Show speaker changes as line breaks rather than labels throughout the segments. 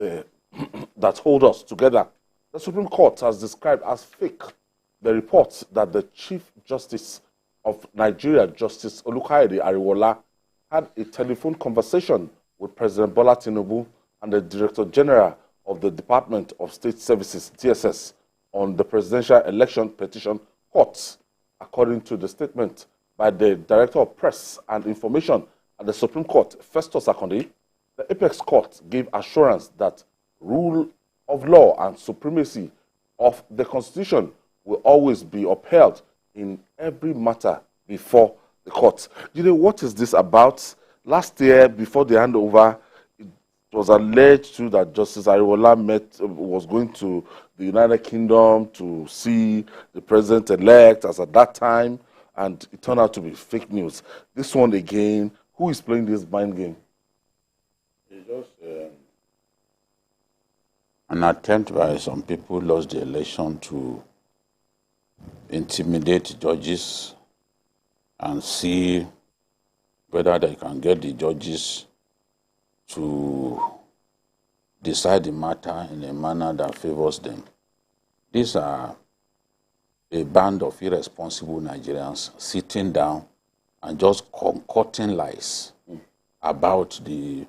that hold us together. The Supreme Court has described as fake the report that the Chief Justice of Nigeria, Justice Olukayode Ariwola, had a telephone conversation with President Bola Tinubu and the Director General of the Department of State Services, DSS, on the presidential election petition court. According to the statement by the Director of Press and Information at the Supreme Court, Festus Akande, the Apex Court gave assurance that rule of law and supremacy of the Constitution will always be upheld in every matter before the court. You know, what is this about? Last year, before the handover, it was alleged too that Justice Ariwola was going to the United Kingdom to see the president-elect as at that time, and it turned out to be fake news. This one again, who is playing this mind game?
It's just an attempt by some people who lost the election to intimidate judges and see whether they can get the judges to decide the matter in a manner that favors them. These are a band of irresponsible Nigerians sitting down and just concocting lies about the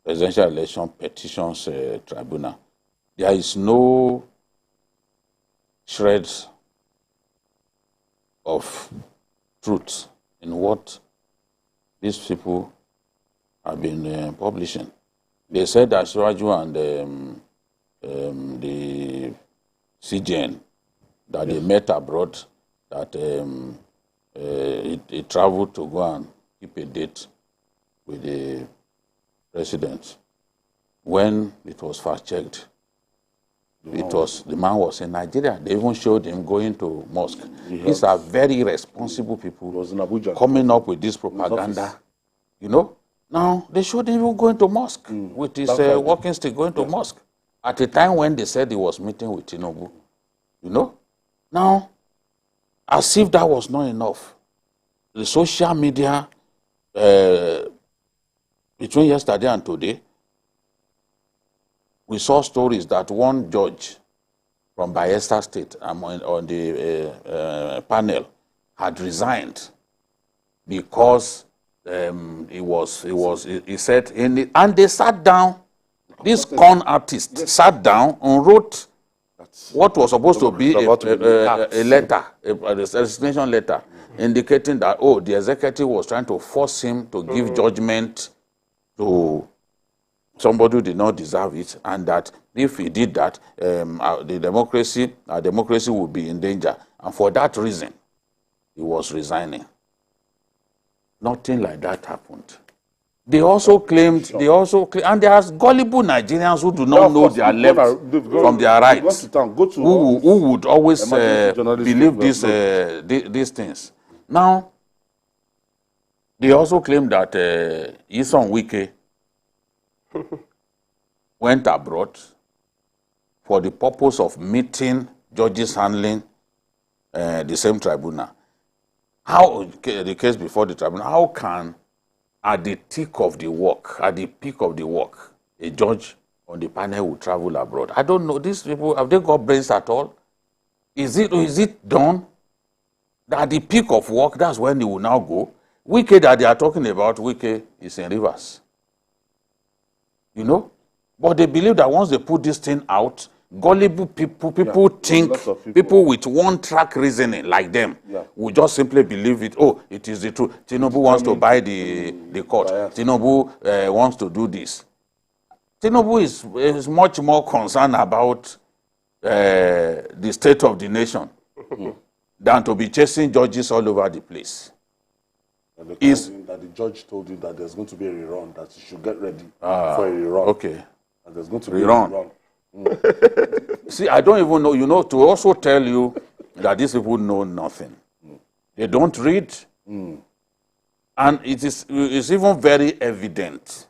presidential election petitions tribunal. There is no shreds of truth in what these people have been publishing. They said that Suraju and the CGN, that they met abroad, that he traveled to go and keep a date with the president. When it was fact-checked, the man was in Nigeria. They even showed him going to mosque. These are very responsible people coming up with this propaganda. You know, now they showed him even going to mosque with his walking stick going to mosque at a time when they said he was meeting with Tinubu. You know, now as if that was not enough, the social media between yesterday and today, we saw stories that one judge from Bayelsa State on the panel had resigned because he said, and they sat down, this con artist sat down and wrote what was supposed to be a letter, a resignation letter, indicating that, oh, the executive was trying to force him to give judgment to somebody who did not deserve it, and that if he did that, our democracy would be in danger. And for that reason, he was resigning. Nothing like that happened. They also claimed, and there are gullible Nigerians who do not know their left from their right, who would always believe these things. Now, they also claim that Isan Wike went abroad for the purpose of meeting judges handling the same tribunal. How, the case before the tribunal, how can, at the peak of the work, a judge on the panel will travel abroad? I don't know. These people, have they got brains at all? Is it done? At the peak of work, that's when they will now go. Wike that they are talking about, Wike is in Rivers. You know? But they believe that once they put this thing out, gullible people think, people with one-track reasoning like them will just simply believe it. Oh, it is the truth. Tinubu wants to buy the court. Tinubu wants to do this. Tinubu is much more concerned about the state of the nation than to be chasing judges all over the place.
And that the judge told him that there's going to be a rerun, that he should get ready for a rerun.
Okay.
And there's going to be a rerun.
See, I don't even know, you know, to also tell you that these people know nothing. They don't read. And it's even very evident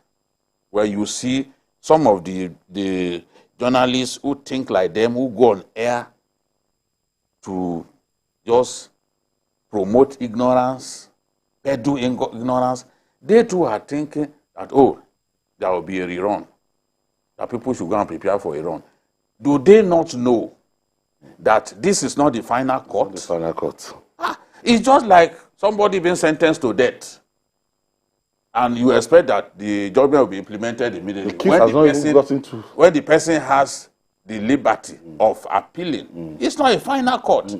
where you see some of the journalists who think like them, who go on air to just promote ignorance, peddle ignorance. They too are thinking that, oh, there will be a rerun, that people should go and prepare for a run. Do they not know that this is not the final court?
The final court.
It's just like somebody being sentenced to death, and you expect that the judgment will be implemented immediately.
The case has not even gotten to...
When the person has the liberty of appealing, it's not a final court.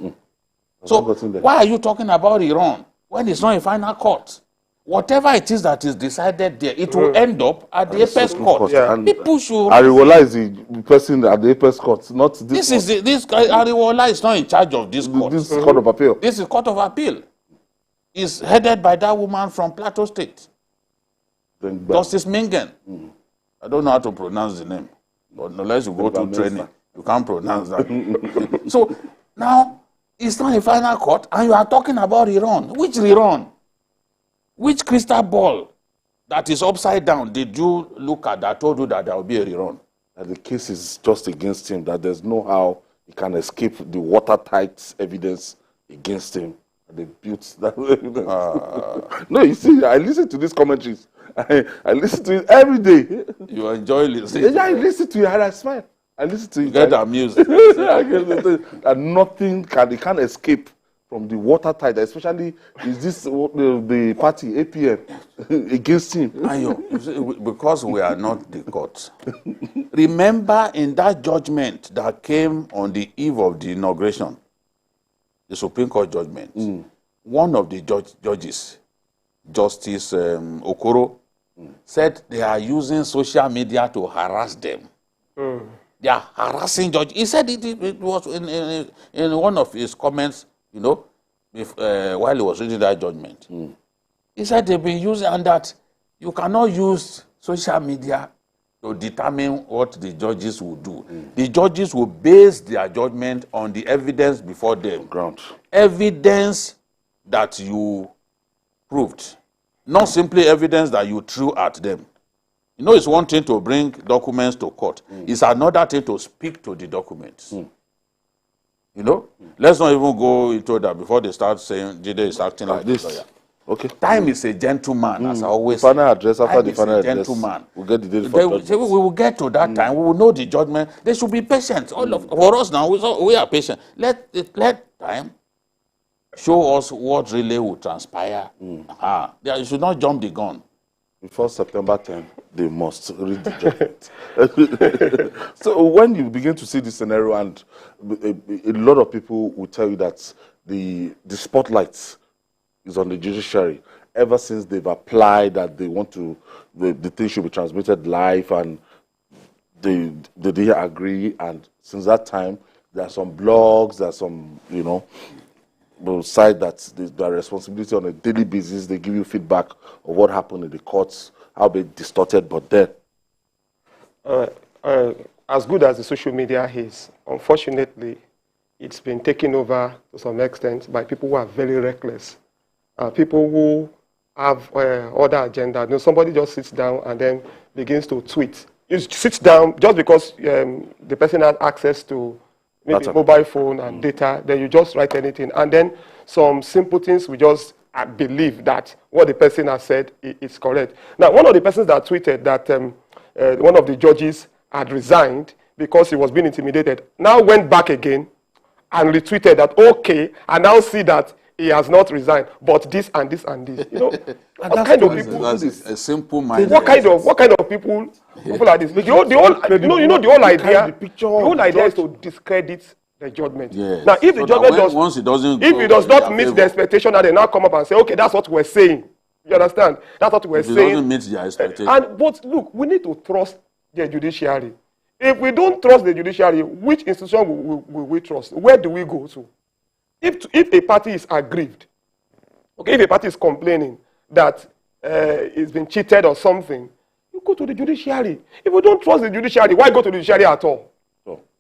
So why are you talking about Iran when it's not a final court? Whatever it is that is decided there, it will end up at the apex court.
Yeah.
People should...
Ariwola is the person at the apex court, not this
Ariwola is not in charge of this court.
This is court of appeal.
This is court of appeal. It's headed by that woman from Plateau State, Justice Mingen. I don't know how to pronounce the name, but unless you go to training, you can't pronounce that. So now, it's not a final court, and you are talking about Iran. Which Iran? Which crystal ball that is upside down did you look at that told you that there will be a rerun?
That the case is just against him, that there's no how he can escape the watertight evidence against him. And they built that evidence. No, you see, I listen to these commentaries. I listen to it every day.
You enjoy listening?
Yeah, I listen to it and I smile. I listen to it.
You get amused.
And nothing he can't escape from the watertight, especially is this the party APM against him.
Ayo, because we are not the court. Remember in that judgment that came on the eve of the inauguration, the Supreme Court judgment, one of the judges, Justice Okoro, said they are using social media to harass them. They are harassing judges. He said it was in one of his comments, you know, while he was reading that judgment. He said they've been using, and that you cannot use social media to determine what the judges will do. The judges will base their judgment on the evidence before them.
Ground.
Evidence that you proved, not simply evidence that you threw at them. You know, it's one thing to bring documents to court. It's another thing to speak to the documents. You know, let's not even go into that before they start saying Jide is acting like this lawyer. Okay. Time is a gentleman, as I always say.
Final address after the final address.
Gentleman.
We'll get the date for
we will get to that time. We will know the judgment. They should be patient. For us now, we are patient. Let time show us what really will transpire. You should not jump the gun.
Before September 10, they must read the judgment. So when you begin to see this scenario, and a lot of people will tell you that the spotlight is on the judiciary ever since they've applied that they want to, the thing should be transmitted live, and they didn't agree. And since that time, there are some blogs, there are some, you know, side that their responsibility on a daily basis. They give you feedback of what happened in the courts, how they distorted, but then.
As good as the social media is, unfortunately, it's been taken over to some extent by people who are very reckless. People who have other agenda. You know, somebody just sits down and then begins to tweet. You sit down just because the person has access to maybe mobile phone and data, then you just write anything. And then some simple things, we just believe that what the person has said is correct. Now, one of the persons that tweeted that one of the judges had resigned because he was being intimidated, now went back again and retweeted that, okay, I now see that he has not resigned, but this and this and this. You know, what kind of people?
That's a simple mind.
What kind of people like this? The whole idea is to discredit the judgment.
Yes.
Now, if the judgment does not meet the expectation, and they now come up and say, okay, that's what we're saying. You understand? That's what we're saying.
It doesn't meet their expectation.
But look, we need to trust the judiciary. If we don't trust the judiciary, which institution will we trust? Where do we go to? If a party is aggrieved, okay, if a party is complaining that it's been cheated or something, you go to the judiciary. If you don't trust the judiciary, why go to the judiciary at all?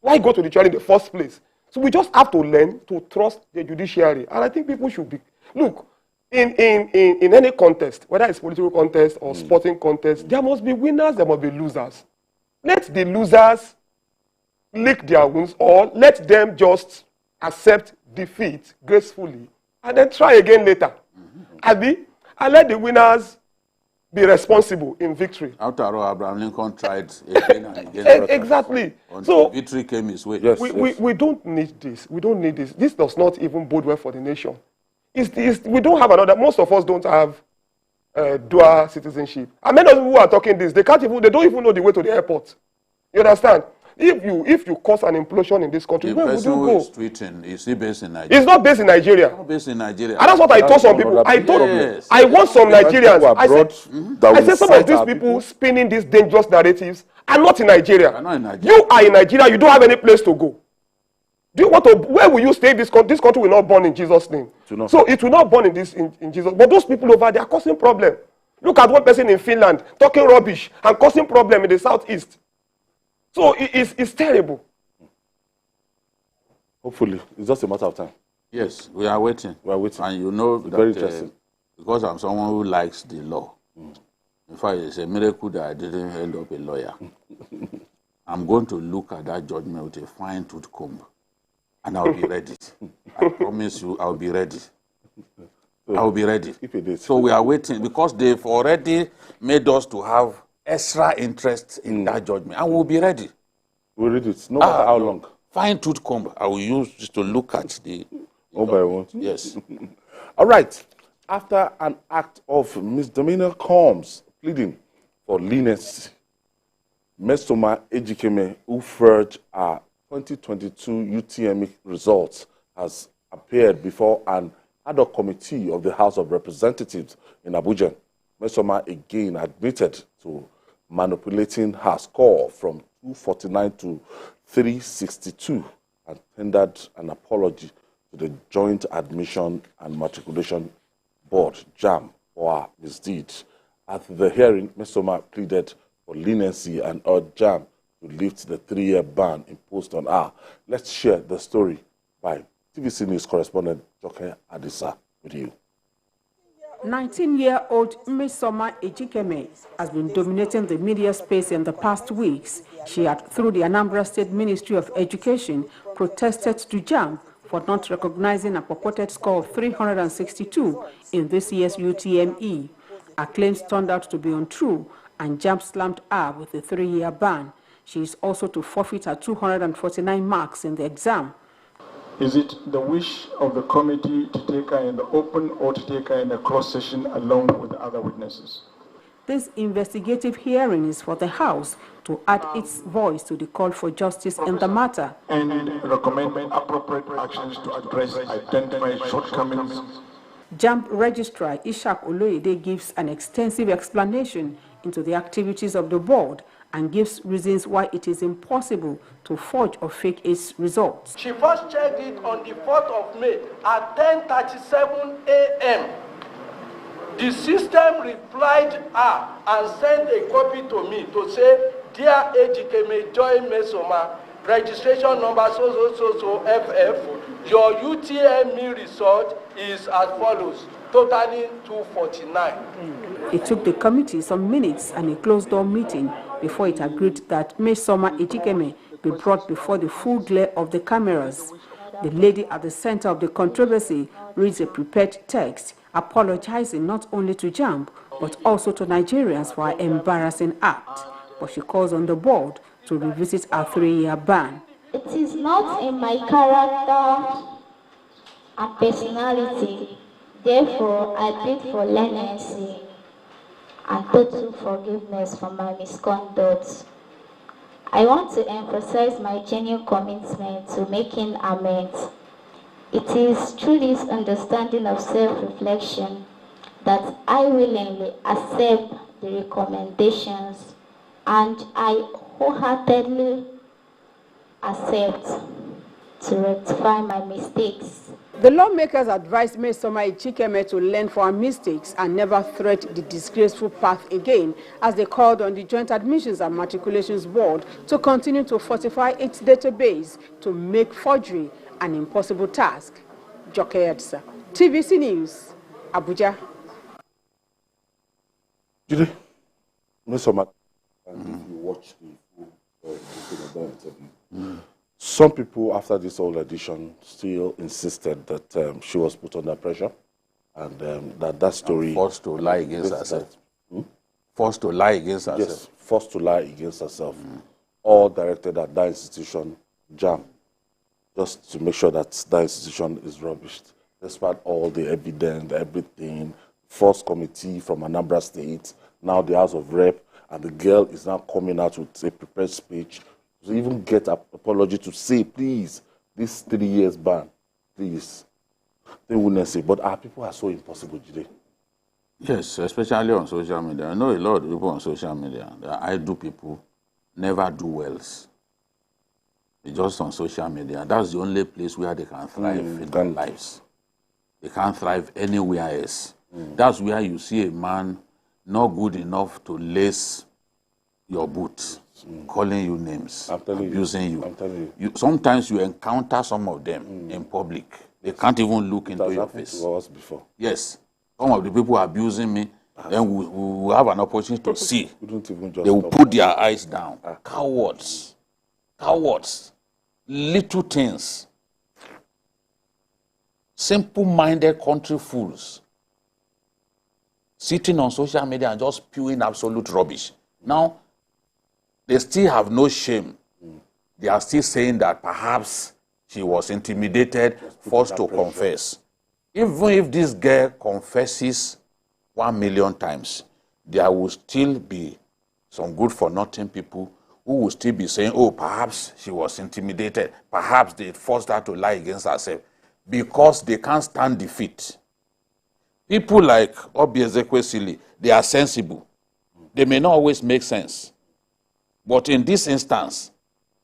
Why go to the judiciary in the first place? So we just have to learn to trust the judiciary. And I think people should be... Look, in any contest, whether it's political contest or sporting contest, there must be winners, there must be losers. Let the losers lick their wounds, or let them just accept defeat gracefully and then try again later. And let the winners be responsible in victory.
After all, Abraham Lincoln tried again and again.
Exactly.
Until victory came his way.
Yes,
we don't need this. We don't need this. This does not even bode well for the nation. We don't have another. Most of us don't have dual citizenship. And many of people who are talking this, they don't even know the way to the airport. You understand? If you cause an implosion in this country, where would you go?
Is tweeting, is he based in Nigeria?
It's not based in Nigeria.
It's not based in Nigeria.
And that's what I told some people. I want some Nigerians. I said some of these people spinning these dangerous narratives are not in Nigeria. You are in Nigeria. You don't have any place to go. Do you want to? Where will you stay? This country will not burn in Jesus' name. So it will not burn in Jesus. But those people over there are causing problem. Look at one person in Finland talking rubbish and causing problem in the southeast. So it's terrible.
Hopefully, it's just a matter of time.
Yes, we are waiting.
We are waiting.
And you know that,
very interesting.
Because I'm someone who likes the law. In fact, it's a miracle that I didn't end up a lawyer. I'm going to look at that judgment with a fine-tooth comb. And I'll be ready. I promise you, I'll be ready. I'll be ready. So we are waiting because they've already made us to have extra interest in that judgment. And we'll be ready.
We'll read it, no matter how long.
Fine-tooth comb I will use just to look at the...
One by one.
Yes.
All right. After an act of misdemeanor comes pleading for leniency, Mesoma Ejikeme, who forged our 2022 UTME results, has appeared before an ad hoc committee of the House of Representatives in Abuja. Mesoma again admitted to manipulating her score from 249 to 362 and tendered an apology to the Joint Admission and Matriculation Board, JAMB, for her misdeed. At the hearing, Mesoma pleaded for leniency and urged JAMB to lift the 3-year ban imposed on her. Let's share the story by TVC News correspondent Joke Adisa with you.
19-year-old Mesoma Ejikeme has been dominating the media space in the past weeks. She had, through the Anambra State Ministry of Education, protested to JAMB for not recognizing a purported score of 362 in this year's UTME. Her claims turned out to be untrue, and JAMB slammed her with a 3-year ban. She is also to forfeit her 249 marks in the exam.
Is it the wish of the committee to take her in the open or to take her in a closed session along with the other witnesses?
This investigative hearing is for the House to add its voice to the call for justice in the matter.
And recommend appropriate actions to address identified shortcomings.
JAMB Registrar Ishak Oloyede gives an extensive explanation into the activities of the board and gives reasons why it is impossible to forge or fake its results.
She first checked it on the 4th of May at 10:37 a.m. The system replied her and sent a copy to me to say, "Dear Ejikeme Joy Mesoma, registration number so FF, your UTME result is as follows, totaling 249.
It took the committee some minutes and a closed-door meeting before it agreed that Mesoma Ejikeme be brought before the full glare of the cameras. The lady at the center of the controversy reads a prepared text apologizing not only to JAMB but also to Nigerians for her embarrassing act. But she calls on the board to revisit her 3-year ban.
It is not in my character and personality. Therefore, I plead for leniency and total forgiveness for my misconduct. I want to emphasize my genuine commitment to making amends. It is through this understanding of self-reflection that I willingly accept the recommendations and I wholeheartedly accept to rectify my mistakes.
The lawmakers advised Mesoma Ejikeme to learn from her mistakes and never tread the disgraceful path again, as they called on the Joint Admissions and Matriculations Board to continue to fortify its database to make forgery an impossible task. Joke Adisa, TVC News, Abuja.
Judy, Mesoma, if you watch the full interview, some people, after this whole edition, still insisted that she was put under pressure and that story...
And forced to lie against herself. Forced to lie against herself.
Yes, forced to lie against herself. All directed at that institution, JAMB, just to make sure that that institution is rubbished. Despite all the evidence, everything, first committee from Anambra State, now the House of Rep, and the girl is now coming out with a prepared speech to even get an apology to say, please, this 3 years ban, please. They wouldn't say, but our people are so impossible today.
Yes, especially on social media. I know a lot of people on social media. I do people never do wells. It's just on social media. That's the only place where they can thrive in their lives. They can't thrive anywhere else. That's where you see a man not good enough to lace your boots, calling you names, abusing you.
I'm telling
you. Sometimes you encounter some of them in public. They can't even look into your face.
To us before.
Yes. Some of the people abusing me, then we will have an opportunity to see. They will put their eyes down. Cowards. Cowards. Little things. Simple-minded country fools. Sitting on social media and just spewing absolute rubbish. Now, they still have no shame. They are still saying that perhaps she was intimidated, forced to confess. Even if this girl confesses 1 million times, there will still be some good-for-nothing people who will still be saying, oh, perhaps she was intimidated. Perhaps they forced her to lie against herself because they can't stand defeat. People like Obi Ezekwesili, they are sensible. They may not always make sense. But in this instance,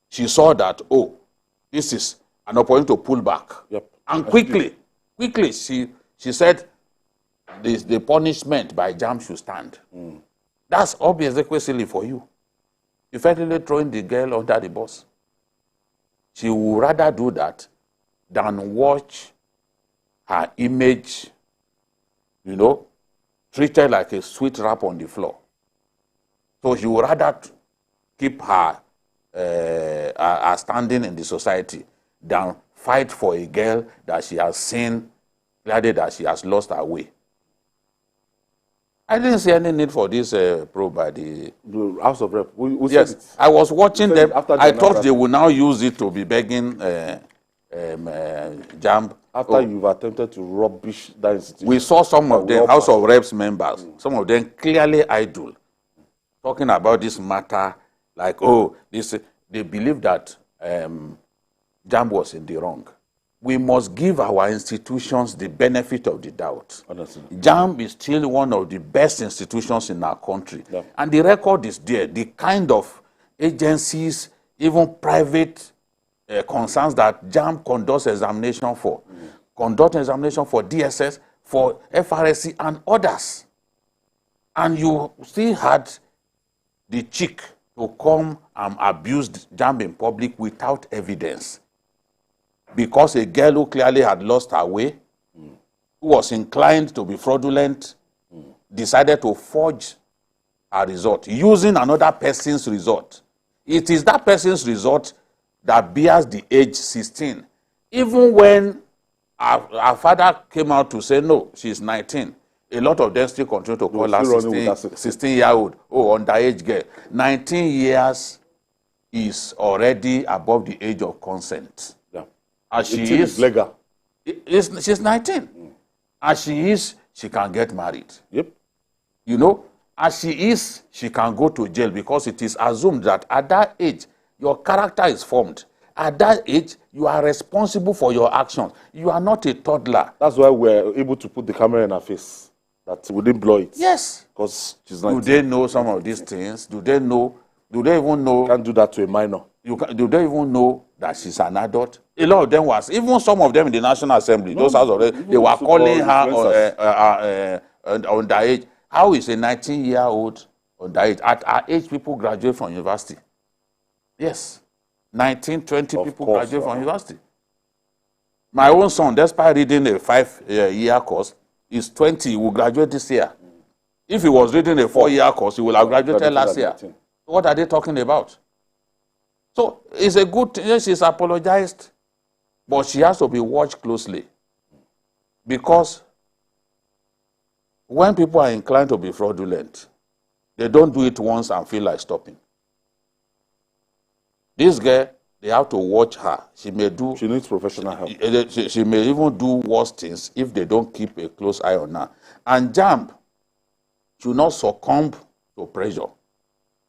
she saw that, oh, this is an opportunity to pull back.
Yep.
And quickly, she said the punishment by JAMB should stand. That's Obi Ezekwesili for you. Effectively throwing the girl under the bus. She would rather do that than watch her image, you know, treated like a sweet wrap on the floor. So she would rather keep her standing in the society than fight for a girl that she has seen clearly that she has lost her way. I didn't see any need for this probe by the
House of Rep.
Yes, I was watching them. I thought they would now use it to be begging JAMB.
After you've attempted to rubbish that institution.
We saw some of them, House of Reps members, some of them clearly idle, talking about this matter like, oh, they believe that JAMB was in the wrong. We must give our institutions the benefit of the doubt.
Honestly.
JAMB is still one of the best institutions in our country.
Yeah.
And the record is there. The kind of agencies, even private concerns that JAMB conducts examination for. Conduct examination for DSS, for FRSC and others. And you still had the cheek to come and abuse JAMB in public without evidence. Because a girl who clearly had lost her way, who was inclined to be fraudulent, decided to forge a result using another person's result. It is that person's result that bears the age 16. Even when our father came out to say, no, she's 19, a lot of them still continue to call her 16-year-old, oh, underage girl. 19 years is already above the age of consent.
Yeah.
As she
is legal.
She's 19. As she is, she can get married.
Yep.
You know, as she is, she can go to jail because it is assumed that at that age, your character is formed. At that age, you are responsible for your actions. You are not a toddler.
That's why we're able to put the camera in her face. That we didn't blow it.
Yes.
Because she's 19.
Do they know some of these things? Do they know? Do they even know?
You can't do that to a minor.
Do they even know that she's an adult? A lot of them was. Even some of them in the National Assembly, those houses already, they were calling her underage. How is a 19-year-old underage? At our age, people graduate from university. Yes. 19, 20 people graduate from university. My own son, despite reading a 5-year course, is 20. He will graduate this year. If he was reading a 4-year course, he will have graduated last year. What are they talking about? So it's a good thing. She's apologized, but she has to be watched closely. Because when people are inclined to be fraudulent, They don't do it once and feel like stopping. This girl, they have to watch her. She
needs professional help.
She may even do worse things if they don't keep a close eye on her. And JAMB should not succumb to pressure.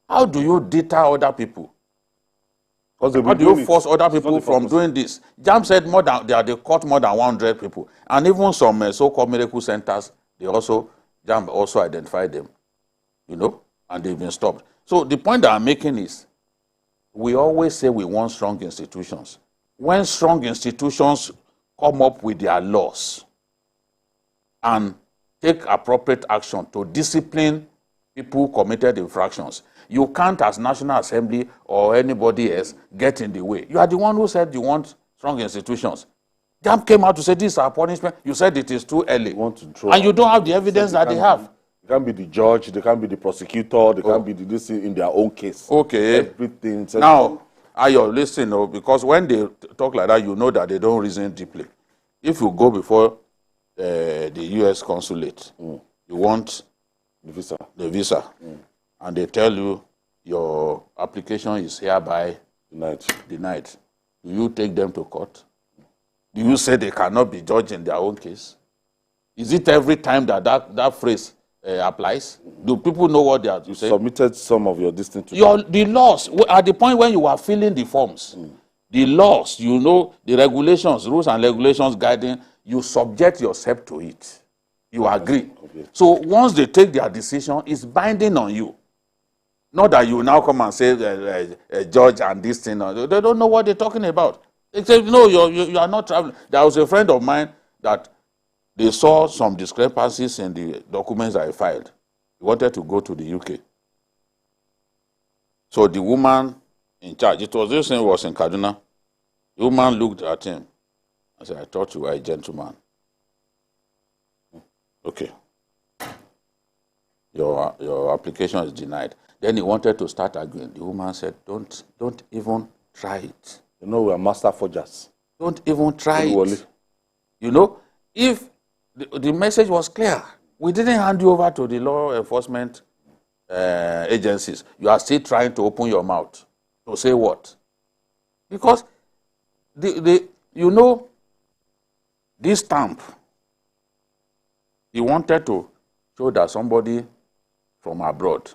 How do you deter other people? How do you force other people from doing this? JAMB said they caught more than 100 people. And even some so-called miracle centers, JAMB also identified them, and they've been stopped. So the point that I'm making is, we always say we want strong institutions. When strong institutions come up with their laws and take appropriate action to discipline people who committed infractions, you can't, as National Assembly or anybody else, get in the way. You are the one who said you want strong institutions. JAMB came out to say this is our punishment. You said it is too early. And you don't have the evidence that they have.
They can't be the judge, they can't be the prosecutor, they can't be this in their own case.
Okay.
Everything.
Now, listen, because when they talk like that, you know that they don't reason deeply. If you go before the U.S. consulate, you want the visa, and they tell you your application is hereby denied. Do you take them to court? Do you say they cannot be judged in their own case? Is it every time that phrase applies? Do people know what they are saying?
Submitted some of your distance to
the laws, at the point when you are filling the forms, the laws, the regulations, rules and regulations guiding, you subject yourself to it. You agree. Okay. So once they take their decision, it's binding on you. Not that you now come and say, judge and this thing. They don't know what they're talking about. They say, no, you are not traveling. There was a friend of mine that they saw some discrepancies in the documents I filed. He wanted to go to the UK. So the woman in charge, this thing was in Kaduna. The woman looked at him and said, I thought you were a gentleman. Okay. Your application is denied. Then he wanted to start arguing. The woman said, don't even try it.
We are master forgers.
Don't even try it. If the message was clear, we didn't hand you over to the law enforcement agencies. You are still trying to open your mouth to say what? Because this stamp, he wanted to show that somebody from abroad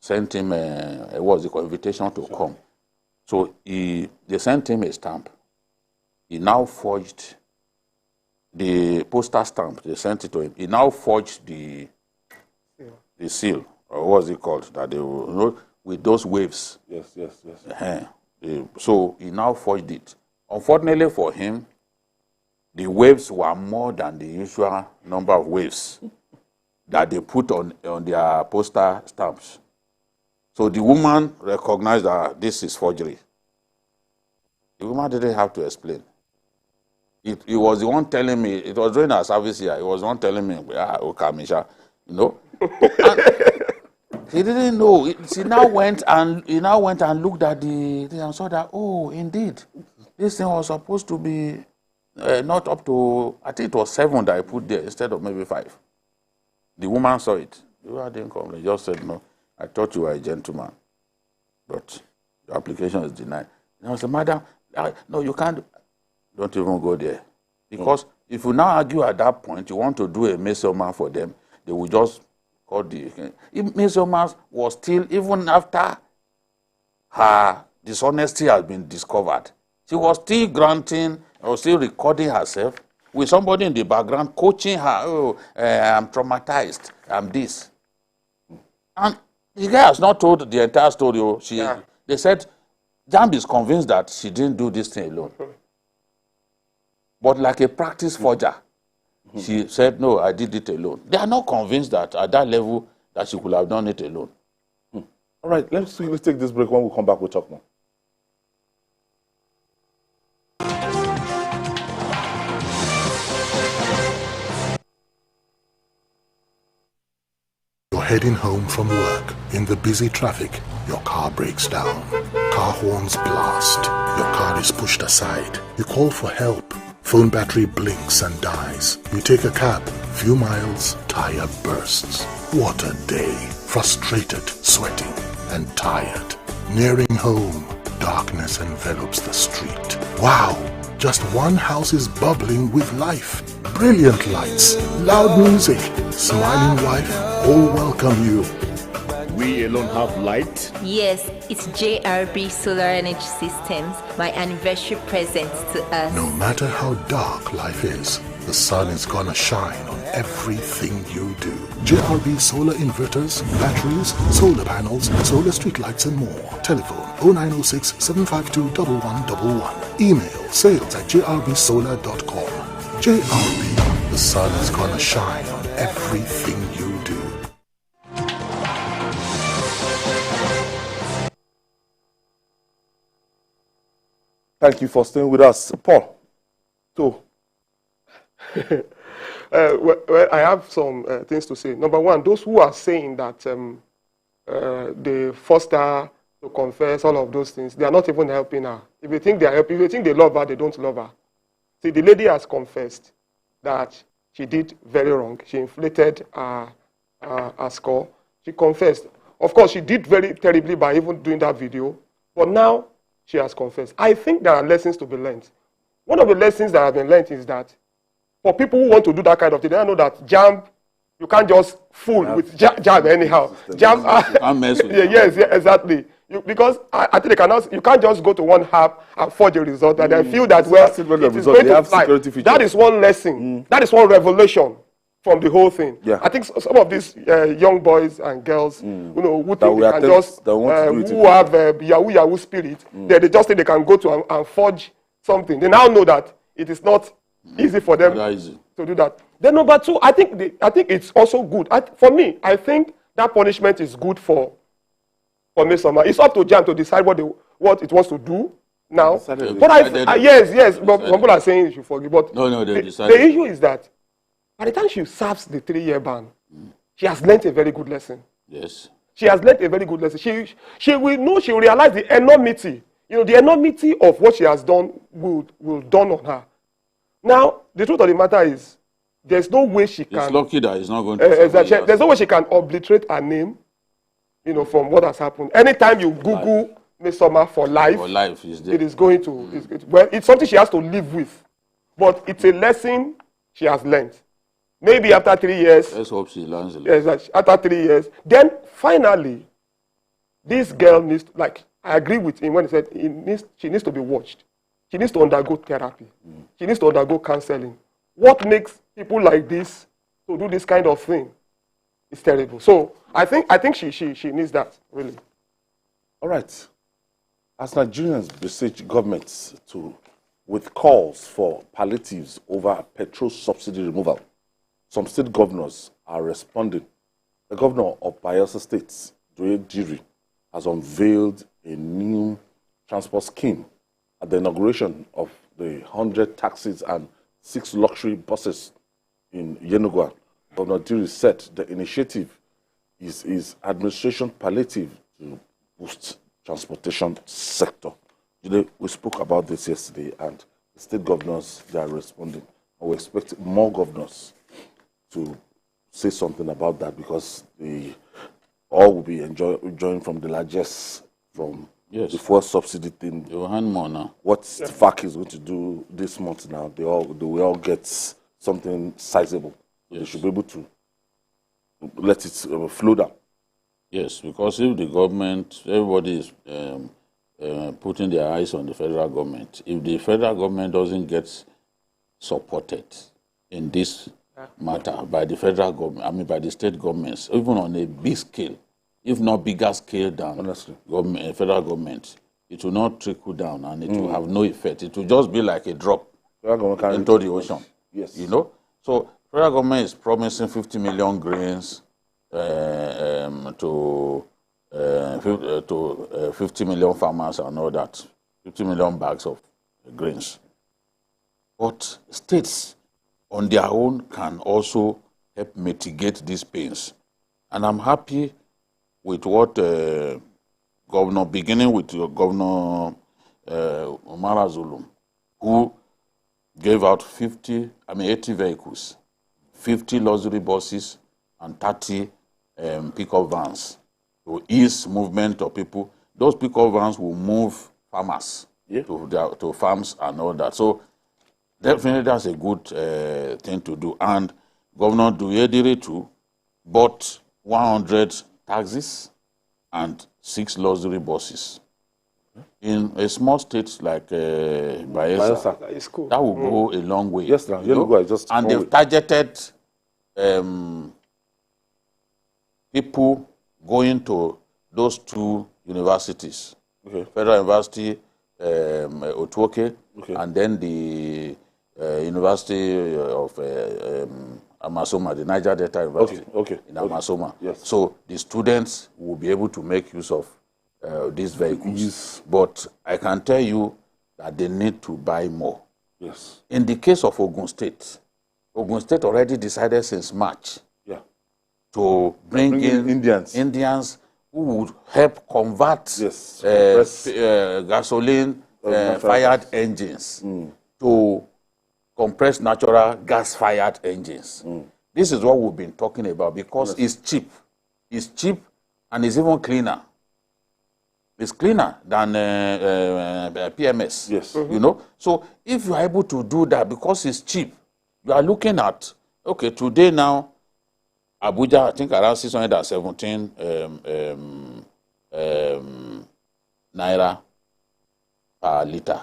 sent him invitation to come. So they sent him a stamp. He now forged the postal stamp. They sent it to him. He now forged the seal, or what's it called? That they will, with those waves.
Yes.
So he now forged it. Unfortunately for him, the waves were more than the usual number of waves that they put on their postal stamps. So the woman recognized that this is forgery. The woman didn't have to explain. He was the one telling me, it was during our service here, he was the one telling me, Misha, he didn't know. He now went and looked at the thing and saw that, oh, indeed, this thing was supposed to be not up to, I think it was 7 that I put there instead of maybe 5. The woman saw it. The woman didn't come. He just said, no, I thought you were a gentleman, but your application is denied. And I said, madam, no, you can't. Don't even go there. Because if you now argue at that point, you want to do a measurement for them, they will just call the... Measurement was still, even after her dishonesty has been discovered, she was still granting, or still recording herself with somebody in the background coaching her, oh, I'm traumatized, I'm this. And the guy has not told the entire story. They said, JAMB is convinced that she didn't do this thing alone. But like a practice forger, she said, no, I did it alone. They are not convinced that at that level that she could have done it alone.
All right, let's take this break. When we come back, we'll talk more.
You're heading home from work. In the busy traffic, your car breaks down. Car horns blast. Your car is pushed aside. You call for help. Phone battery blinks and dies. You take a cab. Few miles, tire bursts. What a day. Frustrated, sweating, and tired. Nearing home, darkness envelops the street. Wow! Just one house is bubbling with life. Brilliant lights, loud music, smiling wife, all welcome you.
We alone have light?
Yes, it's JRB Solar Energy Systems, my anniversary present to us.
No matter how dark life is, the sun is gonna shine on everything you do. JRB solar inverters, batteries, solar panels, solar streetlights and more. Telephone 0906 752 1111. Email sales@jrbsolar.com. JRB, the sun is gonna shine on everything you do.
Thank you for staying with us. Paul. So,
well, I have some things to say. Number one, those who are saying that they forced her to confess, all of those things, they are not even helping her. If you think they are helping, if you think they love her, they don't love her. See, the lady has confessed that she did very wrong. She inflated her score. She confessed. Of course, she did very terribly by even doing that video, but now she has confessed. I think there are lessons to be learned. One of the lessons that have been learned is that for people who want to do that kind of thing, they know that JAMB, you can't just fool with JAMB anyhow. JAMB, yes, exactly. Because I think you can't just go to one app and forge a result and then feel that, well, it is going to fly. That is one lesson. That is one revelation from the whole thing. Yeah. I think some of these young boys and girls, who think they can just, who have Yahoo spirit, they just think they can go to and forge something. They now know that it is not easy for them to do that. Then number two, I think it's also good. For me, I think that punishment is good for Mesoma. It's up to JAMB to decide what it wants to do now. But yes, but some people are saying you should forgive. But the issue is that by the time she serves the 3-year ban, she has learned a very good lesson.
Yes.
She has learned a very good lesson. She will know, she will realize the enormity. The enormity of what she has done will dawn on her. Now, the truth of the matter is, there's no way she can...
It's lucky that it's not going to...
there's no way she can obliterate her name, from what has happened. Anytime you Google Mesoma for life, it is going to... It's something she has to live with. But it's a lesson she has learned. Maybe after 3 years...
Let's hope she learns a
lesson. After 3 years. Then, finally, this girl needs... I agree with him when he said she needs to be watched. She needs to undergo therapy. She needs to undergo counseling. What makes people like this to do this kind of thing is terrible. So I think she needs that, really.
All right. As Nigerians beseech governments with calls for palliatives over petrol subsidy removal, some state governors are responding. The governor of Bayelsa State, Judiciary, has unveiled a new transport scheme at the inauguration of the 100 taxis and 6 luxury buses in Yenagoa. Governor Diri said the initiative is administration palliative to boost transportation sector. We spoke about this yesterday, and the state governors, they are responding. And we expect more governors to say something about that, because they all will be enjoying from the largesse from the fuel subsidy thing. What FAC is going to do this month now, they will all get something sizable. Yes. They should be able to let it flow down.
Yes, because if the government, everybody is putting their eyes on the federal government. If the federal government doesn't get supported in this matter by the federal government, by the state governments, even on a big scale, if not bigger scale than federal government, it will not trickle down and it will have no effect. It will just be like a drop into the ocean.
Yes.
So federal government is promising 50 million grains to 50 million farmers and all that, 50 million bags of grains. But states on their own can also help mitigate these pains. And I'm happy with what Governor, beginning with Governor Umara Zulum, who gave out 80 vehicles, 50 luxury buses, and 30 pickup vans to ease movement of people. Those pickup vans will move farmers to farms and all that. So definitely that's a good thing to do. And Governor Duyedire too bought 100 taxis and 6 luxury buses. In a small state like Bayelsa,
cool.
that will go a long way.
Yes, now, and
they've targeted people going to those 2 universities, Federal University, Otuoke, and then the University of Amasoma, the Niger Delta University in Amasoma.
Yes.
So the students will be able to make use of these vehicles. But I can tell you that they need to buy more.
Yes.
In the case of Ogun State already decided since March to bring in Indians who would help convert gasoline fired engines to compressed natural gas-fired engines. This is what we've been talking about because it's cheap. It's cheap and it's even cleaner. It's cleaner than PMS.
Yes.
You know? So if you are able to do that because it's cheap, you are looking at, okay, today now, Abuja, I think around 617 naira per liter.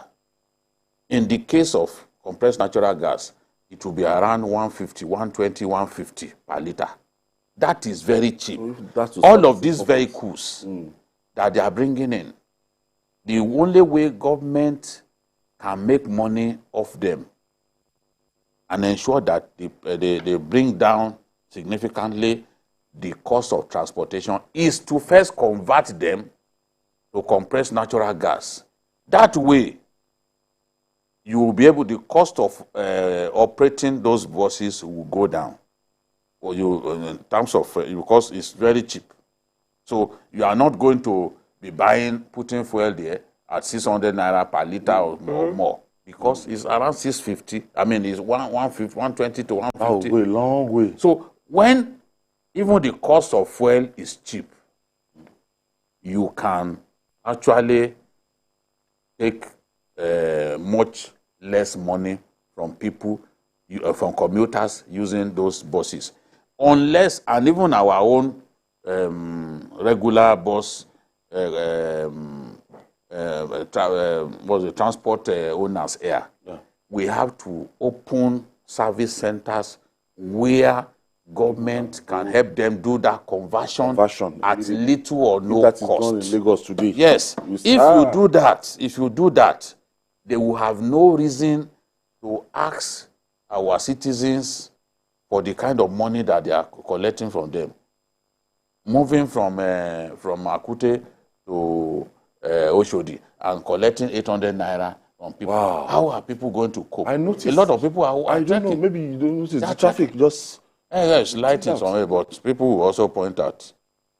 In the case of compressed natural gas, it will be around 150, 120, 150 per liter. That is very cheap. All of these vehicles that they are bringing in, the only way government can make money off them and ensure that they bring down significantly the cost of transportation is to first convert them to compressed natural gas. That way, you will be able, the cost of operating those buses will go down. Or in terms of, because it's very cheap. So you are not going to be putting fuel there at 600 naira per liter or more. Because it's around 650. I mean, it's 120 to 150.
That will go a long way.
So when even the cost of fuel is cheap, you can actually take much less money from people, from commuters using those buses. Unless, and even our own regular bus, transport owners here, we have to open service centers where government can help them do that conversion at little or no
that
cost.
Is done in Lagos today.
Yes, if you do that, they will have no reason to ask our citizens for the kind of money that they are collecting from them. Moving from Akute to Oshodi and collecting 800 naira from people.
Wow.
How are people going to cope?
I noticed.
A lot of people are
I don't know, maybe you don't notice. The traffic just...
Yes, lighting somewhere, but people will also point at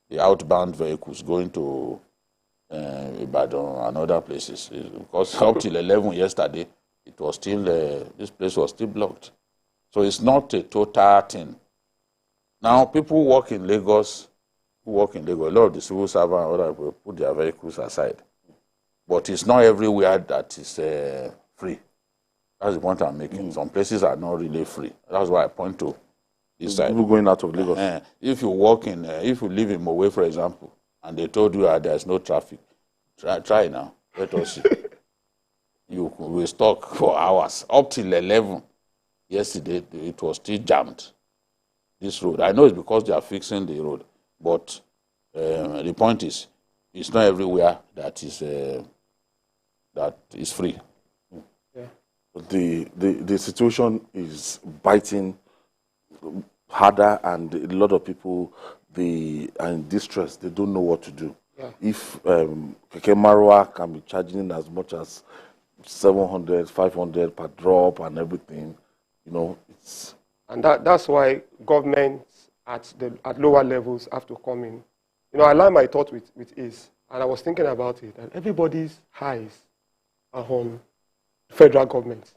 the outbound vehicles going to Ibadan and other places. Because up till 11 yesterday, it was still, this place was still blocked. So it's not a total thing. Now, people work in Lagos, a lot of the civil servants and other people put their vehicles aside. But it's not everywhere that is free. That's the point I'm making. Some places are not really free. That's why I point to this side.
People going out of Lagos.
If you walk in, if you live in Mowe, for example, and they told you there's no traffic, try now. Let us see. You will stuck for hours. Up till 11 yesterday, it was still jammed, this road. I know it's because they are fixing the road, but the point is, it's not everywhere that is free.
Yeah. The situation is biting harder, and a lot of people are in distress. They don't know what to do. Yeah. If Keke Marwa can be charging as much as 700, 500 per drop and everything, you know, it's...
And that's why governments at lower levels have to come in. You know, I line my thought with ease, and I was thinking about it, and everybody's eyes are on federal government.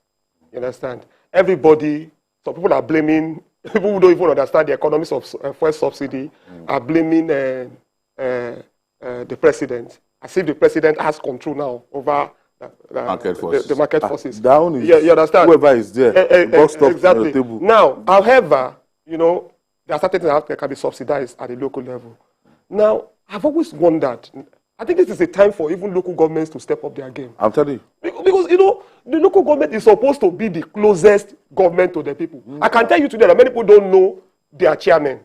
You understand? Everybody, some people are blaming people who don't even understand the economics of fuel subsidy are blaming the president, as if the president has control now over the market forces.
Down is
you understand?
Whoever is there,
exactly.
The table.
Now, however, you know, there are certain things that can be subsidized at the local level. Now, I've always wondered, I think this is a time for even local governments to step up their game.
I'm telling you.
Because, you know, the local government is supposed to be the closest government to the people. I can tell you today that many people don't know their chairman.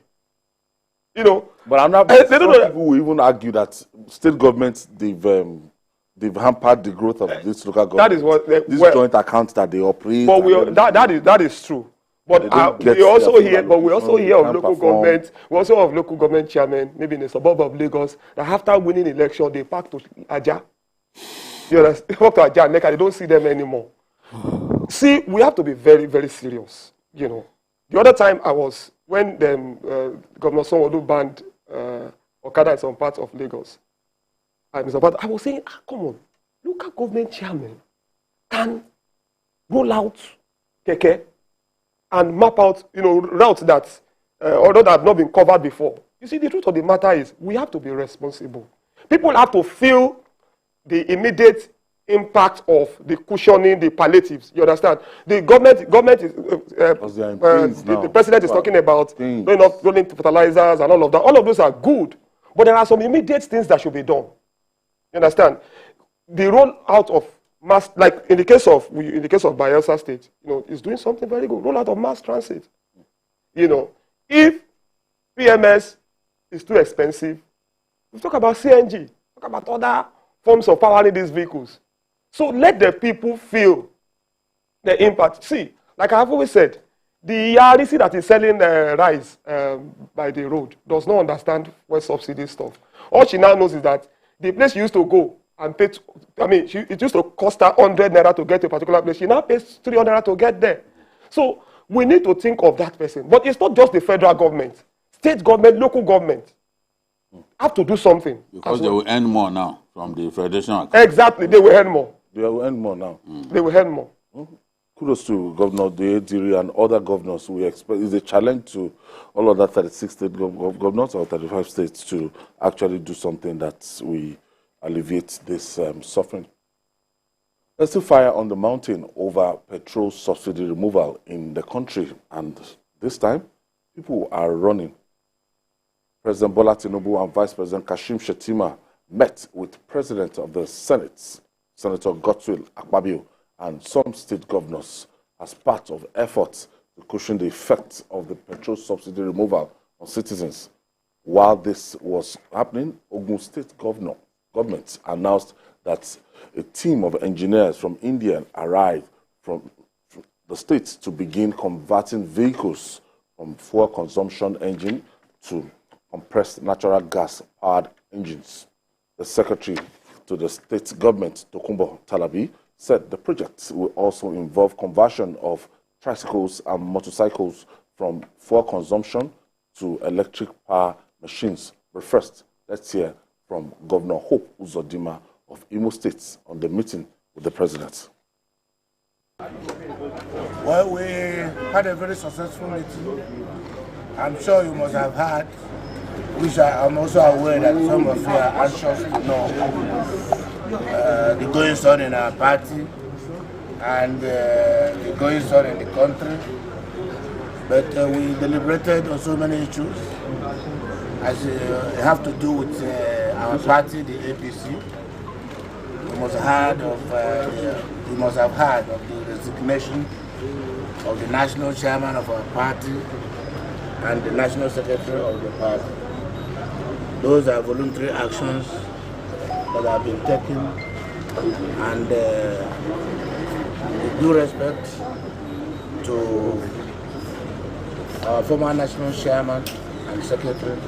You know.
But I'm not. Some people will even argue that state governments, they've hampered the growth of this local government.
That is what
this joint account that they operate.
But that is true. But we also hear of local government. We also have local government chairmen, maybe in the suburb of Lagos, that after winning election, they pack to Aja. You know, they walk to Aja, they don't see them anymore. See, we have to be very, very serious. You know, the other time I was when Governor Sanwo-Olu banned Okada in some parts of Lagos. I was saying, come on, local government chairman can roll out keke and map out, you know, routes that although that have not been covered before. You see, the truth of the matter is we have to be responsible. People have to feel the immediate impact of the cushioning, the palliatives. You understand? The government is the president is talking about rolling fertilizers and all of that. All of those are good, but there are some immediate things that should be done. You understand? The roll out of mass, like in the case of Bayelsa State, you know, is doing something very good. Roll out of mass transit. You know, if PMS is too expensive, we talk about CNG, talk about other forms of powering these vehicles. So let the people feel the impact. See, like I've always said, the RDC that is selling rice by the road does not understand what subsidy stuff. All she now knows is that the place she used to go and pay, it used to cost her 100 naira to get to a particular place. She now pays 300 naira to get there. So we need to think of that person. But it's not just the federal government. State government, local government have to do something.
Because they will earn more now from the federation account.
Exactly, they will earn more.
They will earn more now.
They will earn more.
Kudos to Governor Judiciary and other governors. We expect it's a challenge to all other 36 state governors or 35 states to actually do something that we alleviate this suffering. There's still fire on the mountain over petrol subsidy removal in the country, and this time people are running. President Bola Tinubu and Vice President Kashim Shettima met with President of the Senate, Senator Godswill Akpabio, and some state governors as part of efforts to cushion the effects of the petrol subsidy removal on citizens. While this was happening, Ogun State government announced that a team of engineers from India arrived from the state to begin converting vehicles from fuel consumption engine to compressed natural gas-powered engines. The secretary to the state government, Tokunbo Talabi, said the project will also involve conversion of tricycles and motorcycles from fuel consumption to electric power machines. But first, let's hear from Governor Hope Uzodinma of Imo State on the meeting with the president.
Well, we had a very successful meeting. I'm sure you must have heard, which I'm also aware that some of you are anxious to know the goings on in our party and the goings on in the country. But we deliberated on so many issues as have to do with our party, the APC. You must have heard of the resignation of the national chairman of our party and the national secretary of the party. Those are voluntary actions that have been taken, and with due respect to our former national chairman and secretary,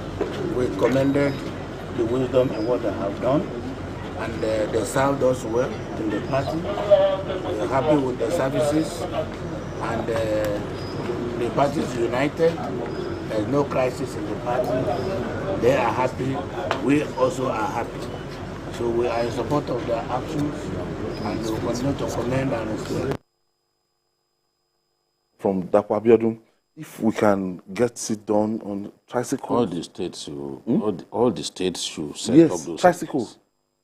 we commended the wisdom in what they have done, and they served us well in the party. We are happy with the services, and the party is united. There is no crisis in the party. They are happy. We also are happy. So we are in support of their actions, and we will continue to commend and respect.
From Dapo Abiodun, if we can get it done on tricycles.
All the states all the states should set
yes,
up those
tricycles.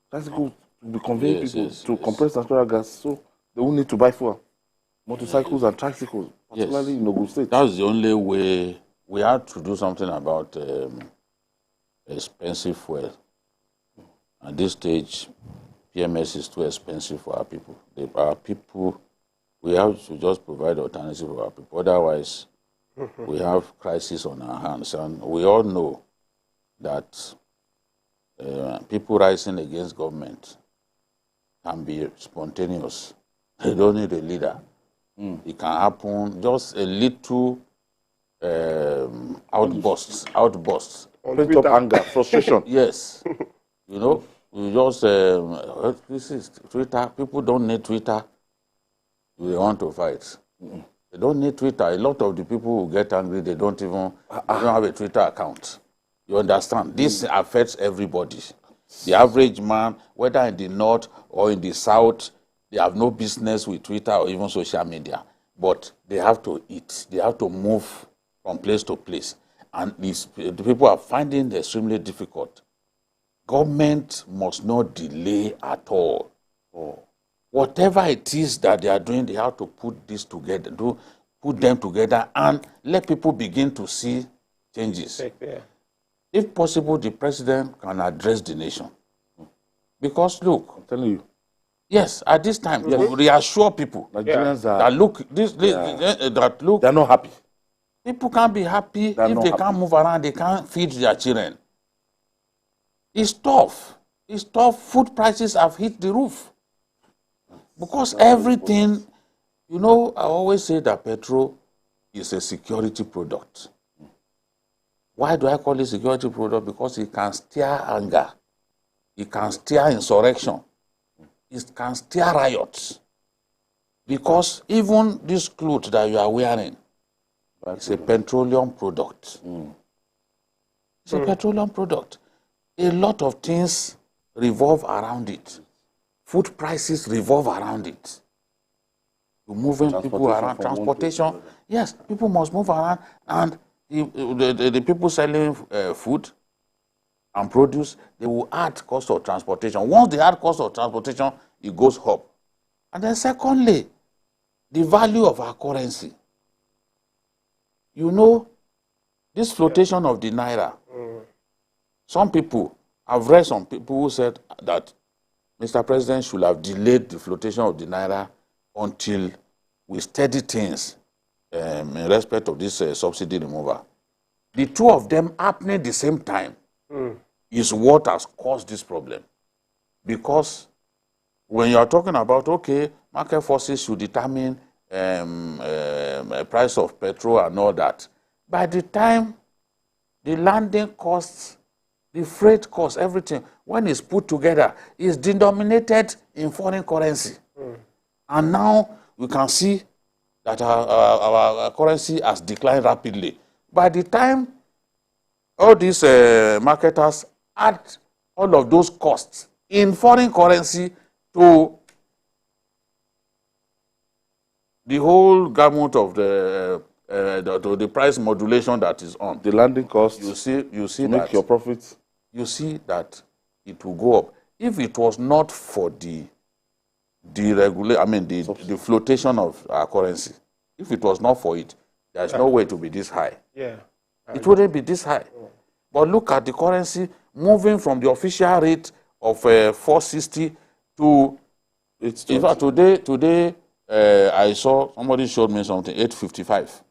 Tricycles to be conveying
Yes,
people
yes,
to
yes.
compress natural gas, so they won't need to buy fuel. Motorcycles and tricycles, particularly in Ogun State.
That's the only way. We have to do something about expensive fuel. At this stage, PMS is too expensive for our people. We have to just provide alternative for our people. Otherwise, we have crisis on our hands. And we all know that people rising against government can be spontaneous. They don't need a leader. It can happen, just a little outbursts.
Pent up anger, frustration.
Yes. You know, we just, this is Twitter. People don't need Twitter. They want to fight. They don't need Twitter. A lot of the people who get angry, they don't even they don't have a Twitter account. You understand? This affects everybody. The average man, whether in the north or in the south, they have no business with Twitter or even social media. But they have to eat. They have to move from place to place. And the people are finding it extremely difficult. Government must not delay at all. Whatever it is that they are doing, they have to put this together, put them together, and let people begin to see changes.
Yeah.
If possible, the president can address the nation. Because look,
I'm telling you.
Yes, at this time, reassure people
Nigerians
that look, that look,
they're not happy.
People can't be happy if they can't move around, they can't feed their children. It's tough. It's tough. Food prices have hit the roof. Because everything, you know, I always say that petrol is a security product. Why do I call it security product? Because it can stir anger. It can stir insurrection. It can stir riots. Because even this clothes that you are wearing, it's a petroleum product. It's a petroleum product. A lot of things revolve around it. Food prices revolve around it. You're moving people around. Transportation. Yes, people must move around. And the people selling food and produce, they will add cost of transportation. Once they add cost of transportation, it goes up. And then secondly, the value of our currency. You know, this flotation of the naira, some people, I've read some people who said that Mr. President should have delayed the flotation of the naira until we steady things in respect of this subsidy removal. The two of them happening at the same time is what has caused this problem. Because when you are talking about, okay, market forces should determine price of petrol and all that, by the time the landing costs, the freight costs, everything, when it's put together, is denominated in foreign currency. And now we can see that our currency has declined rapidly. By the time all these marketers add all of those costs in foreign currency to the whole gamut of the price modulation that is on,
the landing cost,
you see
to make your profits.
You see that it will go up. If it was not for the flotation of our currency, if it was not for it, there's no way to be this high.
Yeah.
It wouldn't be this high. But look at the currency moving from the official rate of 460 to, in fact, today I saw, somebody showed me something, 855.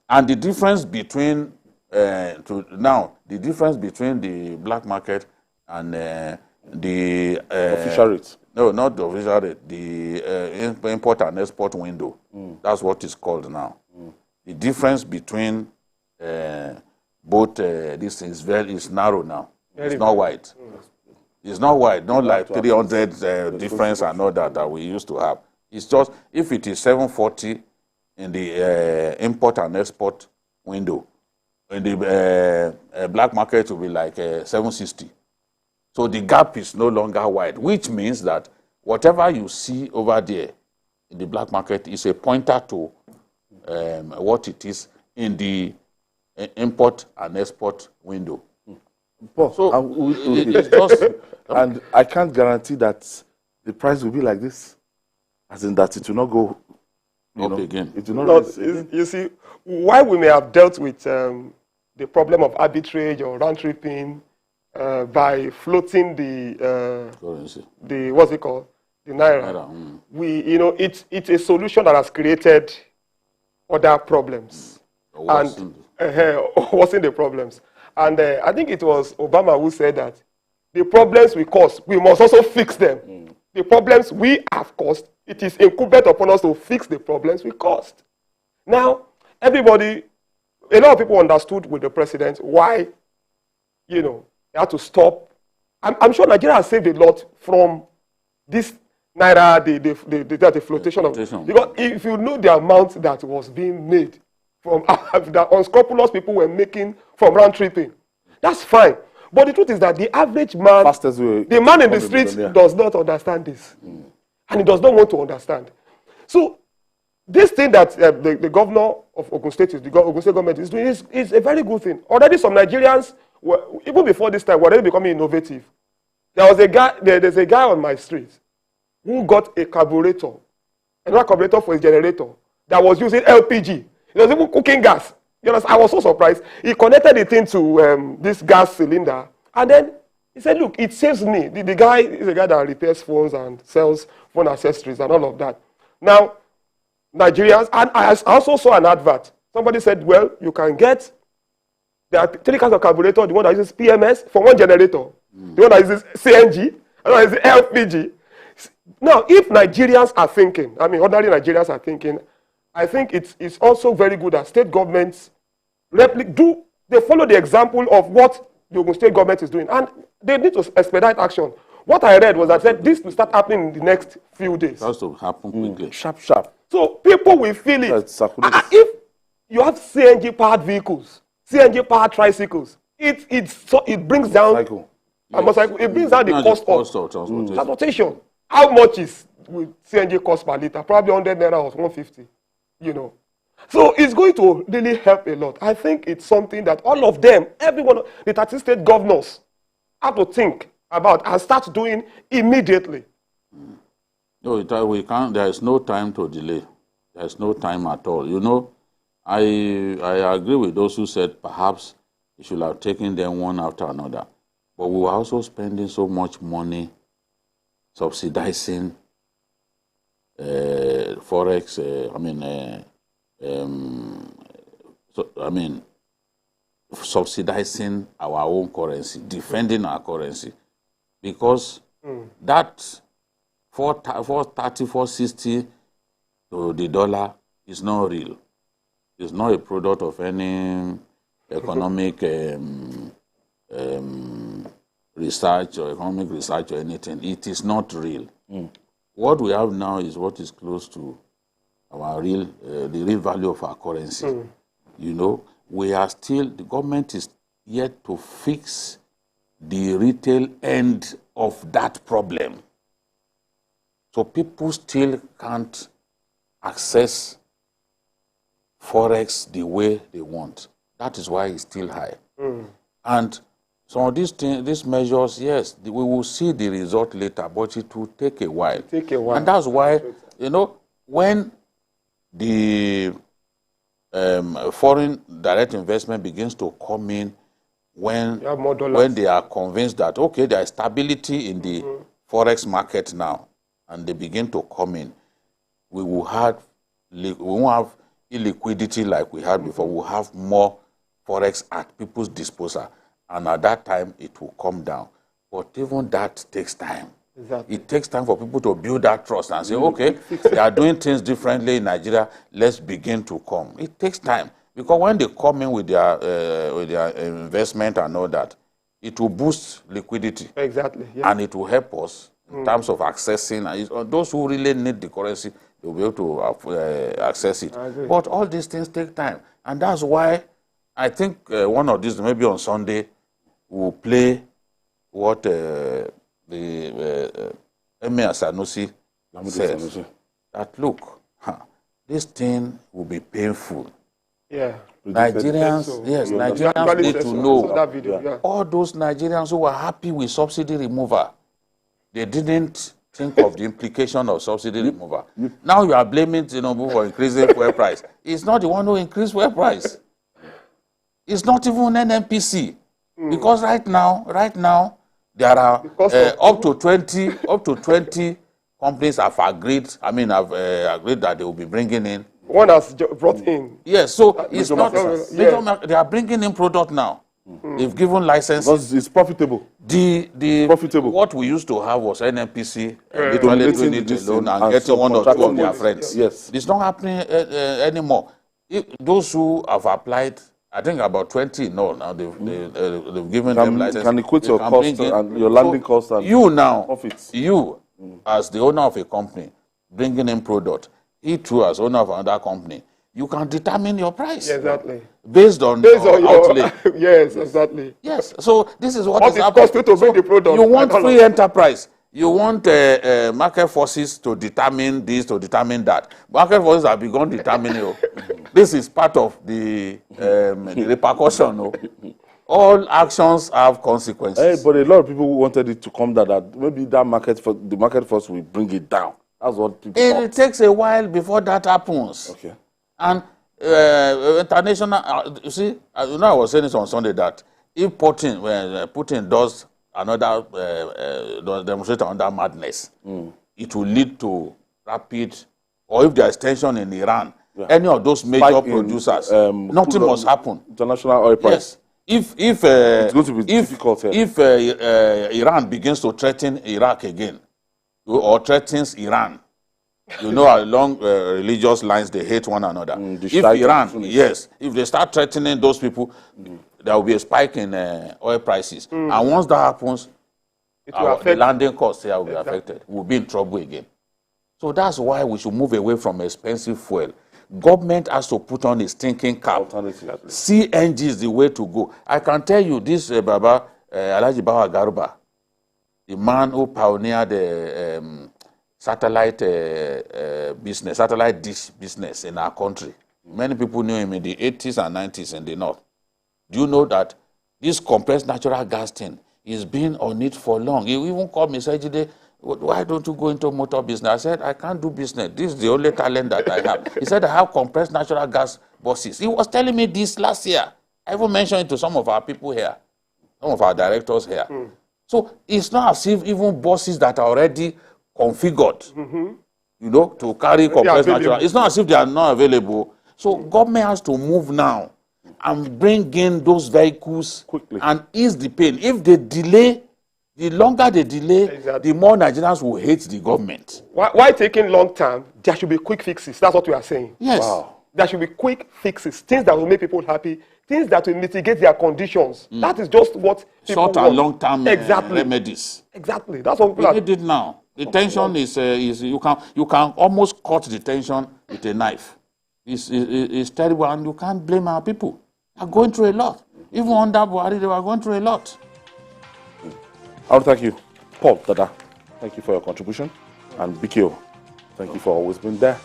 And the difference between, the difference between the black market and the
official rate.
No, not the official rate, the import and export window. That's what it's called now. The difference between both these things is narrow now. It's not wide. It's not wide, not like 300 difference and all that we used to have. It's just, if it is 740 in the import and export window, in the black market will be like 760. So the gap is no longer wide, which means that whatever you see over there in the black market is a pointer to what it is in the import and export window.
But,
So it's just,
and I can't guarantee that the price will be like this, as in that it will not go
up again.
It will not
No,
rise again.
you see, why we may have dealt with the problem of arbitrage or round tripping by floating the
currency,
the what's it called, the naira. We, it's a solution that has created other problems and worsen the problems. And I think it was Obama who said that the problems we cause, we must also fix them. The problems we have caused, it is incumbent upon us to fix the problems we caused. Now, everybody, a lot of people understood with the president why, they had to stop. I'm sure Nigeria has saved a lot from this naira, the flotation of. Because if you know the amount that was being made from that unscrupulous people were making from round tripping, that's fine. But the truth is that the average man, the man in the streets, does not understand this. And he does not want to understand. So this thing that the governor of Ogun State, the Ogun State government is doing is a very good thing. Already some Nigerians, even before this time, were already becoming innovative. There's a guy on my street who got a carburetor, another carburetor for his generator that was using LPG. It was even cooking gas. You know, I was so surprised. He connected the thing to this gas cylinder, and then he said, "Look, it saves me." The guy is a guy that repairs phones and sells phone accessories and all of that. Now, Nigerians, and I also saw an advert. Somebody said, "Well, you can get there are 3 kinds of carburetor: the one that uses PMS for one generator, the one that uses CNG, and the one that uses LPG." Now, if Nigerians are thinking, ordinary Nigerians are thinking, I think it's also very good that state governments they follow the example of what the Ogun State government is doing, and they need to expedite action. What I read was that this will start happening in the next few days.
It has to happen quickly.
Sharp.
So people will feel it. If you have CNG powered vehicles, CNG powered tricycles, it brings down it brings down the cost of transportation. How much will CNG cost per liter? Probably 100 naira or 150. So it's going to really help a lot. I think it's something that all of them, everyone, the 30 state governors, have to think about and start doing immediately.
No, we can't. There is no time to delay. There is no time at all. I agree with those who said perhaps you should have taken them one after another. But we were also spending so much money subsidizing forex. Subsidizing our own currency, defending our currency, because that 430, 460 to the dollar is not real. It's not a product of any economic research or economic research or anything. It is not real. What we have now is what is close to our the real value of our currency. We are still, the government is yet to fix the retail end of that problem. So people still can't access forex the way they want. That is why it's still high. And some of these measures, yes, we will see the result later, but it will take a while. And that's why, when the foreign direct investment begins to come in, when they are convinced that, okay, there is stability in the forex market now, and they begin to come in, we won't have illiquidity like we had before. We'll have more forex at people's disposal, and at that time it will come down. But even that takes time. Exactly. It takes time for people to build that trust and say, okay, they are doing things differently in Nigeria, let's begin to come. It takes time, because when they come in with their investment and all that, it will boost liquidity.
Exactly. Yes.
And it will help us in terms of accessing. Those who really need the currency, they'll be able to access it. But all these things take time. And that's why I think one of these, maybe on Sunday, we'll play what the Emir Sanusi says. That look, this thing will be painful.
Yeah.
Nigerians,
So.
yes,
You
Nigerians need to know
that video, yeah.
all those Nigerians who were happy with subsidy removal, they didn't think of the implication of subsidy removal. Now you are blaming Tinubu for increasing fuel price. It's not the one who increased fuel price. It's not even NNPC. Because right now, there are up to 20 companies have agreed. Have agreed that they will be bringing in.
One has brought in.
Yes, so it's not. They are bringing in product now. They've given licenses.
Because it's profitable.
Profitable. What we used to have was NNPC literally doing it alone and getting one or two of their friends.
Yes,
it's not happening anymore. Those who have applied, I think about 20 now they've given them license.
Can equate your cost and your landing cost and profits.
You as the owner of a company bringing in product, he too as owner of another company, you can determine your price.
Yeah, exactly.
Based on your outlay.
Yes, exactly.
Yes. So this is what is
happening. To bring the product.
You want free enterprise. You want market forces to determine this, to determine that. Market forces have begun determining. This is part of the repercussion. All actions have consequences.
Hey, but a lot of people wanted it to come down that maybe the market force will bring it down. That's what people
it takes a while before that happens.
Okay.
And international, you see, I was saying this on Sunday that if Putin does another demonstration under madness, it will lead to rapid, or if there is tension in Iran, any of those major producers, nothing must happen.
International oil price.
Yes.
It's going to be difficult here.
If Iran begins to threaten Iraq again, or threatens Iran, along religious lines, they hate one another. If Iran, if they start threatening those people, there will be a spike in oil prices. And once that happens, the landing costs here will be affected. We'll be in trouble again. So that's why we should move away from expensive fuel. Government has to put on its thinking cap. CNG is the way to go. I can tell you this, Baba, Alhaji Bawa Garuba, the man who pioneered the satellite business, satellite dish business in our country. Many people knew him in the 80s and 90s in the north. Do you know that this compressed natural gas thing is being on it for long? He even called me and said, why don't you go into motor business? I said, I can't do business. This is the only talent that I have. He said, I have compressed natural gas buses. He was telling me this last year. I even mentioned it to some of our people here, some of our directors here. So it's not as if even buses that are already configured, to carry compressed natural. It's not as if they are not available. So government has to move now and bring in those vehicles quickly and ease the pain. If they delay, the longer they delay, the more Nigerians will hate the government.
Why taking long time? There should be quick fixes. That's what we are saying.
Yes.
Wow.
There should be quick fixes, things that will make people happy, things that will mitigate their conditions. That is just what people
short and long-term remedies.
Exactly. That's what people
we need it now. The tension is you can almost cut the tension with a knife. It's terrible, and you can't blame our people. They are going through a lot. Even under Buhari, they were going through a lot.
I want to thank you, Paul Dada. Thank you for your contribution, and BKO. Thank you for always being there.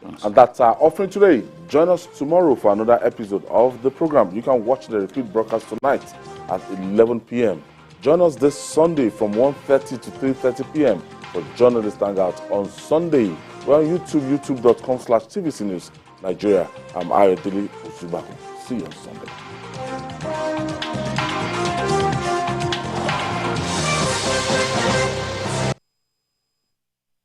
Thanks. And that's our offering today. Join us tomorrow for another episode of the program. You can watch the repeat broadcast tonight at 11 p.m. Join us this Sunday from 1:30 to 3:30 p.m. for Journalist Hangout on Sunday. We're on YouTube, youtube.com/TVC News Nigeria. I'm Ayodele Osubaku. See you on Sunday.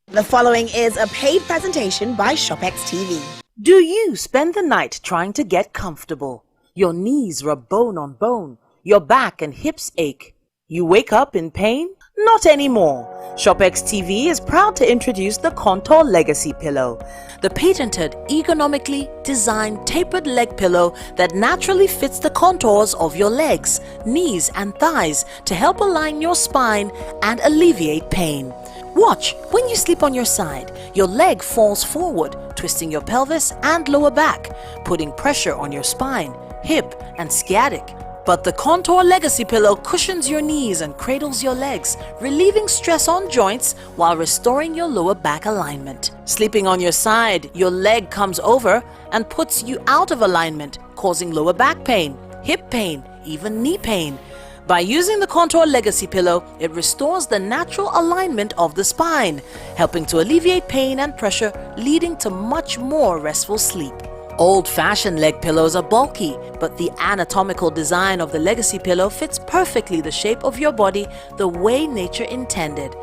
The following is a paid presentation by ShopX TV. Do you spend the night trying to get comfortable? Your knees rub bone on bone. Your back and hips ache. You wake up in pain? Not anymore. ShopX TV is proud to introduce the Contour Legacy Pillow, the patented, ergonomically designed tapered leg pillow that naturally fits the contours of your legs, knees, and thighs to help align your spine and alleviate pain. Watch, when you sleep on your side, your leg falls forward, twisting your pelvis and lower back, putting pressure on your spine, hip, and sciatic. But the Contour Legacy Pillow cushions your knees and cradles your legs, relieving stress on joints while restoring your lower back alignment. Sleeping on your side, your leg comes over and puts you out of alignment, causing lower back pain, hip pain, even knee pain. By using the Contour Legacy Pillow, it restores the natural alignment of the spine, helping to alleviate pain and pressure, leading to much more restful sleep. Old-fashioned leg pillows are bulky, but the anatomical design of the Legacy Pillow fits perfectly the shape of your body the way nature intended.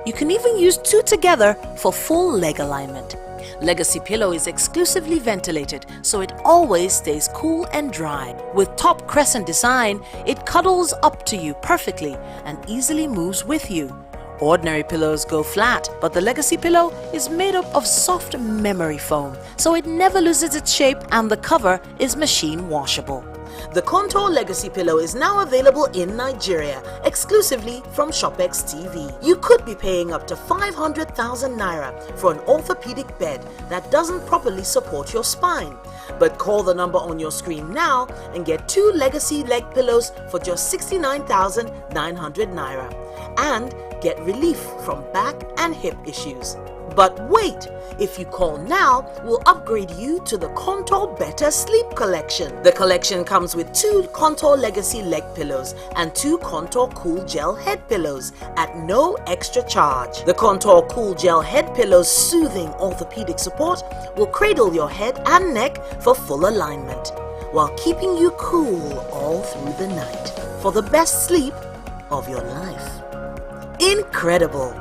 You can even use two together for full leg alignment. Legacy Pillow is exclusively ventilated, so it always stays cool and dry. With top crescent design, it cuddles up to you perfectly and easily moves with you. Ordinary pillows go flat, but the Legacy Pillow is made up of soft memory foam, so it never loses its shape and the cover is machine washable. The Contour Legacy Pillow is now available in Nigeria, exclusively from ShopX TV. You could be paying up to 500,000 naira for an orthopedic bed that doesn't properly support your spine. But call the number on your screen now and get 2 Legacy leg pillows for just 69,900 naira. And get relief from back and hip issues. But wait! If you call now, we'll upgrade you to the Contour Better Sleep Collection. The collection comes with 2 Contour Legacy leg pillows and 2 Contour Cool Gel head pillows at no extra charge. The Contour Cool Gel head pillows' soothing orthopedic support will cradle your head and neck for full alignment, while keeping you cool all through the night for the best sleep of your life. Incredible!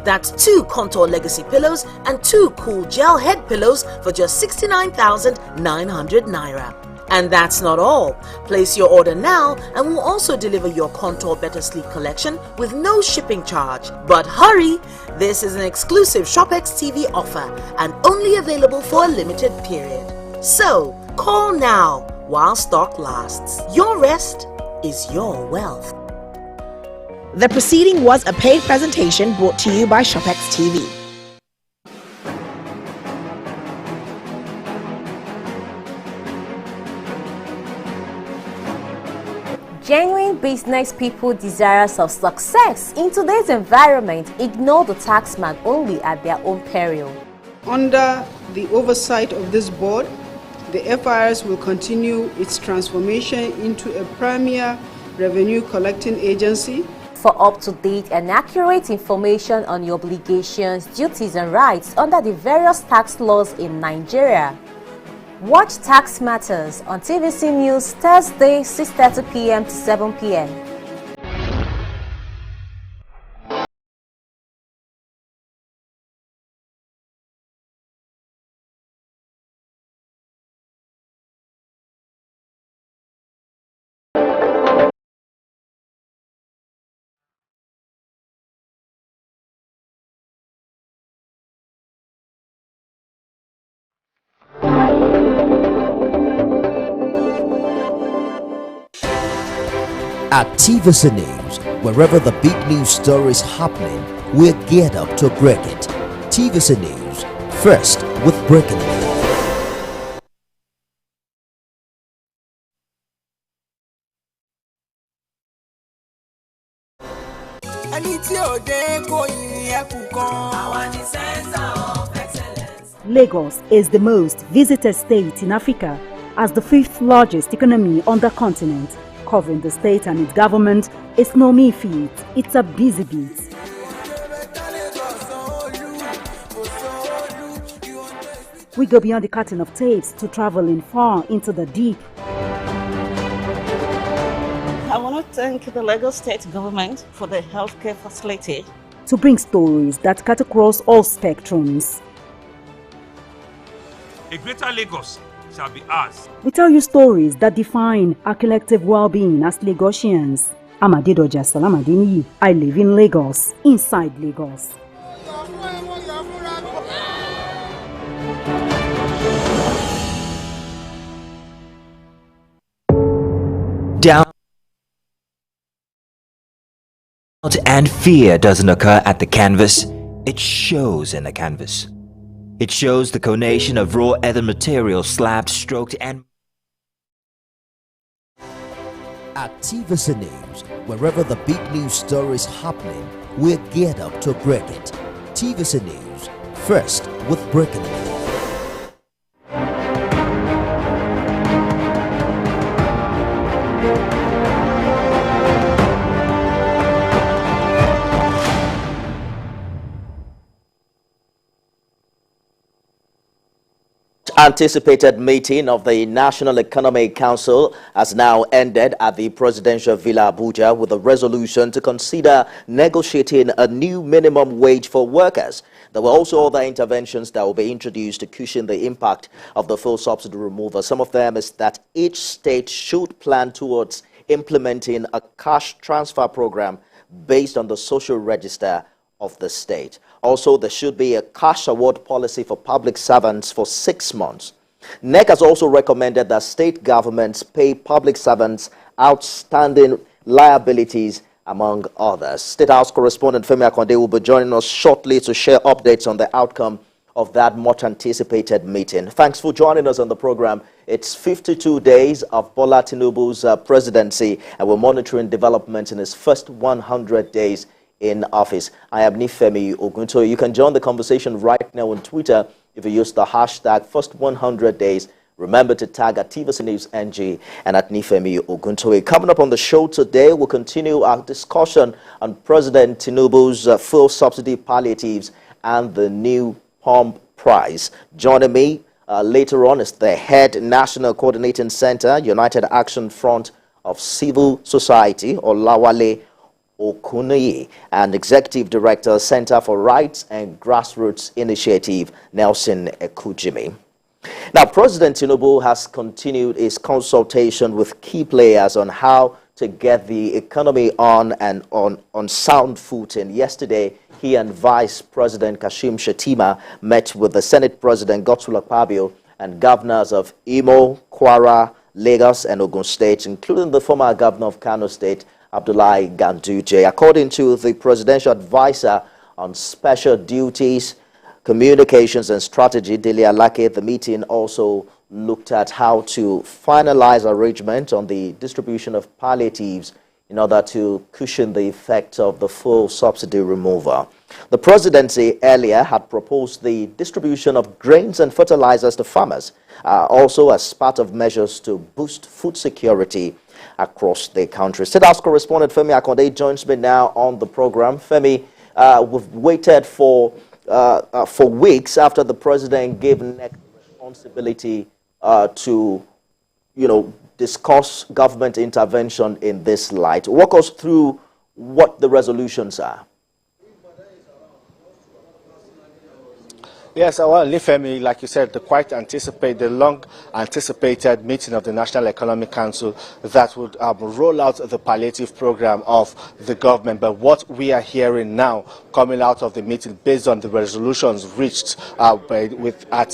That's 2 Contour Legacy pillows and 2 Cool Gel head pillows for just 69,900 naira. And that's not all. Place your order now and we'll also deliver your Contour Better Sleep collection with no shipping charge. But hurry! This is an exclusive ShopX TV offer and only available for a limited period. So, call now while stock lasts. Your rest is your wealth.
The proceeding was a paid presentation brought to you by ShopX TV.
Genuine business people desirous of success in today's environment ignore the taxman only at their own peril.
Under the oversight of this board, the FIRS will continue its transformation into a premier revenue collecting agency.
For up-to-date and accurate information on your obligations, duties and rights under the various tax laws in Nigeria, watch Tax Matters on TVC News Thursday 6:30 p.m. to 7 p.m.
At TVC News, wherever the big news story is happening, we're geared up to break it. TVC News, first with breaking news.
Lagos is the most visited state in Africa as the 5th largest economy on the continent. Covering the state and its government is no mean feat, it's a busy beat. We go beyond the curtain of tapes to travel in far into the deep.
I want to thank the Lagos State government for the healthcare facility.
To bring stories that cut across all spectrums.
A greater Lagos shall be ours.
We tell you stories that define our collective well-being as Lagosians. I'm Adedoja Salamadini. I live in Lagos, inside Lagos.
Doubt and fear doesn't occur at the canvas, it shows in the canvas. It shows the conation of raw ether material slabbed, stroked and
At TVC News, wherever the big news story is happening, we're geared up to break it. TVC News, first with breaking news.
Anticipated meeting of the National Economic Council has now ended at the Presidential Villa Abuja with a resolution to consider negotiating a new minimum wage for workers. There were also other interventions that will be introduced to cushion the impact of the fuel subsidy removal. Some of them is that each state should plan towards implementing a cash transfer program based on the social register of the state. Also, there should be a cash award policy for public servants for 6 months. NEC has also recommended that state governments pay public servants outstanding liabilities, among others. State House correspondent Femi Akonde will be joining us shortly to share updates on the outcome of that much anticipated meeting. Thanks for joining us on the program. It's 52 days of Bola Tinubu's presidency, and we're monitoring developments in his first 100 days in office. I am Nifemi Oguntoye. You can join the conversation right now on Twitter if you use the hashtag first100days. Remember to tag at TVC News NG and at Nifemi Oguntoye. Coming up on the show today, we'll continue our discussion on President Tinubu's fuel subsidy palliatives and the new pump price. Joining me later on is the head National Coordinating Center, United Action Front of Civil Society, Olawale Okunoye, and Executive Director, Center for Rights and Grassroots Initiative, Nelson Ekujimi. Now, President Tinubu has continued his consultation with key players on how to get the economy on sound footing. Yesterday, he and Vice President Kashim Shettima met with the Senate President Godswill Akpabio and governors of Imo, Kwara, Lagos, and Ogun States, including the former governor of Kano State, Abdullahi Ganduje. According to the presidential advisor on special duties, communications and strategy, Dele Alake, the meeting also looked at how to finalize arrangement on the distribution of palliatives in order to cushion the effect of the full subsidy removal. The presidency earlier had proposed the distribution of grains and fertilizers to farmers, also as part of measures to boost food security across the country. State House correspondent Femi Akonde joins me now on the program. Femi, we've waited for weeks after the president gave NEC responsibility to, discuss government intervention in this light. Walk us through what the resolutions are.
Yes, well, Lifemi, like you said, the long-anticipated meeting of the National Economic Council that would roll out the palliative program of the government. But what we are hearing now, coming out of the meeting, based on the resolutions reached at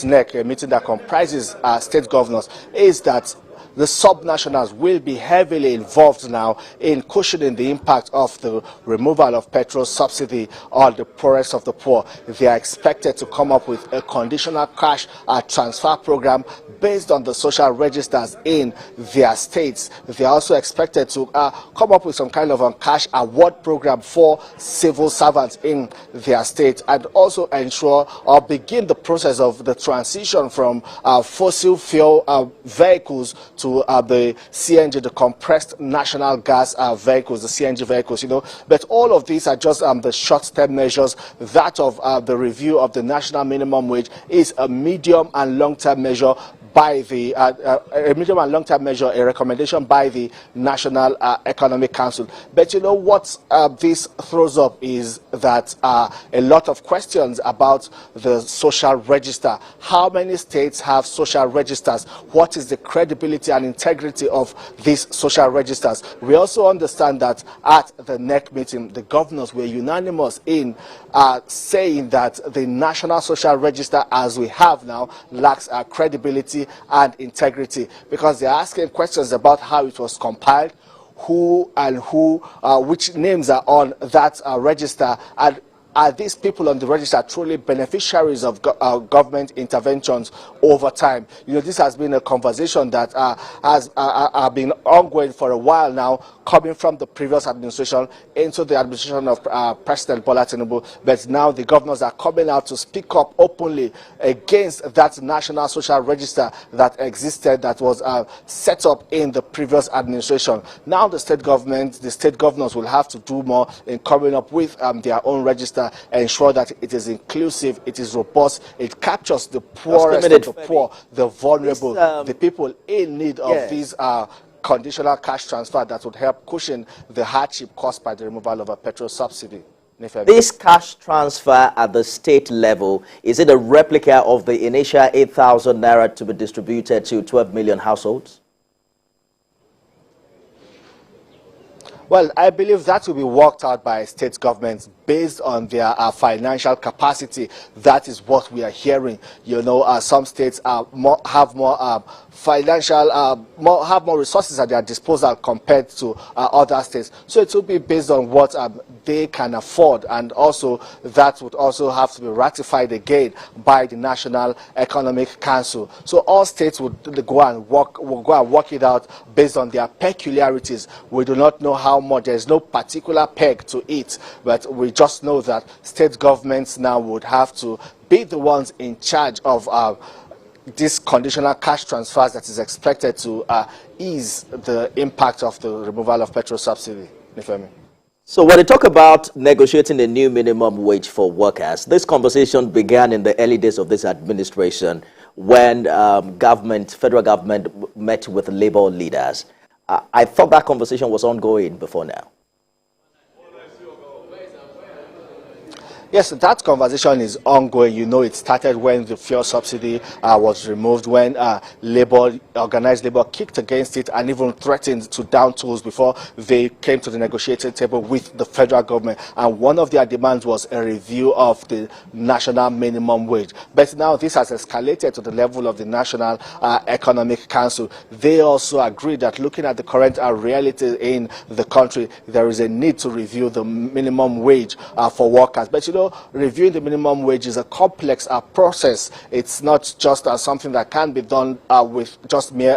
NEC, a meeting that comprises state governors, is that the subnationals will be heavily involved now in cushioning the impact of the removal of petrol subsidy on the poorest of the poor. They are expected to come up with a conditional cash transfer program based on the social registers in their states. They are also expected to come up with some kind of a cash award program for civil servants in their state, and also ensure or begin the process of the transition from fossil fuel vehicles to the CNG, the compressed natural gas vehicles, the CNG vehicles, But all of these are just the short-term measures. That of the review of the national minimum wage is a medium and long-term measure by the a medium and long-term measure, a recommendation by the National Economic Council. But what this throws up is that a lot of questions about the social register. How many states have social registers? What is the credibility and integrity of these social registers? We also understand that at the NEC meeting, the governors were unanimous in saying that the National Social Register, as we have now, lacks credibility and integrity, because they're asking questions about how it was compiled, which names are on that register, and are these people on the register truly beneficiaries of government interventions over time? You know, this has been a conversation that has been ongoing for a while now, coming from the previous administration into the administration of President Bola Tinubu. But now the governors are coming out to speak up openly against that national social register that existed, that was set up in the previous administration. Now the state governors will have to do more in coming up with their own register, ensure that it is inclusive, it is robust, it captures the poorest of the poor, the vulnerable, the people in need of these conditional cash transfer that would help cushion the hardship caused by the removal of a petrol subsidy.
This cash transfer at the state level, is it a replica of the initial 8,000 naira to be distributed to 12 million households?
Well, I believe that will be worked out by state governments based on their financial capacity. That is what we are hearing. You know, some states have more financial, have more resources at their disposal compared to other states. So it will be based on what they can afford, and also that would also have to be ratified again by the National Economic Council. So all states would go and work it out based on their peculiarities. We do not know how much. There is no particular peg to it, but we just know that state governments now would have to be the ones in charge of this conditional cash transfers that is expected to ease the impact of the removal of petrol subsidy. Nifemi.
So when they talk about negotiating a new minimum wage for workers, this conversation began in the early days of this administration when federal government met with labor leaders. I thought that conversation was ongoing before now.
Yes, that conversation is ongoing. You know, it started when the fuel subsidy was removed, when organized labor kicked against it and even threatened to down tools before they came to the negotiating table with the federal government. And one of their demands was a review of the national minimum wage. But now this has escalated to the level of the National Economic Council. They also agree that looking at the current reality in the country, there is a need to review the minimum wage for workers. But you know, reviewing the minimum wage is a complex process. It's not just something that can be done with just mere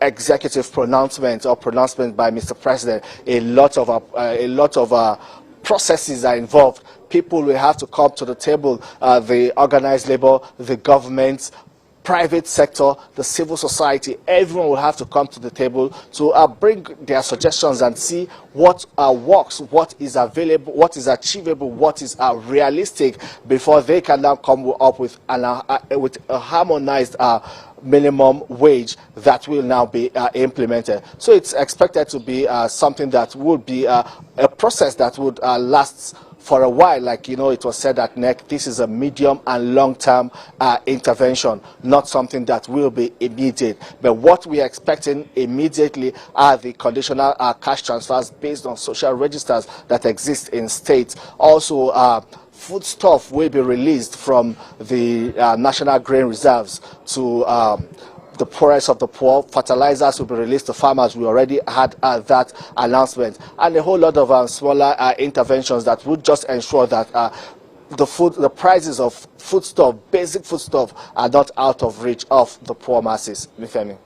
executive pronouncement or pronouncement by Mr. President. A lot of processes are involved. People will have to come to the table, the organized labor, the government, private sector, the civil society. Everyone will have to come to the table to bring their suggestions and see what works, what is available, what is achievable, what is realistic, before they can now come up with a harmonized minimum wage that will now be implemented. So it's expected to be something that would be a process that would last for a while. Like, you know, it was said at NEC, this is a medium and long-term intervention, not something that will be immediate. But what we are expecting immediately are the conditional cash transfers based on social registers that exist in states. Also, foodstuff will be released from the national grain reserves to the poorest of the poor. Fertilizers will be released to farmers. We already had that announcement, and a whole lot of smaller interventions that would just ensure that the prices of foodstuff, basic foodstuff, are not out of reach of the poor masses. Mifemi.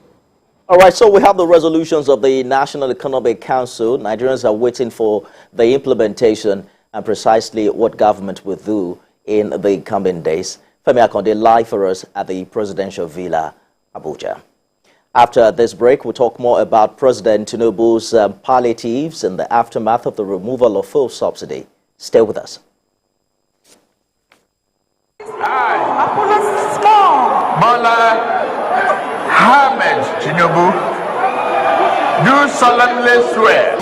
All right, so we have the resolutions of the National Economic Council. Nigerians are waiting for the implementation and precisely what government will do in the coming days. Femi Akonde live for us at the Presidential Villa, Abuja. After this break, we'll talk more about President Tinubu's palliatives in the aftermath of the removal of fuel subsidy. Stay with us.
Bola Ahmed Tinubu, do solemnly swear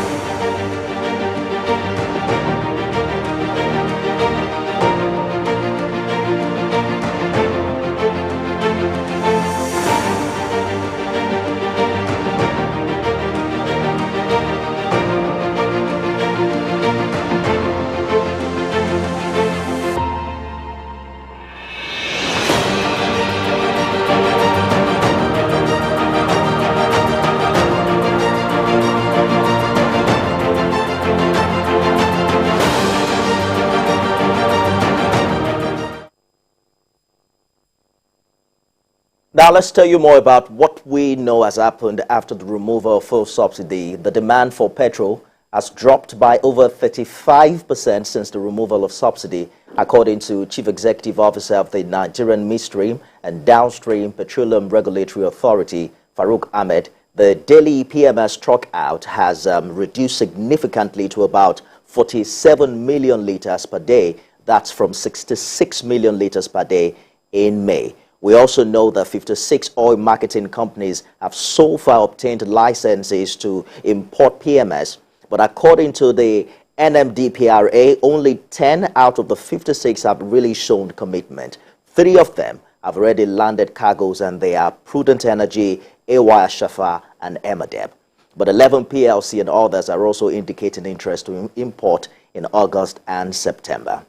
Now let's tell you more about what we know has happened after the removal of fuel subsidy. The demand for petrol has dropped by over 35% since the removal of subsidy, according to Chief Executive Officer of the Nigerian Midstream and Downstream Petroleum Regulatory Authority, Farouk Ahmed. The daily PMS truck out has reduced significantly to about 47 million litres per day. That's from 66 million litres per day in May. We also know that 56 oil marketing companies have so far obtained licenses to import PMS. But according to the NMDPRA, only 10 out of the 56 have really shown commitment. 3 of them have already landed cargoes, and they are Prudent Energy, AY Shafa, and Emadeb. But 11 PLC and others are also indicating interest to import in August and September.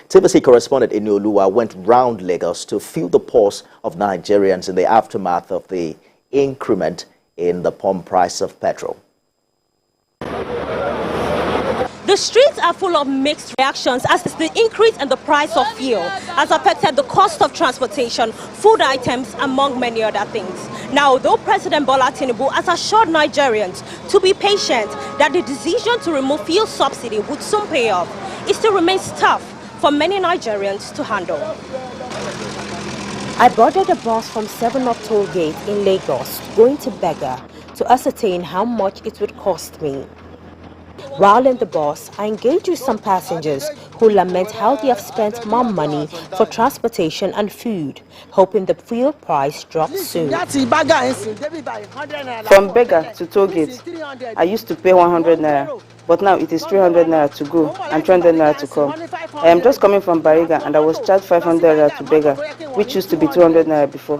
TVC correspondent Inioluwa went round Lagos to feel the pulse of Nigerians in the aftermath of the increment in the pump price of petrol.
The streets are full of mixed reactions as the increase in the price of fuel has affected the cost of transportation, food items, among many other things. Now, though President Bola Tinubu has assured Nigerians to be patient, that the decision to remove fuel subsidy would soon pay off, it still remains tough for many Nigerians to handle. I boarded a bus from 7 Up Toll Gate in Lagos, going to Bega, to ascertain how much it would cost me. While in the bus, I engaged with some passengers who lament how they have spent more money for transportation and food, hoping the fuel price drops soon.
From Bega to Toll Gate, I used to pay 100 naira, but now it is 300 naira to go and 200 naira to come. I am just coming from Bariga and I was charged 500 naira to Bega, which used to be 200 naira before.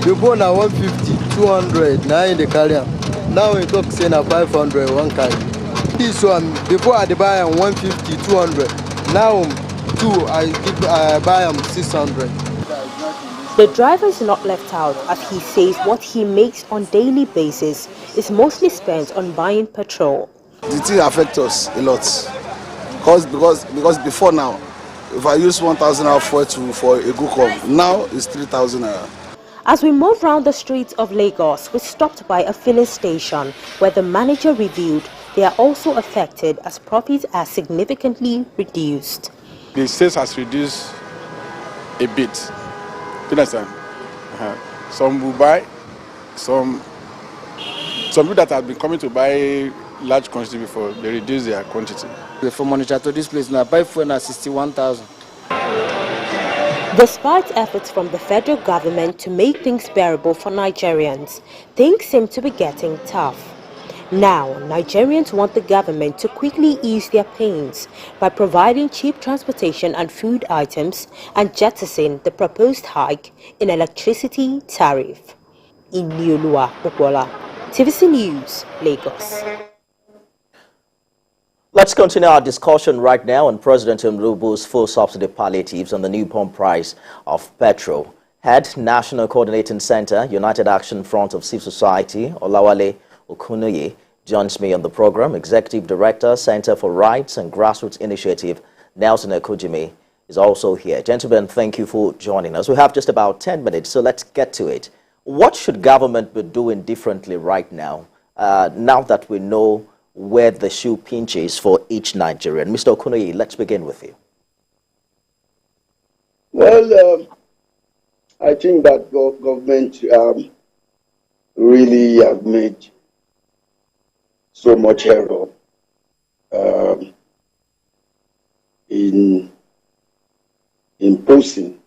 Before now 150, 200, now in the carrier. Now we talk saying 500, one carry. This one, before I buy 150, 200. Now, I buy 600.
The driver is not left out, as he says what he makes on daily basis is mostly spent on buying petrol.
The thing affects us a lot. Because before now, if I use 1,000 for a good come, now it's 3,000 naira.
As we move around the streets of Lagos, we stopped by a filling station where the manager revealed they are also affected as profits are significantly reduced.
The sales has reduced a bit. You understand? Some will buy, some people that have been coming to buy large quantity before, they reduce their quantity.
From Onitsha to this place now, buy fuel at 61,000.
Despite efforts from the federal government to make things bearable for Nigerians, things seem to be getting tough. Now, Nigerians want the government to quickly ease their pains by providing cheap transportation and food items and jettison the proposed hike in electricity tariff. Inioluwa Popola, TVC News, Lagos.
Let's continue our discussion right now on President Tinubu's full subsidy palliatives on the new pump price of petrol. Head National Coordinating Center, United Action Front of Civil Society, Olawale Okunoye, joins me on the program. Executive Director, Center for Rights and Grassroots Initiative, Nelson Ekujimi, is also here. Gentlemen, thank you for joining us. We have just about 10 minutes, so let's get to it. What should government be doing differently right now, now that we know where the shoe pinches for each Nigerian? Mr. Okunoye, let's begin with you.
Well, I think that government really have made so much error in imposing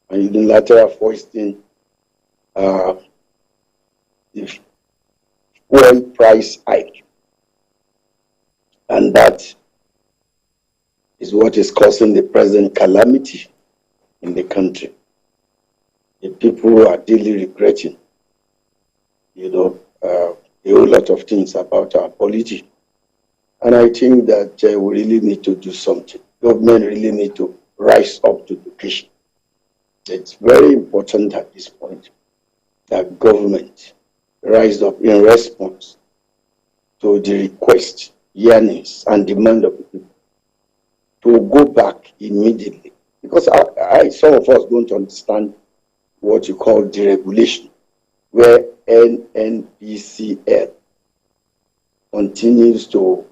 and unilateral foisting the fuel price hike. And that is what is causing the present calamity in the country. The people are deeply regretting, a whole lot of things about our polity. And I think that we really need to do something. Government really need to rise up to the occasion. It's very important at this point that government rise up in response to the request, yearnings, and demand of the people to go back immediately. Because some of us don't understand what you call deregulation, where NNPCL continues to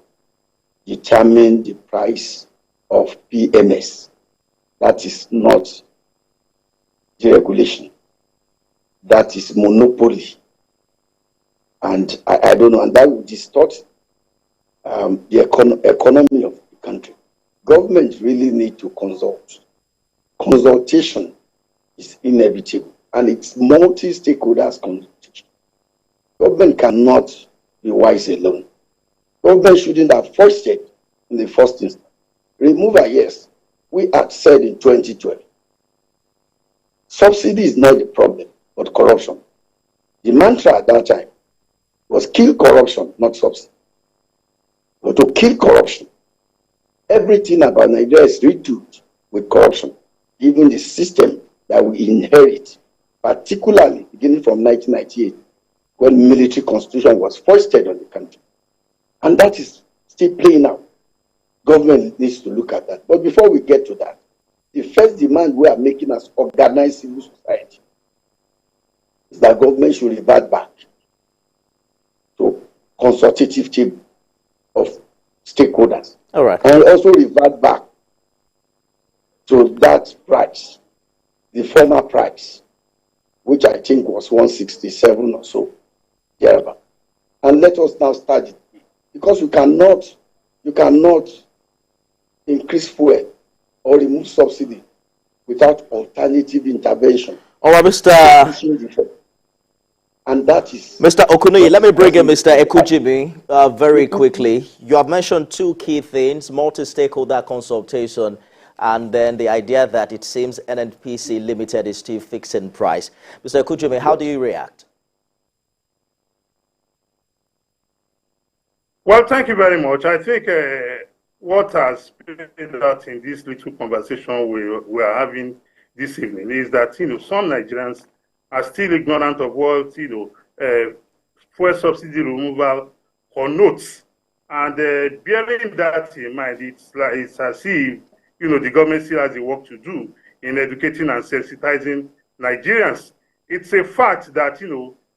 determine the price of PMS. That is not deregulation. That is monopoly. And I don't know, and that will distort the economy of the country. Government really need to consult. Consultation is inevitable, and it's multi-stakeholders consultation. Government cannot be wise alone. Government shouldn't have foisted in the first instance. Removal, yes, we had said in 2012. Subsidy is not the problem, but corruption. The mantra at that time was kill corruption, not subsidy. But to kill corruption, everything about Nigeria is riddled with corruption, even the system that we inherit, particularly beginning from 1998, when military constitution was foisted on the country. And that is still playing out. Government needs to look at that. But before we get to that, the first demand we are making as organized civil society is that government should revert back to consultative team of stakeholders.
All right.
And also revert back to that price, the former price, which I think was 167 or so, thereabout. And let us now start it. Because you cannot increase fuel or remove subsidy without alternative intervention.
All right, Mr.
And that is...
Mr. Okunoyi, let me bring in Mr. Ekujimi very quickly. You have mentioned two key things, multi-stakeholder consultation, and then the idea that it seems NNPC Limited is still fixing price. Mr. Ekujimi, how do you react?
Well, thank you very much. I think what has played out in this little conversation we are having this evening is that, some Nigerians are still ignorant of what, fuel subsidy removal connotes. And bearing that in mind, it's as if, the government still has the work to do in educating and sensitizing Nigerians. It's a fact that,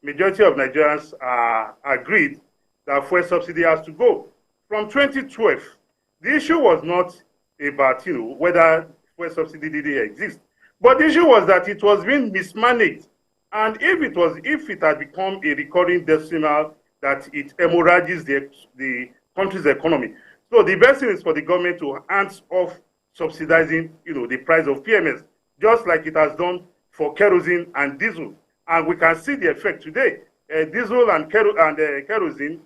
majority of Nigerians are agreed that fuel subsidy has to go. From 2012, the issue was not about, whether fuel subsidy didn't exist, but the issue was that it was being mismanaged. And if it had become a recurring decimal, that it hemorrhages the country's economy. So the best thing is for the government to hands off subsidizing, the price of PMS, just like it has done for kerosene and diesel. And we can see the effect today. Diesel and kerosene,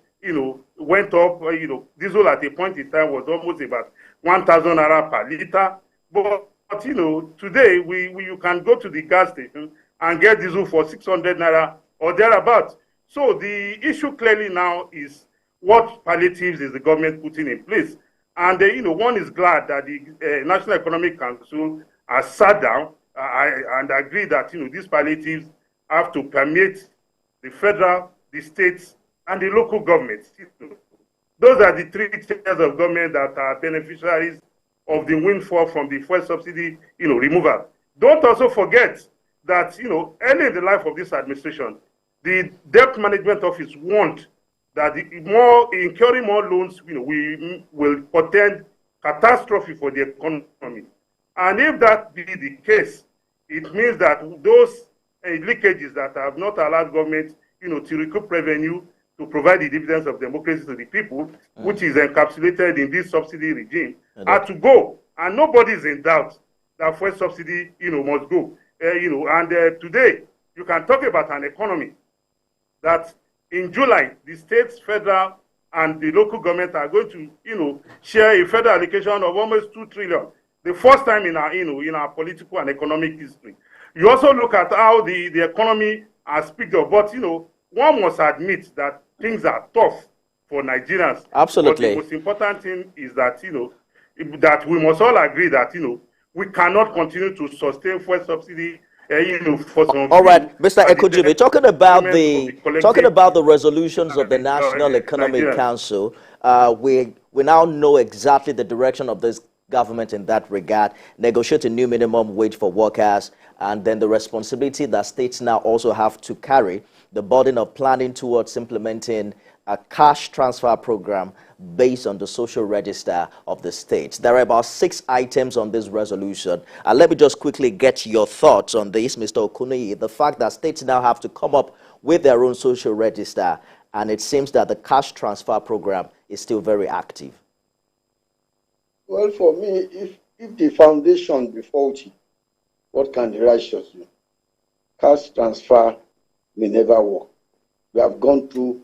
went up. Diesel at a point in time was almost about 1,000 naira per liter. But today you can go to the gas station and get diesel for 600 naira or thereabout. So the issue clearly now is what palliatives is the government putting in place. And one is glad that the National Economic Council has sat down and agreed that these palliatives have to permeate the federal, the states, and the local governments. Those are the three tiers of government that are beneficiaries of the windfall from the fuel subsidy, removal. Don't also forget that, early in the life of this administration, the Debt Management Office warned that incurring more loans, we will portend catastrophe for the economy. And if that be the case, it means that those leakages that have not allowed government, to recoup revenue, to provide the dividends of democracy to the people, which is encapsulated in this subsidy regime, are to go. And nobody is in doubt that fuel subsidy, must go. Today, you can talk about an economy that in July, the states, federal, and the local government are going to, share a federal allocation of almost 2 trillion. The first time in our political and economic history. You also look at how the economy has picked up, but one must admit that things are tough for Nigerians.
Absolutely.
But the most important thing is that that we must all agree that we cannot continue to sustain fuel subsidy. For some
all right, Mr. Ekujimi, talking about the resolutions of the National Economic Council, we now know exactly the direction of government in that regard, negotiate a new minimum wage for workers, and then the responsibility that states now also have to carry the burden of planning towards implementing a cash transfer program based on the social register of the states. There are about 6 items on this resolution. Let me just quickly get your thoughts on this, Mr. Okunoyi. The fact that states now have to come up with their own social register, and it seems that the cash transfer program is still very active.
Well, for me, if the foundation be faulty, what can the righteous do? Cash transfer may never work. We have gone through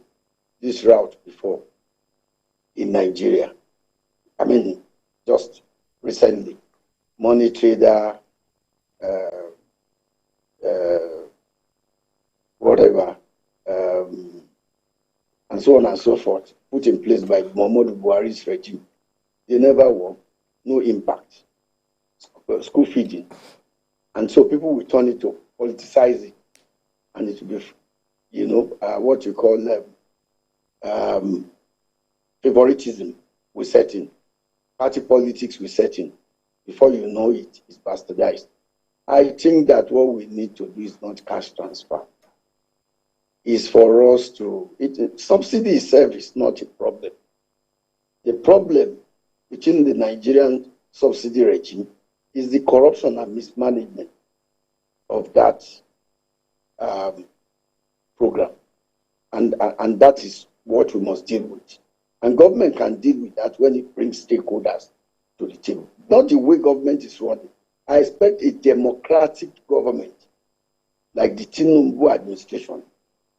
this route before in Nigeria. I mean, just recently, money trader, whatever, and so on and so forth, put in place by Muhammadu Buhari's regime. They never work, no impact, school feeding. And so people will turn it to politicize it, and it will be, what you call favoritism will set in. Party politics will set in. Before you know it, it's bastardized. I think that what we need to do is not cash transfer. It's for us to, subsidy itself is not a problem. The problem between the Nigerian subsidy regime is the corruption and mismanagement of that program. And that is what we must deal with. And government can deal with that when it brings stakeholders to the table. Not the way government is running. I expect a democratic government, like the Tinubu administration,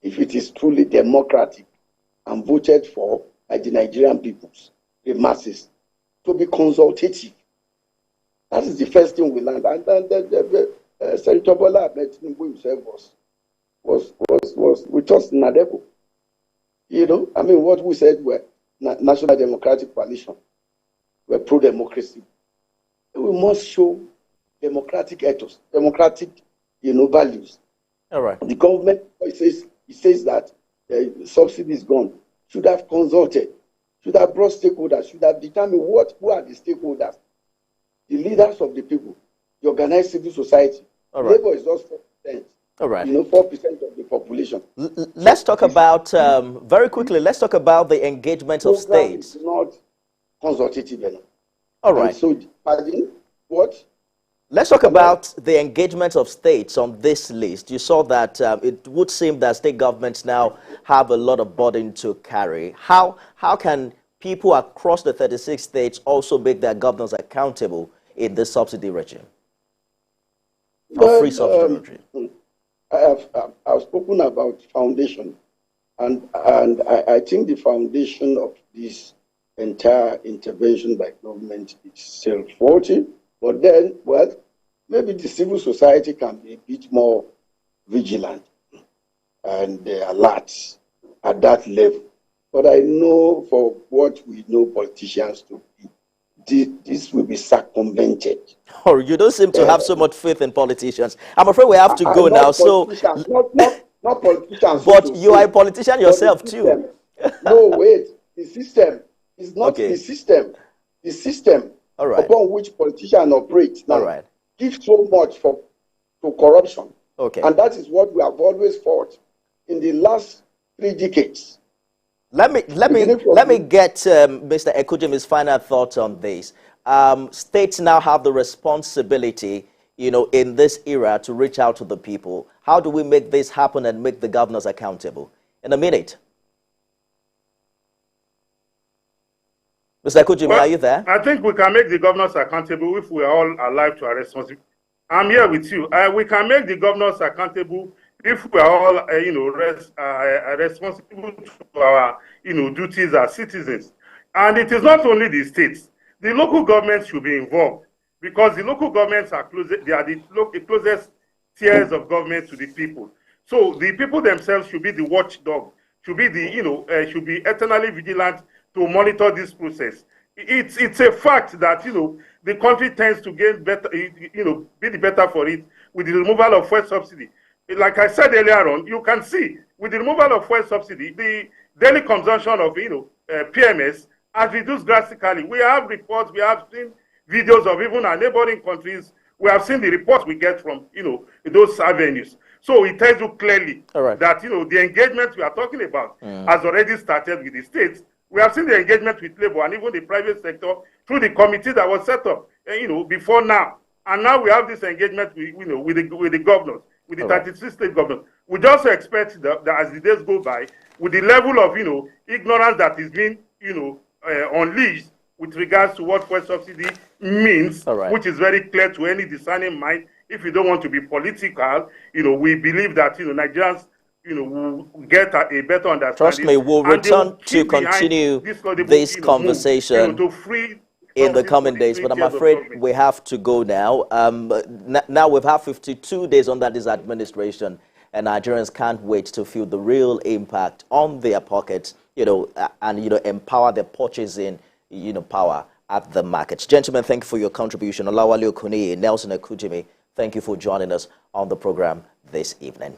if it is truly democratic and voted for by the Nigerian peoples, the masses, to be consultative. That is the first thing we learned. And then Senator Bola Tinubu himself was with us in Nadeko. What we said were National Democratic Coalition, we're pro-democracy. We must show democratic ethos, democratic, values.
All right.
The government, it says that subsidy is gone. Should have consulted, should have brought stakeholders, should have determined who are the stakeholders, the leaders of the people, the organized civil society.
All right.
Labor is just 4%.
All right.
4% of the population.
Let's talk about, very quickly, let's talk about the engagement of states.
Is not consultative enough.
All right.
And so, pardon, what?
Let's talk about the engagement of states on this list. You saw that it would seem that state governments now have a lot of burden to carry. How can people across the 36 states also make their governors accountable in this subsidy regime? Or free subsidy regime?
I've spoken about foundation, and I think the foundation of this entire intervention by government is still faulty. But then, maybe the civil society can be a bit more vigilant and alert at that level. But I know for what we know politicians to be, this will be circumvented.
Oh, you don't seem to have so much faith in politicians. I'm afraid we have to go now. So,
not politicians.
But you are a politician yourself too.
No, wait. The system is not the system. The system upon which politicians operate now gives so much to corruption.
Okay.
And that is what we have always fought in the last 3 decades.
Let me get Mr. Ekujimi's final thoughts on this. States now have the responsibility, in this era to reach out to the people. How do we make this happen and make the governors accountable? In a minute. Mr. Ekujimi, are you there?
I think we can make the governors accountable if we are all alive to our responsibility. I'm here with you. We can make the governors accountable if we are all, responsible to our, duties as citizens. And it is not only the states. The local governments should be involved because the local governments are they are the closest tiers of government to the people. So the people themselves should be the watchdog, should be the, should be eternally vigilant to monitor this process. It's a fact that, the country tends to get better, be the better for it with the removal of fuel subsidy. Like I said earlier on, you can see with the removal of fuel subsidy, the daily consumption of, PMS has reduced drastically. We have reports, we have seen videos of even our neighboring countries. We have seen the reports we get from, those avenues. So it tells you clearly that, the engagement we are talking about has already started with the states. We have seen the engagement with labor and even the private sector through the committee that was set up, before now. And now we have this engagement with the governors, with the 36 state governors. We just expect that as the days go by, with the level of, ignorance that is being, unleashed with regards to what fuel subsidy means, which is very clear to any discerning mind. If you don't want to be political, we believe that, Nigerians, will get a better understanding.
Trust me, we'll return to continue this conversation in the coming days, but I'm afraid we have to go now. Now we've had 52 days under this administration, and Nigerians can't wait to feel the real impact on their pockets, and, empower their purchasing, power at the markets. Gentlemen, thank you for your contribution. Olawale Okuni, Nelson Ekujimi, thank you for joining us on the program this evening.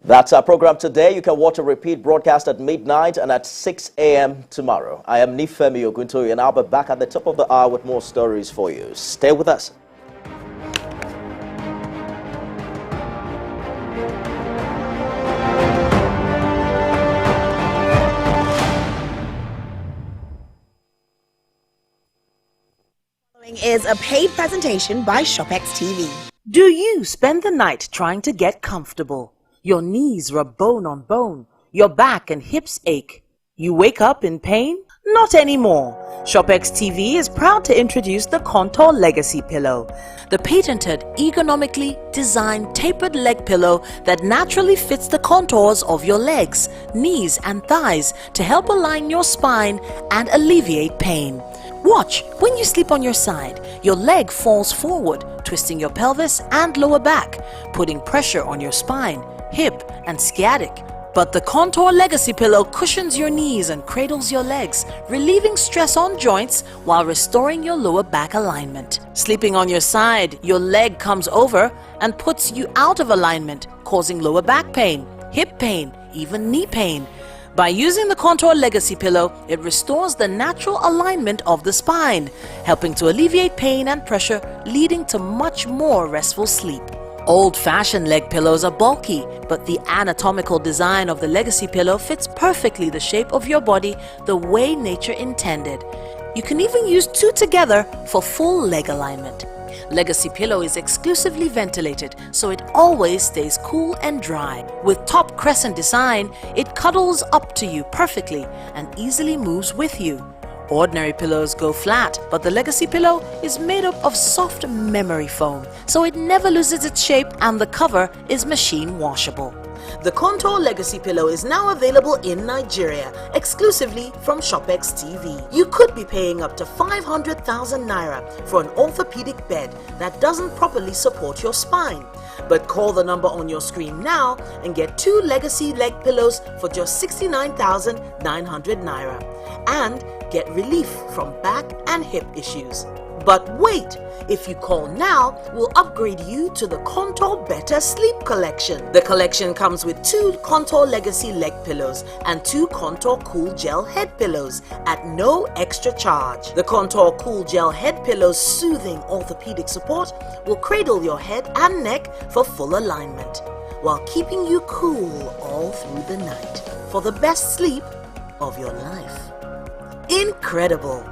That's our program today. You can watch a repeat broadcast at midnight and at 6 a.m. tomorrow. I am Nifemi Oguntoye, and I'll be back at the top of the hour with more stories for you. Stay with us.
Is a paid presentation by ShopX TV.
Do you spend the night trying to get comfortable? Your knees rub bone on bone. Your back and hips ache. You wake up in pain? Not anymore. ShopX TV is proud to introduce the Contour Legacy Pillow, the patented, ergonomically designed tapered leg pillow that naturally fits the contours of your legs, knees and thighs to help align your spine and alleviate pain. Watch, when you sleep on your side, your leg falls forward, twisting your pelvis and lower back, putting pressure on your spine, hip and sciatic. But the Contour Legacy Pillow cushions your knees and cradles your legs, relieving stress on joints while restoring your lower back alignment. Sleeping on your side, your leg comes over and puts you out of alignment, causing lower back pain, hip pain, even knee pain. By using the Contour Legacy Pillow, it restores the natural alignment of the spine, helping to alleviate pain and pressure, leading to much more restful sleep. Old-fashioned leg pillows are bulky, but the anatomical design of the Legacy Pillow fits perfectly the shape of your body the way nature intended. You can even use two together for full leg alignment. Legacy Pillow is exclusively ventilated, so it always stays cool and dry. With top crescent design, it cuddles up to you perfectly and easily moves with you. Ordinary pillows go flat, but the Legacy Pillow is made up of soft memory foam, so it never loses its shape and the cover is machine washable. The Contour Legacy Pillow is now available in Nigeria, exclusively from ShopX TV. You could be paying up to 500,000 naira for an orthopedic bed that doesn't properly support your spine. But call the number on your screen now and get 2 Legacy leg pillows for just 69,900 naira and get relief from back and hip issues. But wait! If you call now, we'll upgrade you to the Contour Better Sleep Collection. The collection comes with 2 Contour Legacy leg pillows and 2 Contour Cool Gel head pillows at no extra charge. The Contour Cool Gel head pillows' soothing orthopedic support will cradle your head and neck for full alignment, while keeping you cool all through the night for the best sleep of your life. Incredible!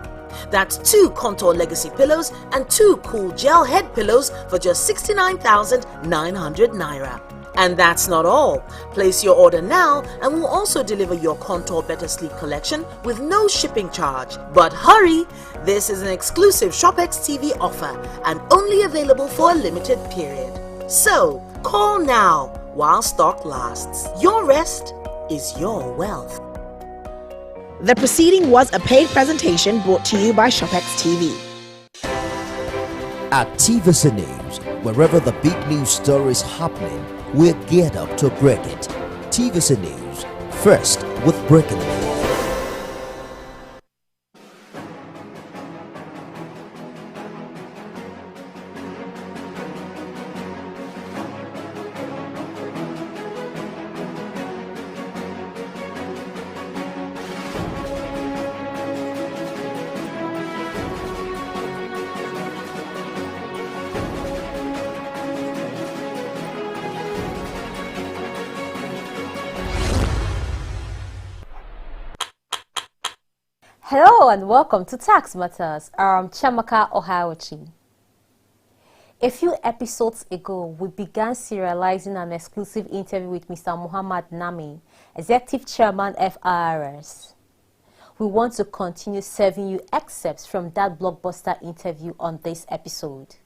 That's 2 Contour Legacy pillows and 2 Cool Gel head pillows for just 69,900 naira. And that's not all. Place your order now and we'll also deliver your Contour Better Sleep collection with no shipping charge. But hurry! This is an exclusive ShopX TV offer and only available for a limited period. So, call now while stock lasts. Your rest is your wealth.
The proceeding was a paid presentation brought to you by ShopX TV.
At TVC News, wherever the big news story is happening, we're geared up to break it. TVC News, first with breaking news.
Hello and welcome to Tax Matters. I'm Chamaka Ohaochi. A few episodes ago, we began serializing an exclusive interview with Mr. Muhammad Nami, Executive Chairman FIRS. We want to continue serving you excerpts from that blockbuster interview on this episode.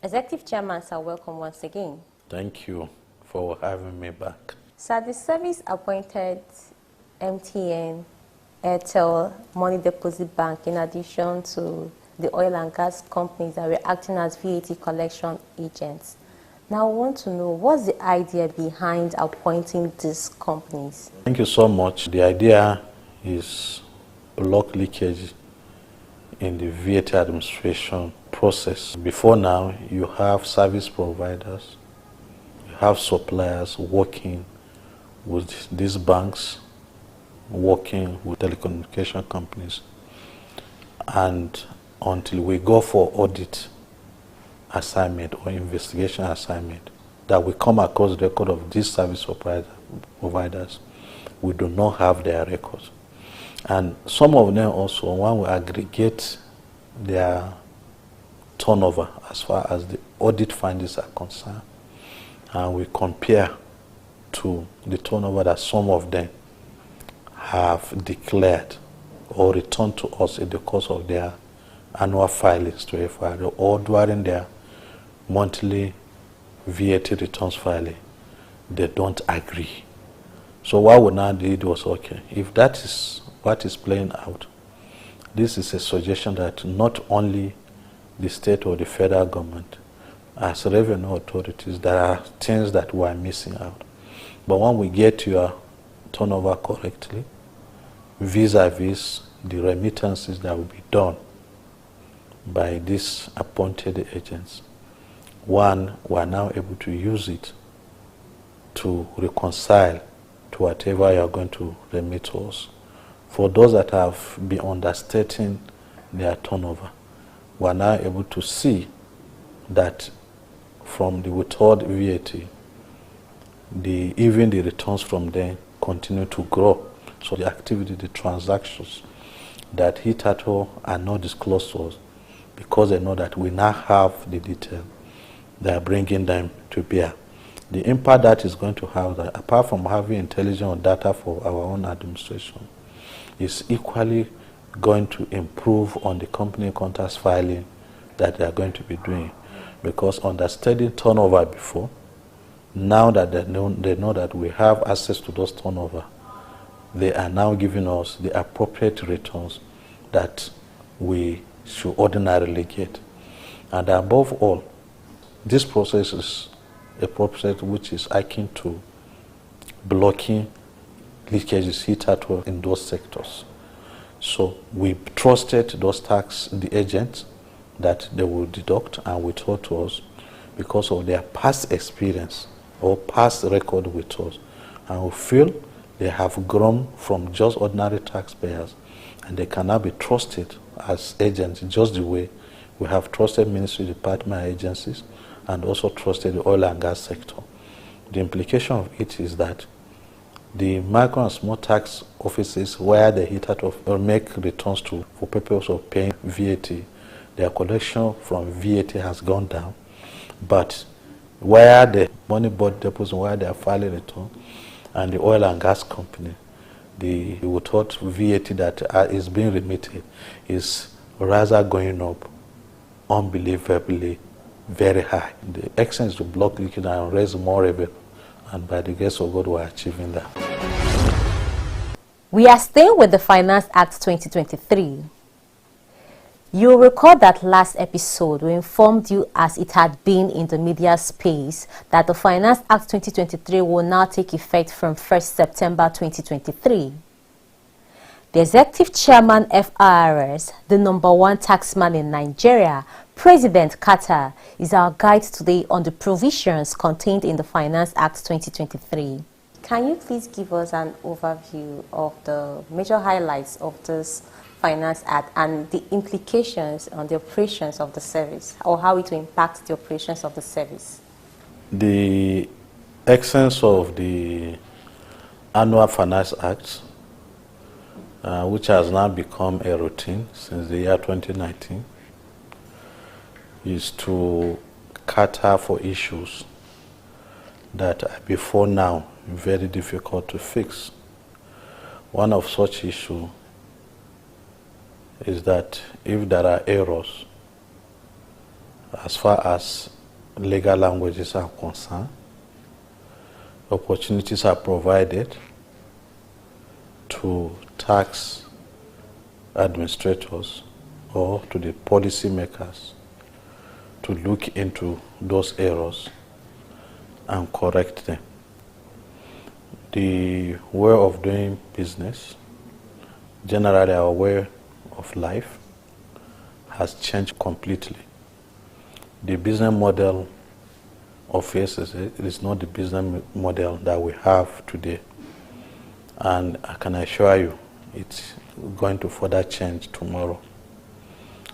Executive Chairman, sir, welcome once again.
Thank you for having me back.
Sir, the service appointed MTN, Airtel, Money Deposit Bank, in addition to the oil and gas companies that were acting as VAT collection agents. Now, I want to know, what's the idea behind appointing these companies?
Thank you so much. The idea is block leakage in the VAT administration process. Before now, you have service providers, you have suppliers working with these banks, working with telecommunication companies, and until we go for audit assignment or investigation assignment, that we come across the record of these service providers, we do not have their records. And some of them also, when we aggregate their turnover as far as the audit findings are concerned, and we compare to the turnover that some of them have declared or returned to us in the course of their annual filings to FIR or during their monthly VAT returns filing, they don't agree. So what we now did was, okay, if that is what is playing out, this is a suggestion that not only the state or the federal government, as revenue authorities, there are things that we are missing out. But when we get your turnover correctly, vis-a-vis the remittances that will be done by these appointed agents, one, we are now able to use it to reconcile to whatever you are going to remit to us. For those that have been understating their turnover, we are now able to see that from the withheld VAT, even the returns from them continue to grow. So the activity, the transactions that hitherto are not disclosed to us, because they know that we now have the detail, they are bringing them to bear. The impact that is going to have, that apart from having intelligence or data for our own administration, is equally going to improve on the company contracts filing that they are going to be doing. Because understanding turnover before, now that they know that we have access to those turnover, they are now giving us the appropriate returns that we should ordinarily get. And above all, this process is a process which is akin to blocking leakages hitherto in those sectors. So we trusted those the agents that they will deduct and withhold to us because of their past experience or past record with us. And we feel they have grown from just ordinary taxpayers and they cannot be trusted as agents just the way we have trusted ministry department agencies and also trusted the oil and gas sector. The implication of it is that the micro and small tax offices where they hitherto make returns to for purpose of paying VAT, their collection from VAT has gone down, but where the money board deposits, where they are filing return, and the oil and gas company, the withheld VAT that is being remitted is rather going up unbelievably very high. The action is to block leakage and raise more revenue, and by the grace of God, we are achieving that.
We are staying with the Finance Act 2023. You'll recall that last episode we informed you, as it had been in the media space, that the Finance Act 2023 will now take effect from 1st September 2023. The Executive Chairman FIRS, the #1 taxman in Nigeria, President Carter, is our guide today on the provisions contained in the Finance Act 2023. Can you please give us an overview of the major highlights of this Finance Act and the implications on the operations of the service, or how it will impact the operations of the service?
The essence of the Annual Finance Act, which has now become a routine since the year 2019, is to cater for issues that are before now very difficult to fix. One of such issues is that if there are errors as far as legal languages are concerned, opportunities are provided to tax administrators or to the policy makers to look into those errors and correct them. The way of doing business, generally our way of life, has changed completely. The business model of SSA is not the business model that we have today. And I can assure you, it's going to further change tomorrow.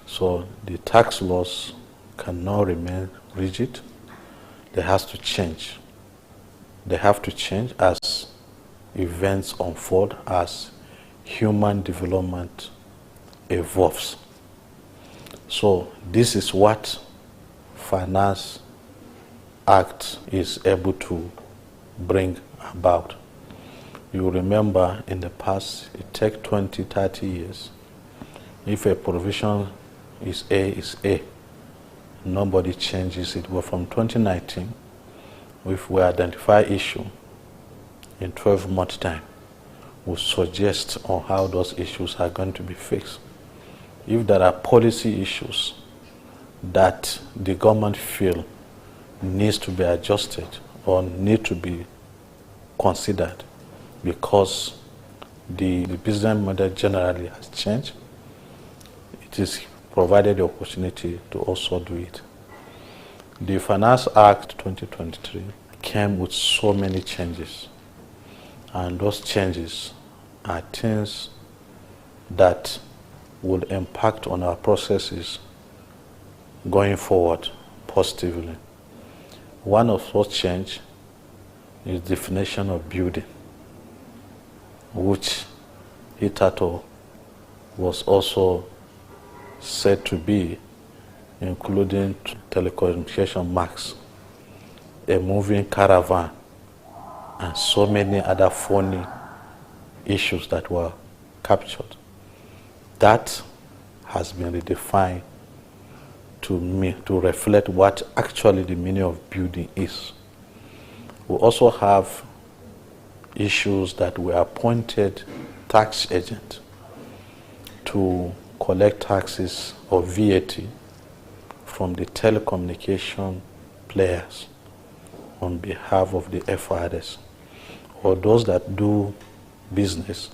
So the tax laws cannot remain rigid. They have to change. They have to change as events unfold, as human development evolves. So this is what Finance Act is able to bring about. You remember in the past, it takes 20, 30 years. If a provision is A, it's A. Nobody changes it. But from 2019, if we identify issue in 12 months' time, we suggest on how those issues are going to be fixed. If there are policy issues that the government feel needs to be adjusted or need to be considered because the business model generally has changed, it is provided the opportunity to also do it. The Finance Act 2023 came with so many changes, and those changes are things that will impact on our processes going forward positively. One of those changes is definition of building, which hitherto was also said to be including telecommunication marks, a moving caravan, and so many other funny issues that were captured. That has been redefined to reflect what actually the meaning of building is. We also have issues that we appointed tax agent to collect taxes or VAT from the telecommunication players on behalf of the FRS, or those that do business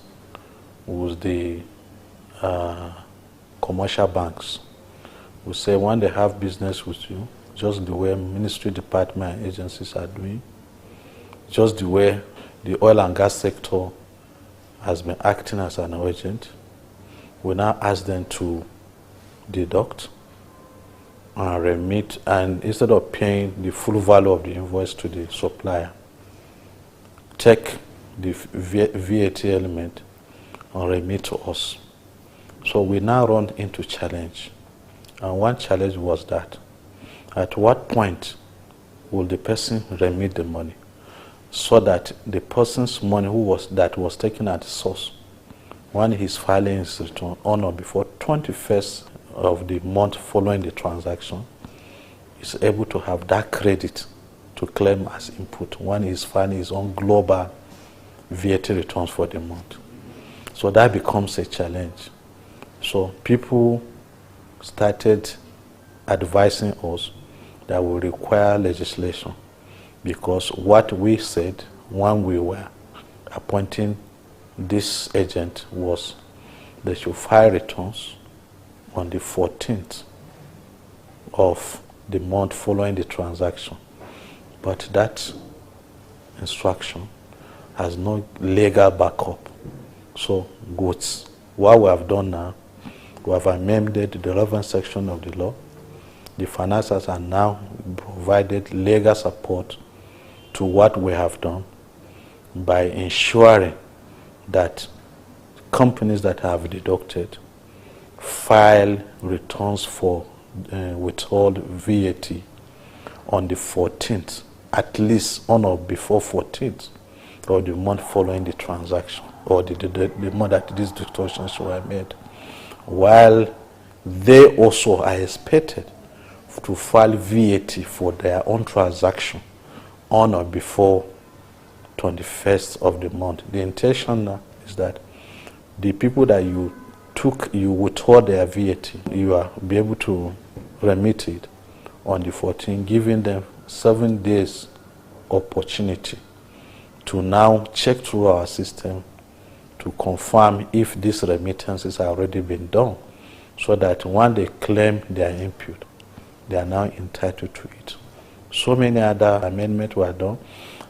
with the commercial banks. We say when they have business with you, just the way ministry, department, and agencies are doing, just the way the oil and gas sector has been acting as an agent, we now ask them to deduct and remit, and instead of paying the full value of the invoice to the supplier, take the VAT element and remit to us. So we now run into challenge. And one challenge was that, at what point will the person remit the money so that the person's money that was taken at the source, when he's filing his return on or before 21st of the month following the transaction, is able to have that credit to claim as input when he's filing his own global VAT returns for the month. So that becomes a challenge. So people started advising us that we require legislation, because what we said when we were appointing this agent was they should file returns on the 14th of the month following the transaction. But that instruction has no legal backup. So goods, what we have done now, we have amended the relevant section of the law. The financiers are now provided legal support to what we have done. by ensuring that companies that have deducted file returns for withhold VAT on the 14th, at least on or before 14th, or the month following the transaction, or the month that these deductions were made, while they also are expected to file VAT for their own transaction on or before 21st of the month. The intention now is that the people that you withhold their VAT, you will be able to remit it on the 14th, giving them 7 days opportunity to now check through our system to confirm if these remittances have already been done, so that when they claim their input, they are now entitled to it. So many other amendments were done,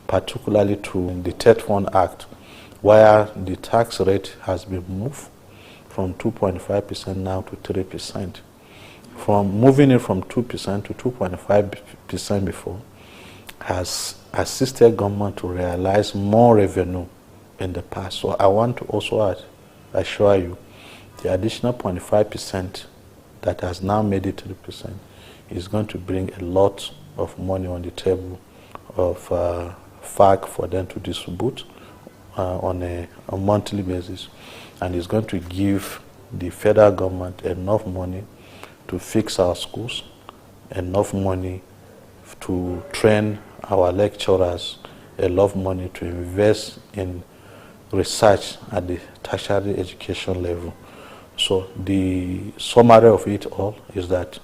particularly to the Third Fund Act, where the tax rate has been moved from 2.5% now to 3%. From moving it from 2% to 2.5% before has assisted government to realize more revenue in the past. So I want to also assure you the additional 0.5% that has now made it 3% is going to bring a lot of money on the table of FAC for them to distribute on a monthly basis, and it's going to give the federal government enough money to fix our schools, enough money to train our lecturers, enough money to invest in research at the tertiary education level. So the summary of it all is that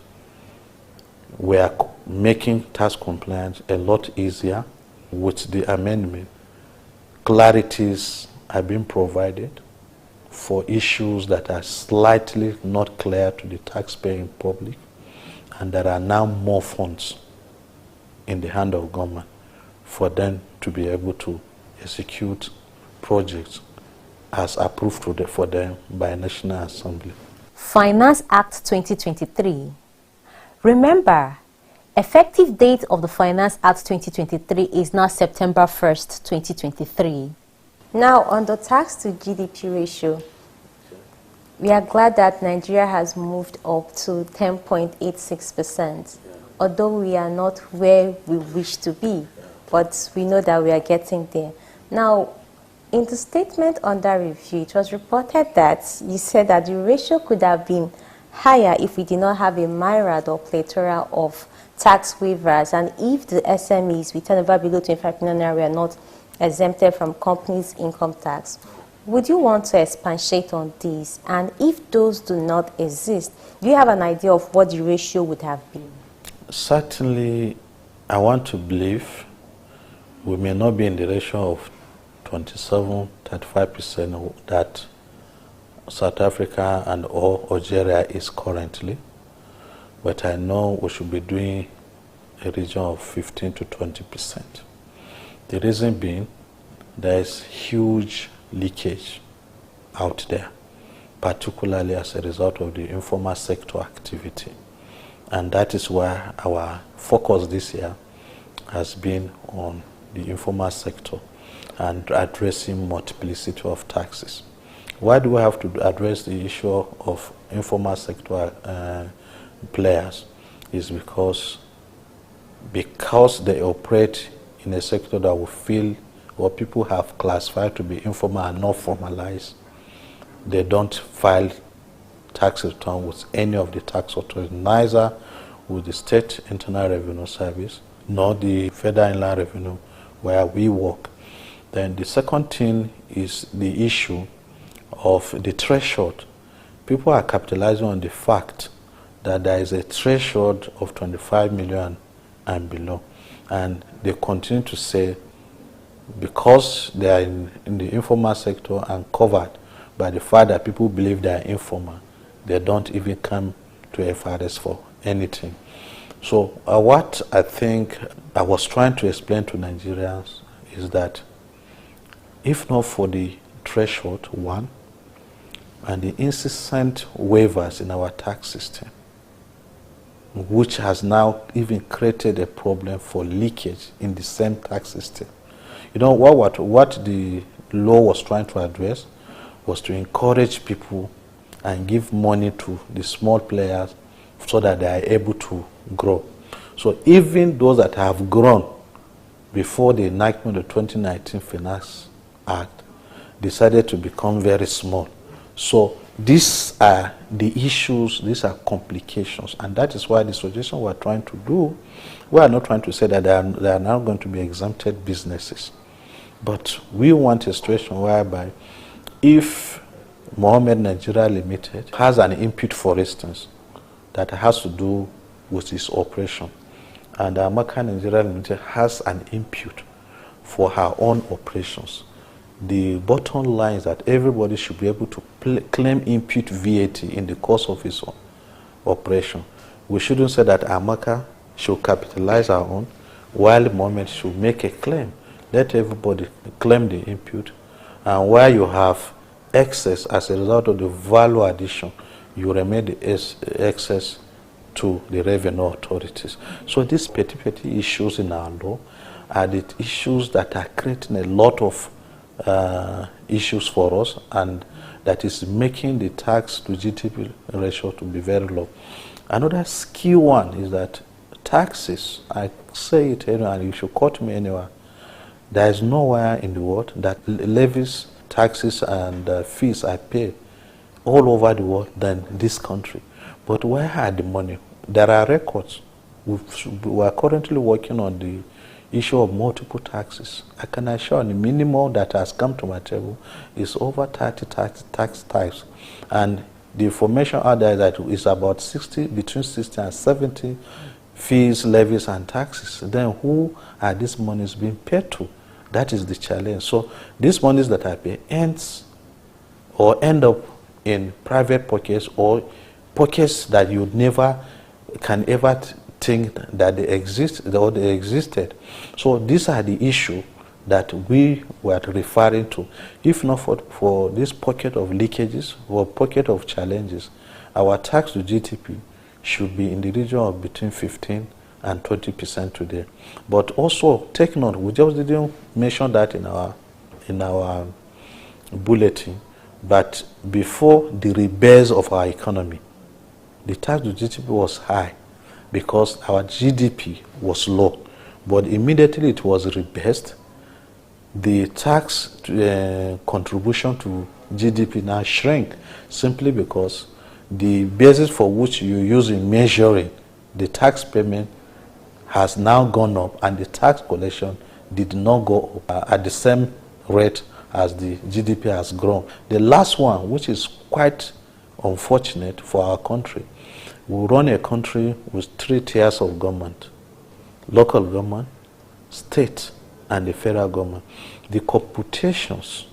we are making tax compliance a lot easier with the amendment. Clarities are being provided for issues that are slightly not clear to the taxpaying public, and there are now more funds in the hand of government for them to be able to execute projects as approved for them by National Assembly.
Finance Act 2023. Remember, effective date of the Finance Act 2023 is now September 1st, 2023. Now, on the tax to GDP ratio, we are glad that Nigeria has moved up to 10.86%, although we are not where we wish to be, but we know that we are getting there. Now, in the statement under review, it was reported that you said that the ratio could have been higher if we did not have a myriad or plethora of tax waivers, and if the SMEs with turnover below 25 million were not exempted from companies' income tax. Would you want to expatiate on this? And if those do not exist, do you have an idea of what the ratio would have been?
Certainly, I want to believe we may not be in the ratio of 27-35% that South Africa and or Algeria is currently, but I know we should be doing a region of 15 to 20%. The reason being, there is huge leakage out there, particularly as a result of the informal sector activity. And that is why our focus this year has been on the informal sector and addressing multiplicity of taxes. Why do we have to address the issue of informal sector players? Is because they operate in a sector that we feel or people have classified to be informal and not formalized. They don't file tax return with any of the tax authorities, neither with the State Internal Revenue Service nor the Federal Inland Revenue where we work. Then the second thing is the issue of the threshold. People are capitalizing on the fact that there is a threshold of 25 million and below. And they continue to say, because they are in the informal sector and covered by the fact that people believe they are informal, they don't even come to FRS for anything. So what I think I was trying to explain to Nigerians is that if not for the threshold, one, and the incessant waivers in our tax system, which has now even created a problem for leakage in the same tax system. You know, what the law was trying to address was to encourage people and give money to the small players so that they are able to grow. So even those that have grown before the enactment of the 2019 Finance Act decided to become very small. So these are the issues, these are complications, and that is why the suggestion we're trying to do, we are not trying to say that they are now going to be exempted businesses. But we want a situation whereby if Mohammed Nigeria Limited has an input, for instance, that has to do with its operation, and Amaka Nigeria Limited has an input for her own operations, the bottom line is that everybody should be able to claim input VAT in the course of its operation. We shouldn't say that Amaka should capitalize our own, while Mohammed should make a claim. Let everybody claim the input, and where you have excess as a result of the value addition, you remit the excess to the revenue authorities. So these petty issues in our law are the issues that are creating a lot of issues for us, and that is making the tax to GDP ratio to be very low. Another key one is that taxes, I say it anywhere, and you should quote me anywhere, there is nowhere in the world that levies, taxes and fees are paid all over the world than this country. But where are the money? There are records. We are currently working on the issue of multiple taxes. I can assure you the minimum that has come to my table is over 30 tax types, and the information out there is that it's about between 60 and 70 fees, levies and taxes. Then who are these monies being paid to? That is the challenge. So these monies that are paid end up in private pockets, or pockets that you never can ever think that they exist or they existed. So these are the issue that we were referring to. If not for this pocket of leakages or pocket of challenges, our tax to GDP should be in the region of between 15 and 20% today. But also take note, we just didn't mention that in our bulletin, but before the rebase of our economy, the tax to GDP was high because our GDP was low. But immediately it was rebased, the tax contribution to GDP now shrank, simply because the basis for which you use in measuring the tax payment has now gone up, and the tax collection did not go up at the same rate as the GDP has grown. The last one, which is quite unfortunate for our country, we run a country with 3 tiers of government: local government, state, and the federal government. The computations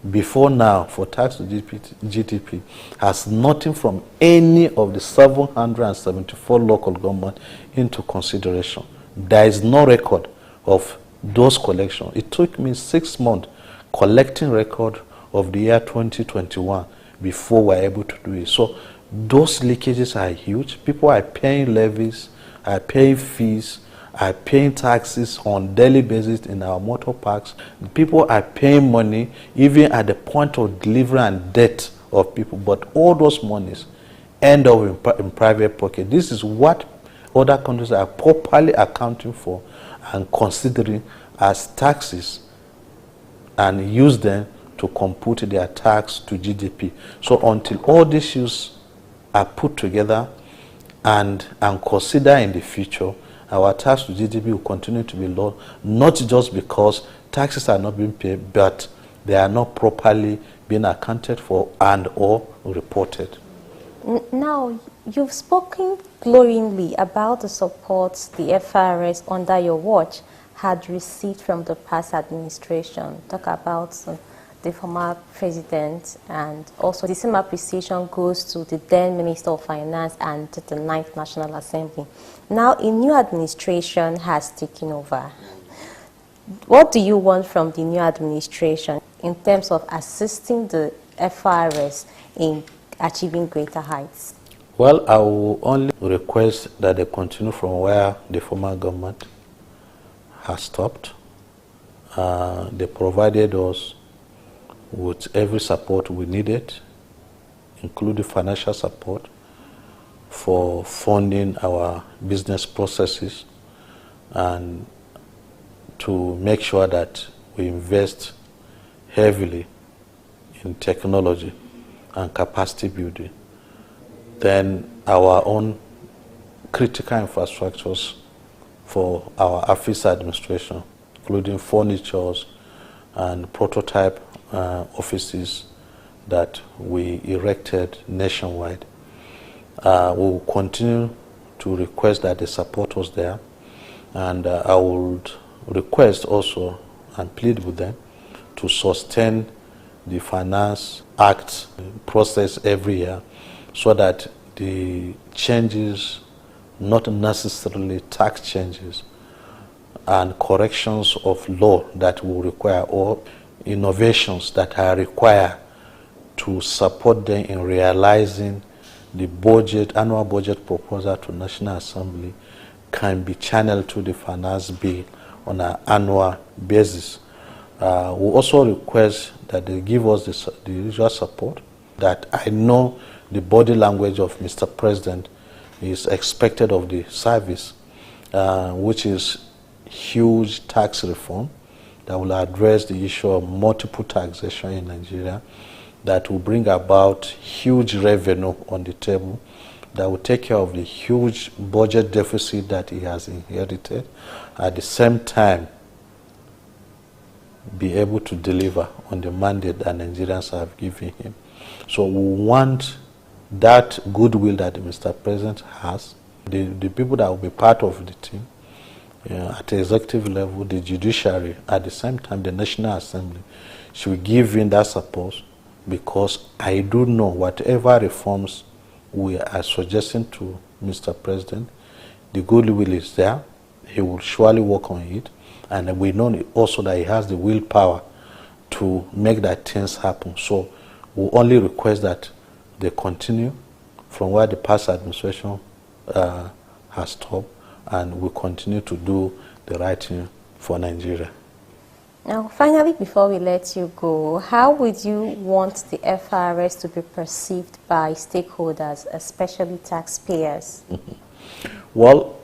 before now for tax to GDP has nothing from any of the 774 local government into consideration. There is no record of those collections. It took me 6 months collecting record of the year 2021 before we were able to do it. So those leakages are huge. People are paying levies, are paying fees, are paying taxes on daily basis in our motor parks. People are paying money even at the point of delivery and death of people, but all those monies end up in private pocket. This is what other countries are properly accounting for and considering as taxes, and use them to compute their tax to GDP. So until all these issues are put together and considered in the future, our tax to GDP will continue to be low, not just because taxes are not being paid, but they are not properly being accounted for and or reported.
Now, you've spoken glowingly about the support the FRS under your watch had received from the past administration. Talk about the former president, and also the same appreciation goes to the then Minister of Finance and to the 9th National Assembly. Now a new administration has taken over. What do you want from the new administration in terms of assisting the FRS in achieving greater heights?
Well, I will only request that they continue from where the former government has stopped, They provided us with every support we needed, including financial support for funding our business processes and to make sure that we invest heavily in technology and capacity building. Then our own critical infrastructures for our office administration, including furnitures and prototype offices that we erected nationwide. We will continue to request that they support us there, and I would request also and plead with them to sustain the Finance Act process every year so that the changes, not necessarily tax changes, and corrections of law that will require, or innovations that are required to support them in realizing the budget, annual budget proposal to National Assembly, can be channeled to the finance bill on an annual basis. We also request that they give us the usual support, that I know the body language of Mr. President is expected of the service, which is huge tax reform that will address the issue of multiple taxation in Nigeria, that will bring about huge revenue on the table, that will take care of the huge budget deficit that he has inherited, at the same time be able to deliver on the mandate that Nigerians have given him. So we want that goodwill that Mr. President has, the people that will be part of the team, at the executive level, the judiciary, at the same time the National Assembly, should give him that support, because I do know whatever reforms we are suggesting to Mr. President, the goodwill is there. He will surely work on it, and we know also that he has the willpower to make that things happen. So we only request that they continue from where the past administration has stopped, and we continue to do the right thing for Nigeria.
Now, finally, before we let you go, how would you want the FRS to be perceived by stakeholders, especially taxpayers?
Well,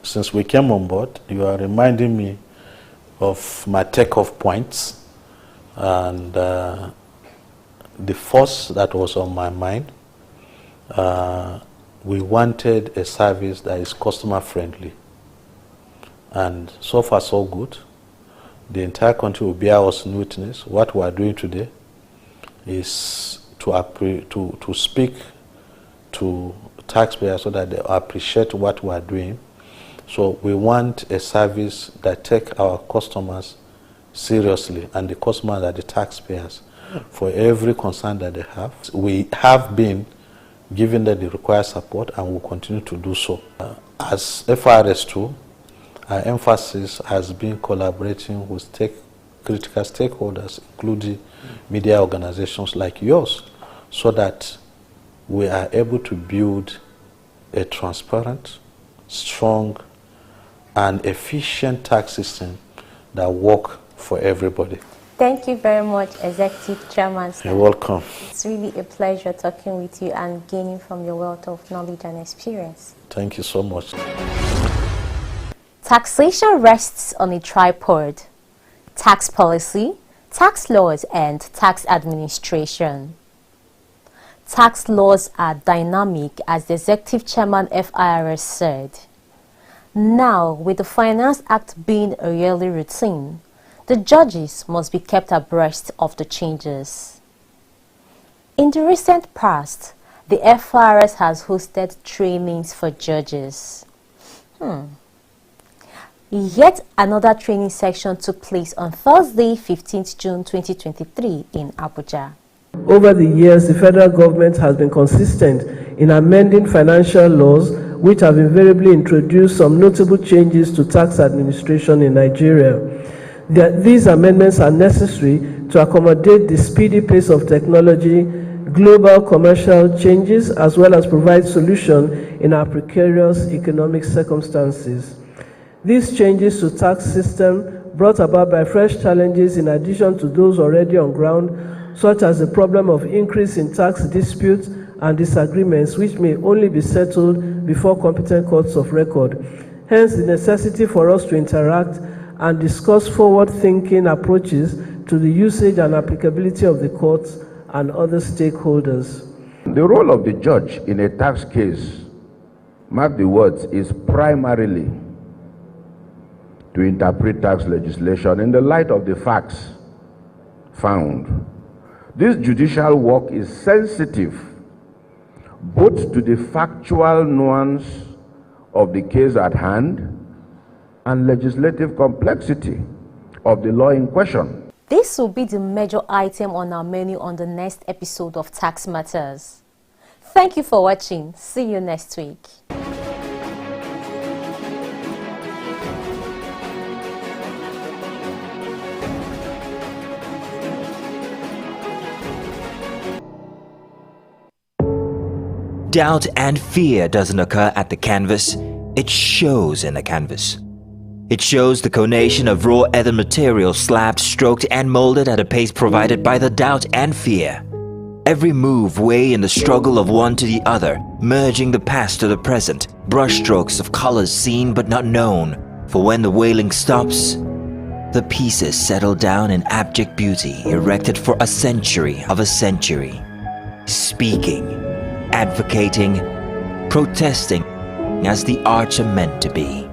since we came on board, you are reminding me of my takeoff points, and the first that was on my mind, we wanted a service that is customer friendly, and so far so good. The entire country will bear us in witness. What we are doing today is to speak to taxpayers so that they appreciate what we are doing. So we want a service that takes our customers seriously, and the customers are the taxpayers, for every concern that they have. We have been giving them the required support, and will continue to do so. As FRS2, our emphasis has been collaborating with critical stakeholders, including media organizations like yours, so that we are able to build a transparent, strong, and efficient tax system that works for everybody.
Thank you very much, Executive Chairman.
You're welcome.
It's really a pleasure talking with you and gaining from your wealth of knowledge and experience.
Thank you so much.
Taxation rests on a tripod: tax policy, tax laws, and tax administration. Tax laws are dynamic, as the Executive Chairman FIRS said. Now, with the Finance Act being a yearly routine, the judges must be kept abreast of the changes. In the recent past, the FIRS has hosted trainings for judges. Yet another training section took place on Thursday, 15th June 2023 in Abuja.
Over the years, the federal government has been consistent in amending financial laws, which have invariably introduced some notable changes to tax administration in Nigeria. These amendments are necessary to accommodate the speedy pace of technology, global commercial changes, as well as provide solution in our precarious economic circumstances. These changes to tax system brought about by fresh challenges in addition to those already on ground, such as the problem of increase in tax disputes and disagreements, which may only be settled before competent courts of record. Hence, the necessity for us to interact and discuss forward-thinking approaches to the usage and applicability of the courts and other stakeholders.
The role of the judge in a tax case, mark the words, is primarily to interpret tax legislation in the light of the facts found. This judicial work is sensitive both to the factual nuance of the case at hand and legislative complexity of the law in question.
This will be the major item on our menu on the next episode of Tax Matters. Thank you for watching. See you next week.
Doubt and fear doesn't occur at the canvas, it shows in the canvas. It shows the conation of raw earthen material slabbed, stroked and molded at a pace provided by the doubt and fear. Every move way in the struggle of one to the other, merging the past to the present, brushstrokes of colors seen but not known. For when the wailing stops, the pieces settle down in abject beauty erected for a century of a century. Speaking, advocating, protesting as the arts are meant to be.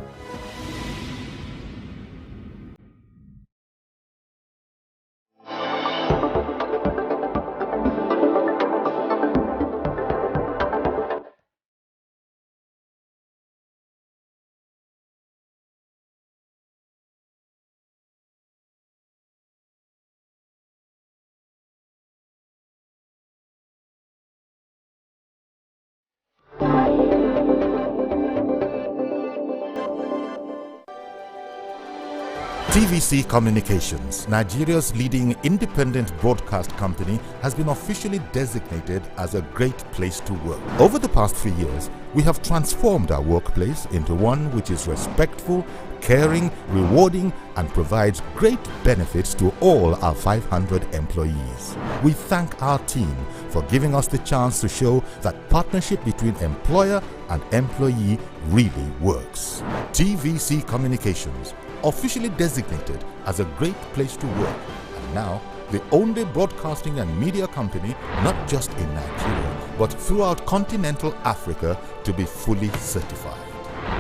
TVC Communications, Nigeria's leading independent broadcast company, has been officially designated as a great place to work. Over the past 3 years, we have transformed our workplace into one which is respectful, caring, rewarding, and provides great benefits to all our 500 employees. We thank our team for giving us the chance to show that partnership between employer and employee really works. TVC Communications, officially designated as a great place to work, and now the only broadcasting and media company not just in Nigeria but throughout continental Africa to be fully certified.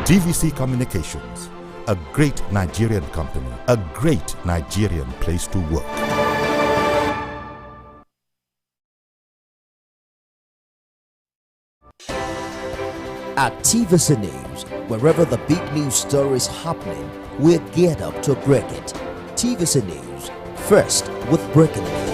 TVC Communications, a great Nigerian company, a great Nigerian place to work.
At TVC News, wherever the big news story is happening, we're geared up to break it. TVC News, first with breaking news.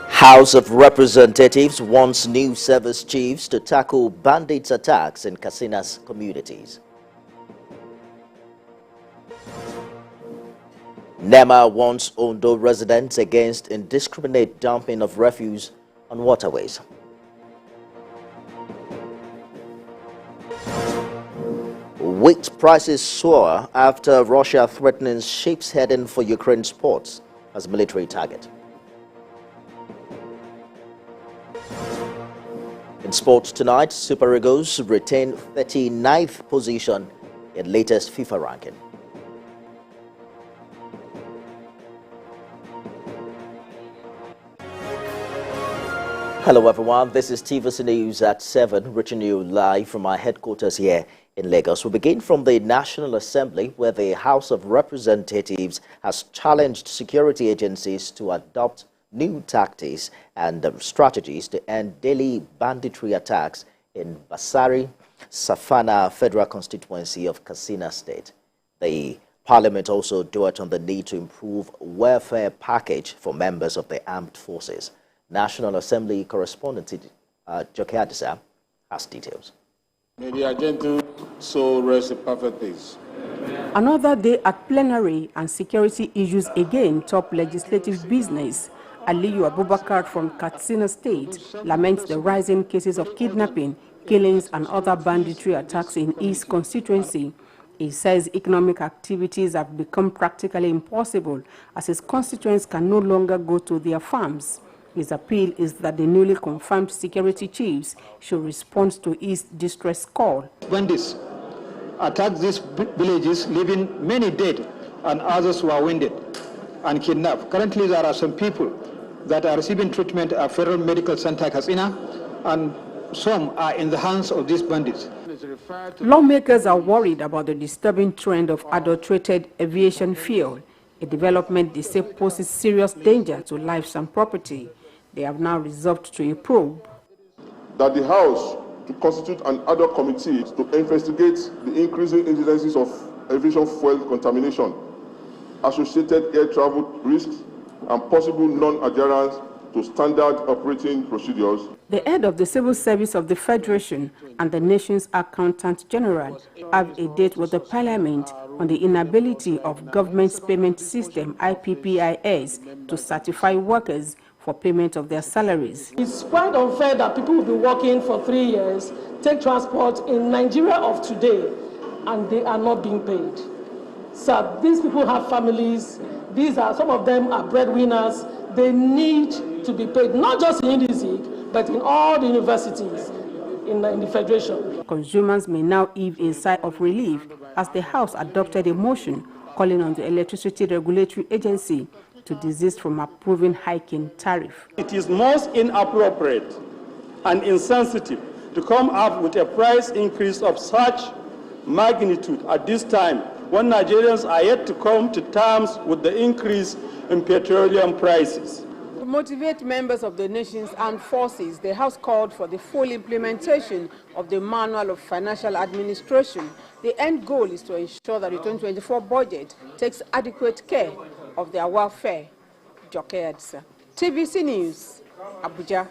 House of Representatives wants new service chiefs to tackle bandits attacks in Katsina's communities. NEMA warns Ondo residents against indiscriminate dumping of refuse on waterways. Wheat prices soar after Russia threatens ships heading for Ukraine's ports as military target. In sports tonight, Super Eagles retain 39th position in latest FIFA ranking. Hello everyone, this is TVC News at 7, reaching you live from our headquarters here in Lagos. We begin from the National Assembly, where the House of Representatives has challenged security agencies to adopt new tactics and strategies to end daily banditry attacks in Basari, Safana Federal Constituency of Katsina State. The Parliament also dwelt on the need to improve welfare package for members of the armed forces. National Assembly correspondent Joke Adisa has details.
May the agenda so rest in perfect peace.
Another day at plenary and security issues again top legislative business. Aliyu Abubakar from Katsina State laments the rising cases of kidnapping, killings and other banditry attacks in his constituency. He says economic activities have become practically impossible as his constituents can no longer go to their farms. His appeal is that the newly confirmed security chiefs should respond to his distress call.
Bandits attacked these villages, leaving many dead and others were wounded and kidnapped. Currently, there are some people that are receiving treatment at Federal Medical Center Katsina, and some are in the hands of these bandits.
Lawmakers are worried about the disturbing trend of adulterated aviation fuel, a development they say poses serious danger to lives and property. They have now resolved to improve.
That the House to constitute an ad hoc committee to investigate the increasing incidences of aviation fuel contamination, associated air travel risks, and possible non-adherence to standard operating procedures.
The head of the Civil Service of the Federation and the nation's Accountant General have a date with the Parliament on the inability of government's payment system, IPPIS, to certify workers for payment of their salaries.
It's quite unfair that people will be working for 3 years, take transport in Nigeria of today, and they are not being paid. So these people have families. Some of them are breadwinners. They need to be paid, not just in UNIZIG, but in all the universities in the Federation.
Consumers may now heave a sigh of relief as the House adopted a motion calling on the Electricity Regulatory Agency to desist from approving hiking tariff.
It is most inappropriate and insensitive to come up with a price increase of such magnitude at this time when Nigerians are yet to come to terms with the increase in petroleum prices.
To motivate members of the nation's armed forces, the House called for the full implementation of the Manual of Financial Administration. The end goal is to ensure that the 2024 budget takes adequate care of their welfare. Joke Adisa, TVC News, Abuja.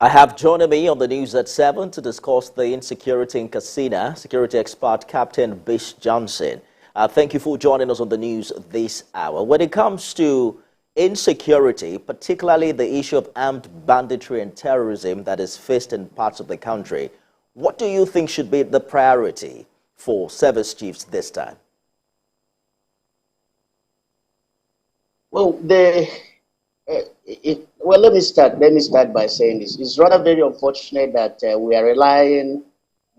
I have joining me on the news at 7 to discuss the insecurity in Katsina, security expert Captain Bish Johnson. Thank you for joining us on the news this hour. When it comes to insecurity, particularly the issue of armed banditry and terrorism that is faced in parts of the country, what do you think should be the priority for service chiefs this time?
Well, let me start by saying this. It's rather very unfortunate that we are relying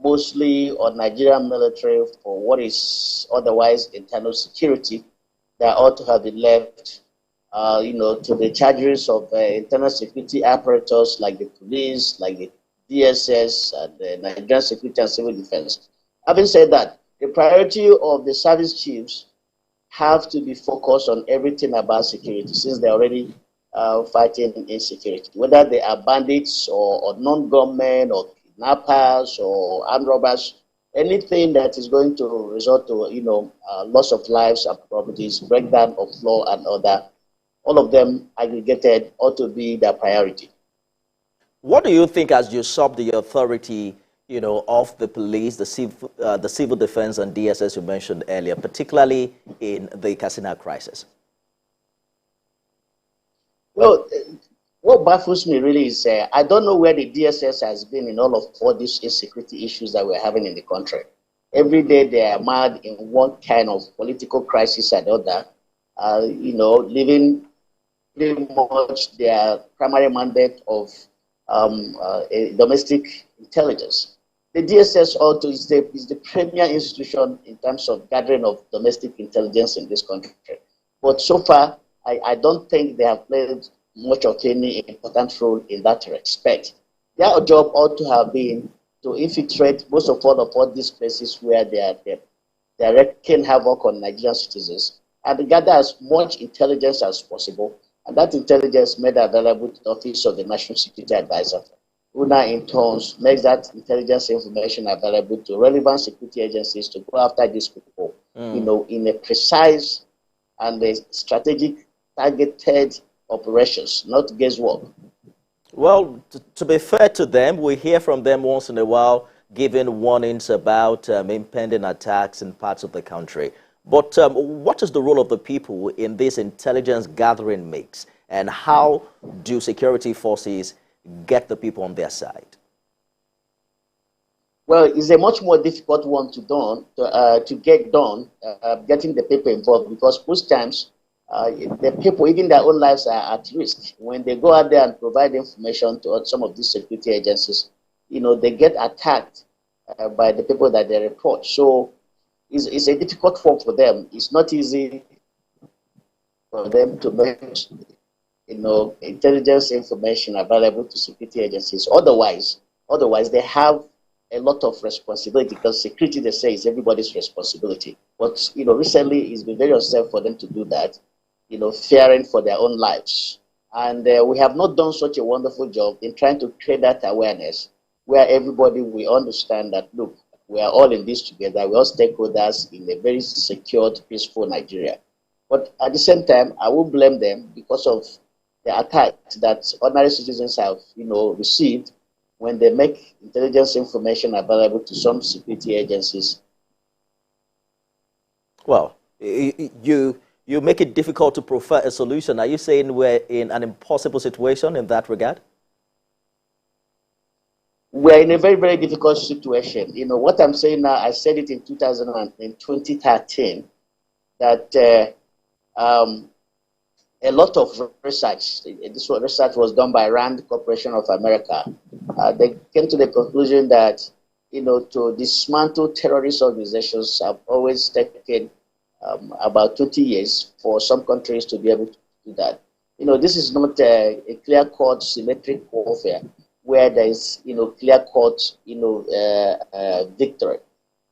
mostly on Nigerian military for what is otherwise internal security that ought to have been left, to the charges of internal security apparatus like the police, like the DSS, and the Nigerian Security and Civil Defense. Having said that, the priority of the service chiefs have to be focused on everything about security, since they're already fighting insecurity, whether they are bandits or non-government or kidnappers or armed robbers, anything that is going to result to loss of lives and properties, breakdown of law and order, all of them aggregated ought to be their priority.
What do you think has usurped the authority, of the police, the civil defense and DSS you mentioned earlier, particularly in the Katsina crisis?
Well, what baffles me really is I don't know where the DSS has been in all these insecurity issues that we're having in the country. Every day they are mad in one kind of political crisis or other, leaving pretty much their primary mandate of domestic intelligence. The DSS also is the premier institution in terms of gathering of domestic intelligence in this country. But so far, I don't think they have played much of any important role in that respect. Their job ought to have been to infiltrate most of all these places where they are wreaking havoc on Nigerian citizens and gather as much intelligence as possible. And that intelligence made available to the Office of the National Security Advisor, who now in turn makes that intelligence information available to relevant security agencies to go after these people, in a precise and a strategic, targeted
operations, not guesswork.
Well, to be fair to them, we hear from them once in a while giving warnings about impending attacks in parts of the country. But what is the role of the people in this intelligence gathering mix, and how do security forces get the people on their side?
Well, it's a much more difficult one to get done, getting the people involved, because most times the people, even their own lives, are at risk. When they go out there and provide information to some of these security agencies, they get attacked by the people that they report. So it's a difficult one for them. It's not easy for them to make intelligence information available to security agencies. Otherwise they have a lot of responsibility, because security, they say, is everybody's responsibility. But recently it's been very unsafe for them to do that, fearing for their own lives. And we have not done such a wonderful job in trying to create that awareness where everybody will understand that, look, we are all in this together. We're all stakeholders in a very secured, peaceful Nigeria. But at the same time, I won't blame them because of the attacks that ordinary citizens have, received when they make intelligence information available to some security agencies.
Well, you make it difficult to prefer a solution. Are you saying we're in an impossible situation in that regard?
We're in a very, very difficult situation. What I'm saying now, I said it in 2013, that a lot of research, this research was done by Rand Corporation of America. They came to the conclusion that, to dismantle terrorist organizations have always taken about 20 years for some countries to be able to do that. This is not a clear-cut symmetric warfare where there is, clear-cut, victory.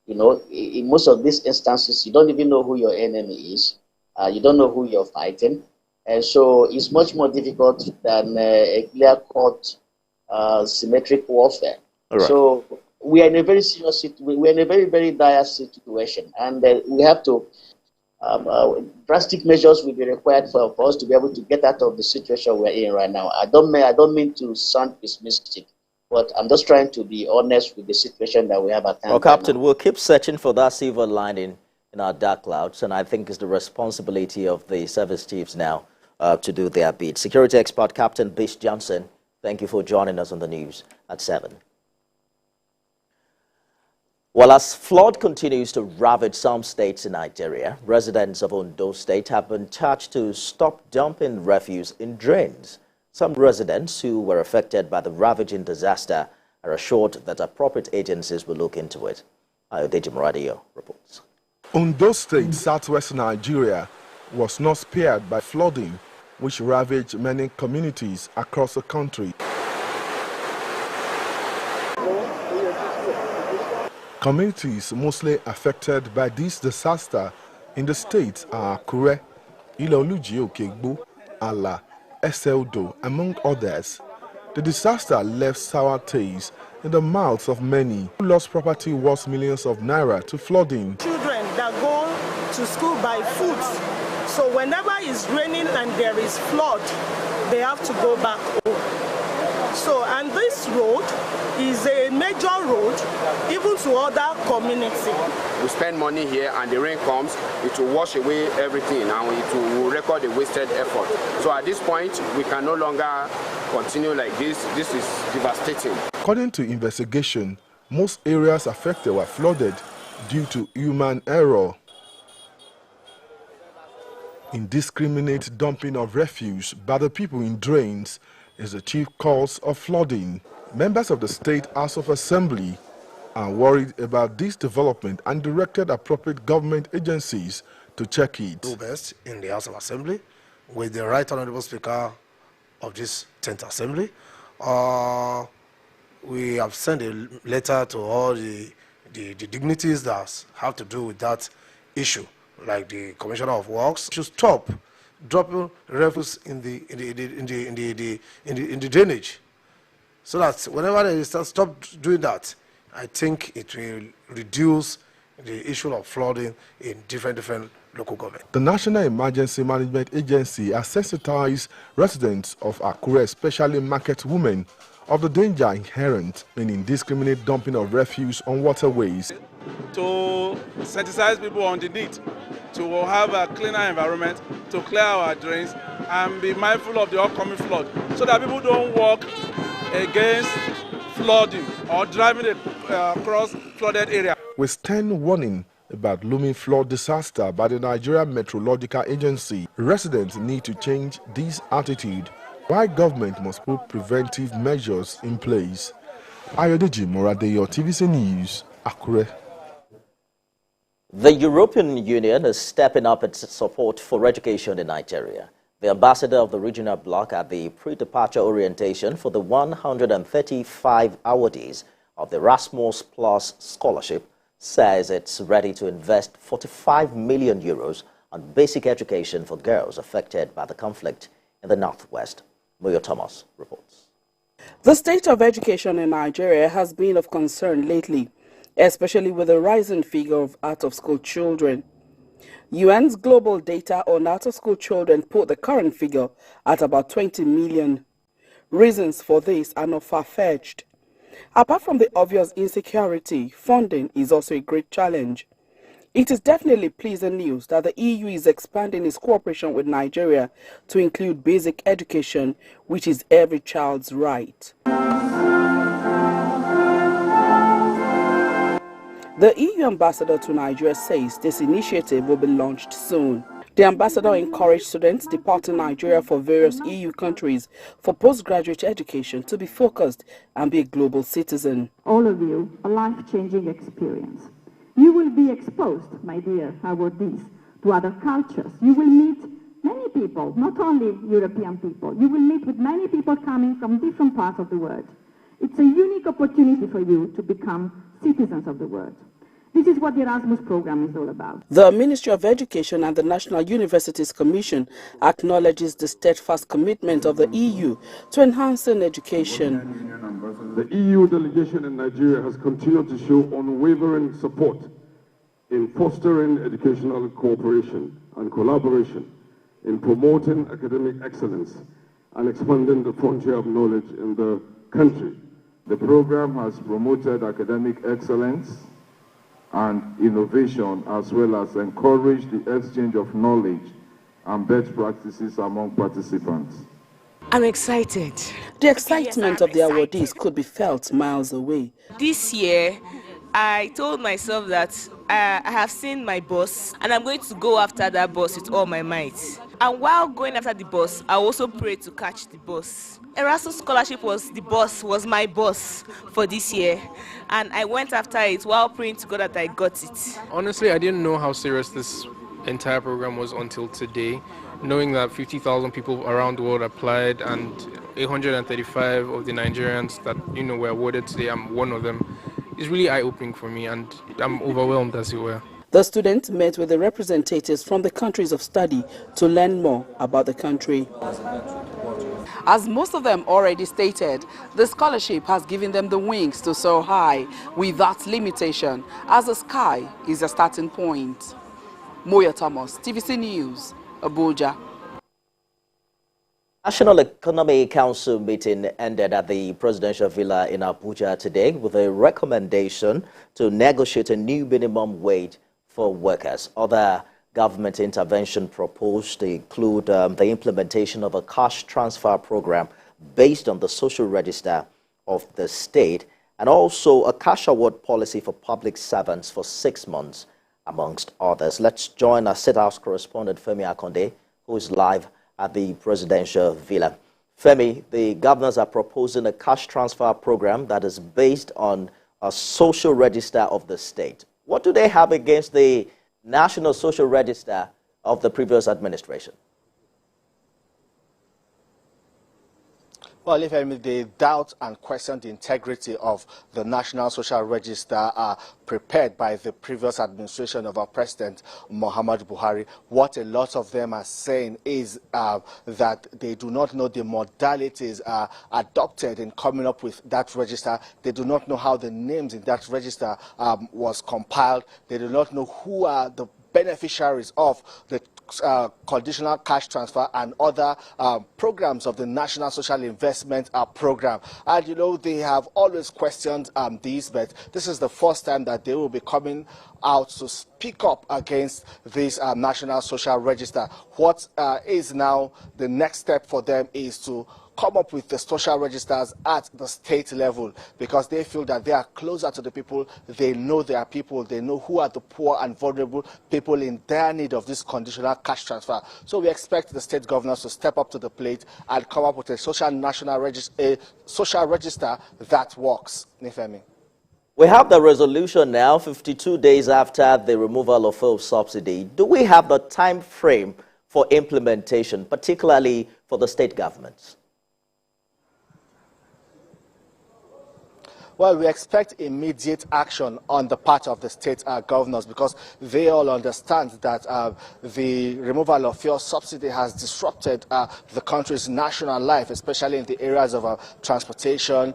In most of these instances, you don't even know who your enemy is. You don't know who you're fighting. And so it's much more difficult than a clear-cut symmetric warfare. Right. So we are in a very serious situation. We're in a very, very dire situation. And we have to, drastic measures will be required for us to be able to get out of the situation we're in right now. I don't mean to sound pessimistic, but I'm just trying to be honest with the situation that we have at hand.
Well, Captain, we'll keep searching for that silver lining in our dark clouds, and I think it's the responsibility of the service chiefs now to do their bit. Security expert Captain Bish Johnson, thank you for joining us on the news at 7. Well, as flood continues to ravage some states in Nigeria, residents of Ondo State have been charged to stop dumping refuse in drains. Some residents who were affected by the ravaging disaster are assured that appropriate agencies will look into it. Ayodeji Muradio reports.
Ondo State, southwest Nigeria, was not spared by flooding, which ravaged many communities across the country. Communities mostly affected by this disaster in the state are Akure, Iloluji-Okegbo, Ala, Eseldo, among others. The disaster left sour taste in the mouths of many who lost property worth millions of naira to flooding.
Children that go to school by foot, so whenever it's raining and there is flood, they have to go back home. So, and this road is a major road, even to other communities.
We spend money here and the rain comes, it will wash away everything and it will record the wasted effort. So at this point, we can no longer continue like this. This is devastating.
According to investigation, most areas affected were flooded due to human error. Indiscriminate dumping of refuse by the people in drains is the chief cause of flooding. Members of the State House of Assembly are worried about this development and directed appropriate government agencies to check it.
Do best in the House of Assembly with the Right Honorable Speaker of this 10th Assembly. We have sent a letter to all the dignitaries that have to do with that issue, like the Commissioner of Works, to stop dropping refuse in the drainage, so that whenever they stop doing that, I think it will reduce the issue of flooding in different local governments.
The National Emergency Management Agency has sensitized residents of Akure, especially market women, of the danger inherent in indiscriminate dumping of refuse on waterways.
To sensitize people on the need to have a cleaner environment, to clear our drains, and be mindful of the upcoming flood, so that people don't walk against flooding or driving across flooded area.
With stern warning about looming flood disaster by the Nigerian Meteorological Agency, residents need to change this attitude, while government must put preventive measures in place. Ayodeji Moradeyo, TVC News, Akure.
The European Union is stepping up its support for education in Nigeria. The ambassador of the regional bloc at the pre-departure orientation for the 135 awardees of the Erasmus Plus scholarship says it's ready to invest 45 million euros on basic education for girls affected by the conflict in the northwest. Moyo Thomas reports.
The state of education in Nigeria has been of concern lately, especially with the rising figure of out-of-school children. UN's global data on out-of-school children put the current figure at about 20 million. Reasons for this are not far-fetched. Apart from the obvious insecurity, funding is also a great challenge. It is definitely pleasing news that the EU is expanding its cooperation with Nigeria to include basic education, which is every child's right. The EU ambassador to Nigeria says this initiative will be launched soon. The ambassador encouraged students departing Nigeria for various EU countries for postgraduate education to be focused and be a global citizen.
All of you, a life-changing experience. You will be exposed, my dear awardees, to other cultures. You will meet many people, not only European people. You will meet with many people coming from different parts of the world. It's a unique opportunity for you to become citizens of the world. This is what the Erasmus program is all about.
The Ministry of Education and the National Universities Commission acknowledges the steadfast commitment of the EU to enhancing education.
The EU delegation in Nigeria has continued to show unwavering support in fostering educational cooperation and collaboration, in promoting academic excellence and expanding the frontier of knowledge in the country.
The program has promoted academic excellence and innovation, as well as encouraged the exchange of knowledge and best practices among participants.
I'm excited. The excitement of the awardees could be felt miles away.
This year, I told myself that I have seen my boss and I'm going to go after that boss with all my might. And while going after the boss, I also prayed to catch the boss. Erasmus Scholarship was my boss for this year, and I went after it while praying to God that I got it.
Honestly, I didn't know how serious this entire program was until today, knowing that 50,000 people around the world applied and 835 of the Nigerians that were awarded today, I'm one of them. It's really eye-opening for me, and I'm overwhelmed, as it were.
The students met with the representatives from the countries of study to learn more about the country. As most of them already stated, the scholarship has given them the wings to soar high without limitation, as the sky is a starting point. Moyo Thomas, TVC News, Abuja.
National Economy Council meeting ended at the presidential villa in Abuja today with a recommendation to negotiate a new minimum wage for workers. Other government intervention proposed to include the implementation of a cash transfer program based on the social register of the state, and also a cash award policy for public servants for 6 months, amongst others. Let's join our State House correspondent Femi Akonde, who is live at the presidential villa. Femi, the governors are proposing a cash transfer program that is based on a social register of the state. What do they have against the National Social Register of the previous administration?
Well, if they doubt and question the integrity of the National Social Register prepared by the previous administration of our President Muhammadu Buhari, what a lot of them are saying is that they do not know the modalities adopted in coming up with that register. They do not know how the names in that register was compiled. They do not know who are the beneficiaries of the conditional cash transfer and other programs of the National Social Investment Program. And, you know, they have always questioned these, but this is the first time that they will be coming out to speak up against this National Social Register. What is now the next step for them is to come up with the social registers at the state level, because they feel that they are closer to the people, they know their people, they know who are the poor and vulnerable people in their need of this conditional cash transfer. So we expect the state governors to step up to the plate and come up with a social register that works. Nifemi.
We have the resolution now, 52 days after the removal of fuel subsidy. Do we have the time frame for implementation, particularly for the state governments?
Well, we expect immediate action on the part of the state governors, because they all understand that the removal of fuel subsidy has disrupted the country's national life, especially in the areas of transportation,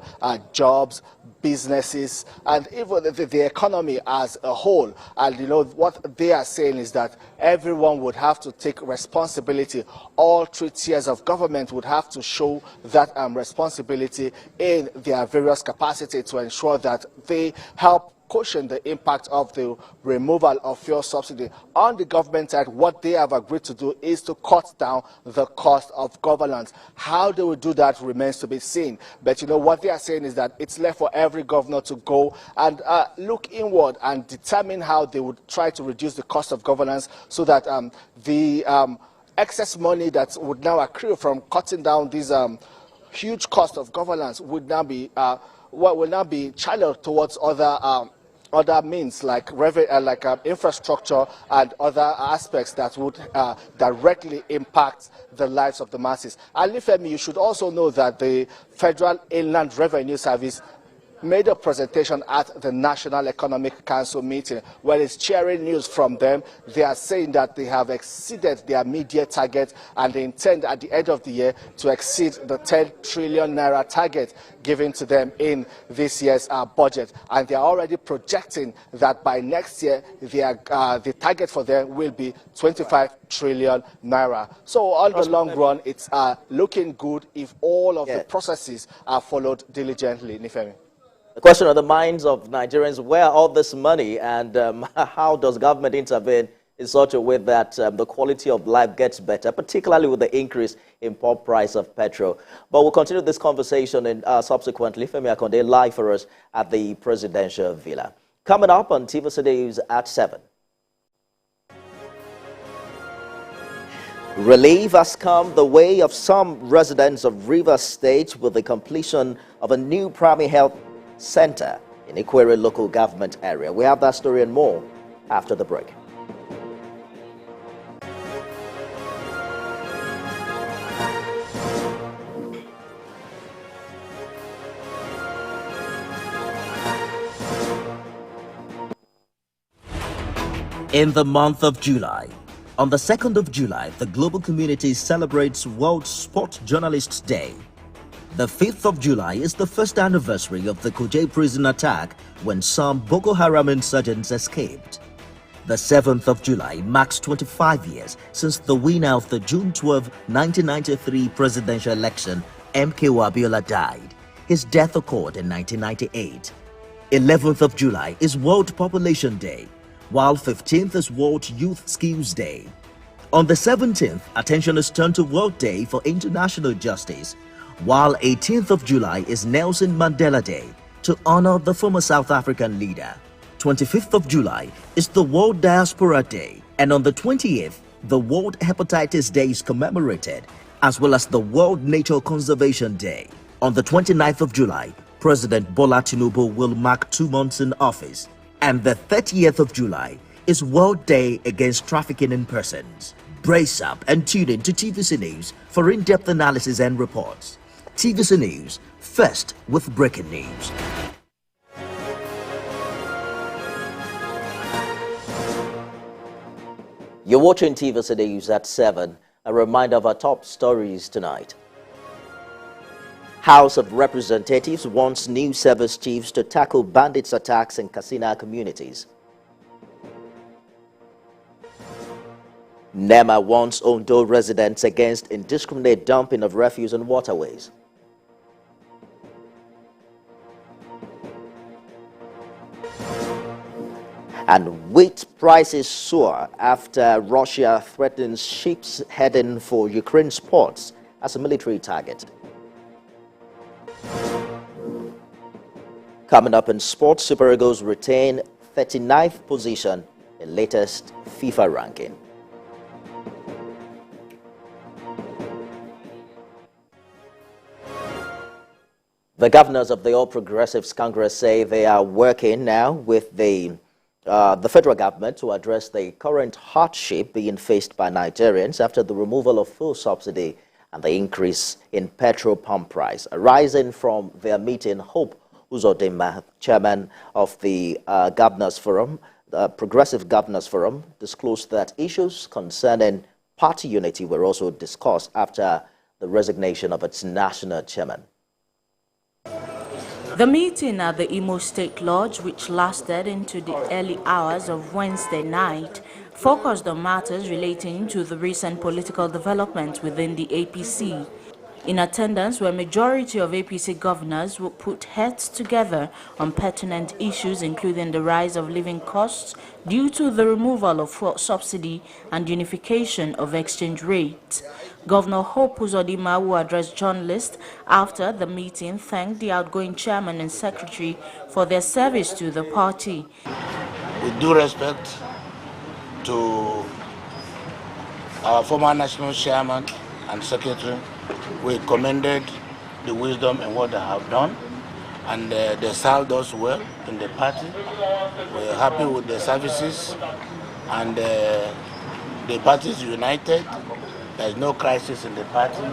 jobs, businesses, and even the economy as a whole. And, you know, what they are saying is that everyone would have to take responsibility. All three tiers of government would have to show that responsibility in their various capacities to ensure that they help cushion the impact of the removal of fuel subsidy. On the government side, what they have agreed to do is to cut down the cost of governance. How they will do that remains to be seen. But, you know, what they are saying is that it's left for every governor to go and look inward and determine how they would try to reduce the cost of governance, so that the excess money that would now accrue from cutting down these huge cost of governance would now be will now be channeled towards other means like infrastructure and other aspects that would directly impact the lives of the masses. And Ifemi, you should also know that the Federal Inland Revenue Service made a presentation at the National Economic Council meeting. Where it's sharing news from them, they are saying that they have exceeded their mid-year target, and they intend at the end of the year to exceed the 10 trillion naira target given to them in this year's budget. And they are already projecting that by next year, the target for them will be 25 trillion naira. So on the long run, it's looking good if all of the processes are followed diligently. Nifemi.
The question on the minds of Nigerians: where all this money, and how does government intervene in such a way that the quality of life gets better, particularly with the increase in pump price of petrol? But we'll continue this conversation and subsequently. Femi Akonde live for us at the presidential villa. Coming up on TVC News at 7. Relief has come the way of some residents of Rivers State with the completion of a new primary health center in Ikwere local government area. We have that story and more after the break.
In the month of July, on the 2nd of July, the global community celebrates World Sport Journalists Day. The 5th of July is the first anniversary of the Kuje prison attack when some Boko Haram insurgents escaped. The 7th of July marks 25 years since the winner of the June 12, 1993 presidential election, MKO Abiola, died. His death occurred in 1998. 11th of July is World Population Day, while 15th is World Youth Skills Day. On the 17th, attention is turned to World Day for International Justice, while 18th of July is Nelson Mandela Day to honor the former South African leader. 25th of July is the World Diaspora Day, and on the 20th, the World Hepatitis Day is commemorated, as well as the World Nature Conservation Day. On the 29th of July, President Bola Tinubu will mark 2 months in office, and the 30th of July is World Day Against Trafficking in Persons. Brace up and tune in to TVC News for in-depth analysis and reports. TVC News, first with breaking news.
You're watching TVC News at 7. A reminder of our top stories tonight. House of Representatives wants new service chiefs to tackle bandits attacks in Katsina communities. NEMA warns Ondo residents against indiscriminate dumping of refuse in waterways. And wheat prices soar after Russia threatens ships heading for Ukraine's ports as a military target. Coming up in sports, Super Eagles retain 39th position in latest FIFA ranking. The governors of the All Progressives Congress say they are working now with the federal government to address the current hardship being faced by Nigerians after the removal of fuel subsidy and the increase in petrol pump price. Arising from their meeting, Hope Uzodinma, chairman of the Governors Forum, the Progressive Governors Forum, disclosed that issues concerning party unity were also discussed after the resignation of its national chairman.
The meeting at the Imo State Lodge, which lasted into the early hours of Wednesday night, focused on matters relating to the recent political developments within the APC. In attendance were a majority of APC governors who put heads together on pertinent issues including the rise of living costs due to the removal of fuel subsidy and unification of exchange rates. Governor Hope Uzodinma, who addressed journalists after the meeting, thanked the outgoing chairman and secretary for their service to the party.
With due respect to our former national chairman and secretary, we commended the wisdom and what they have done, and they served us well in the party. We're happy with the services, and the party is united. There's no crisis in the party.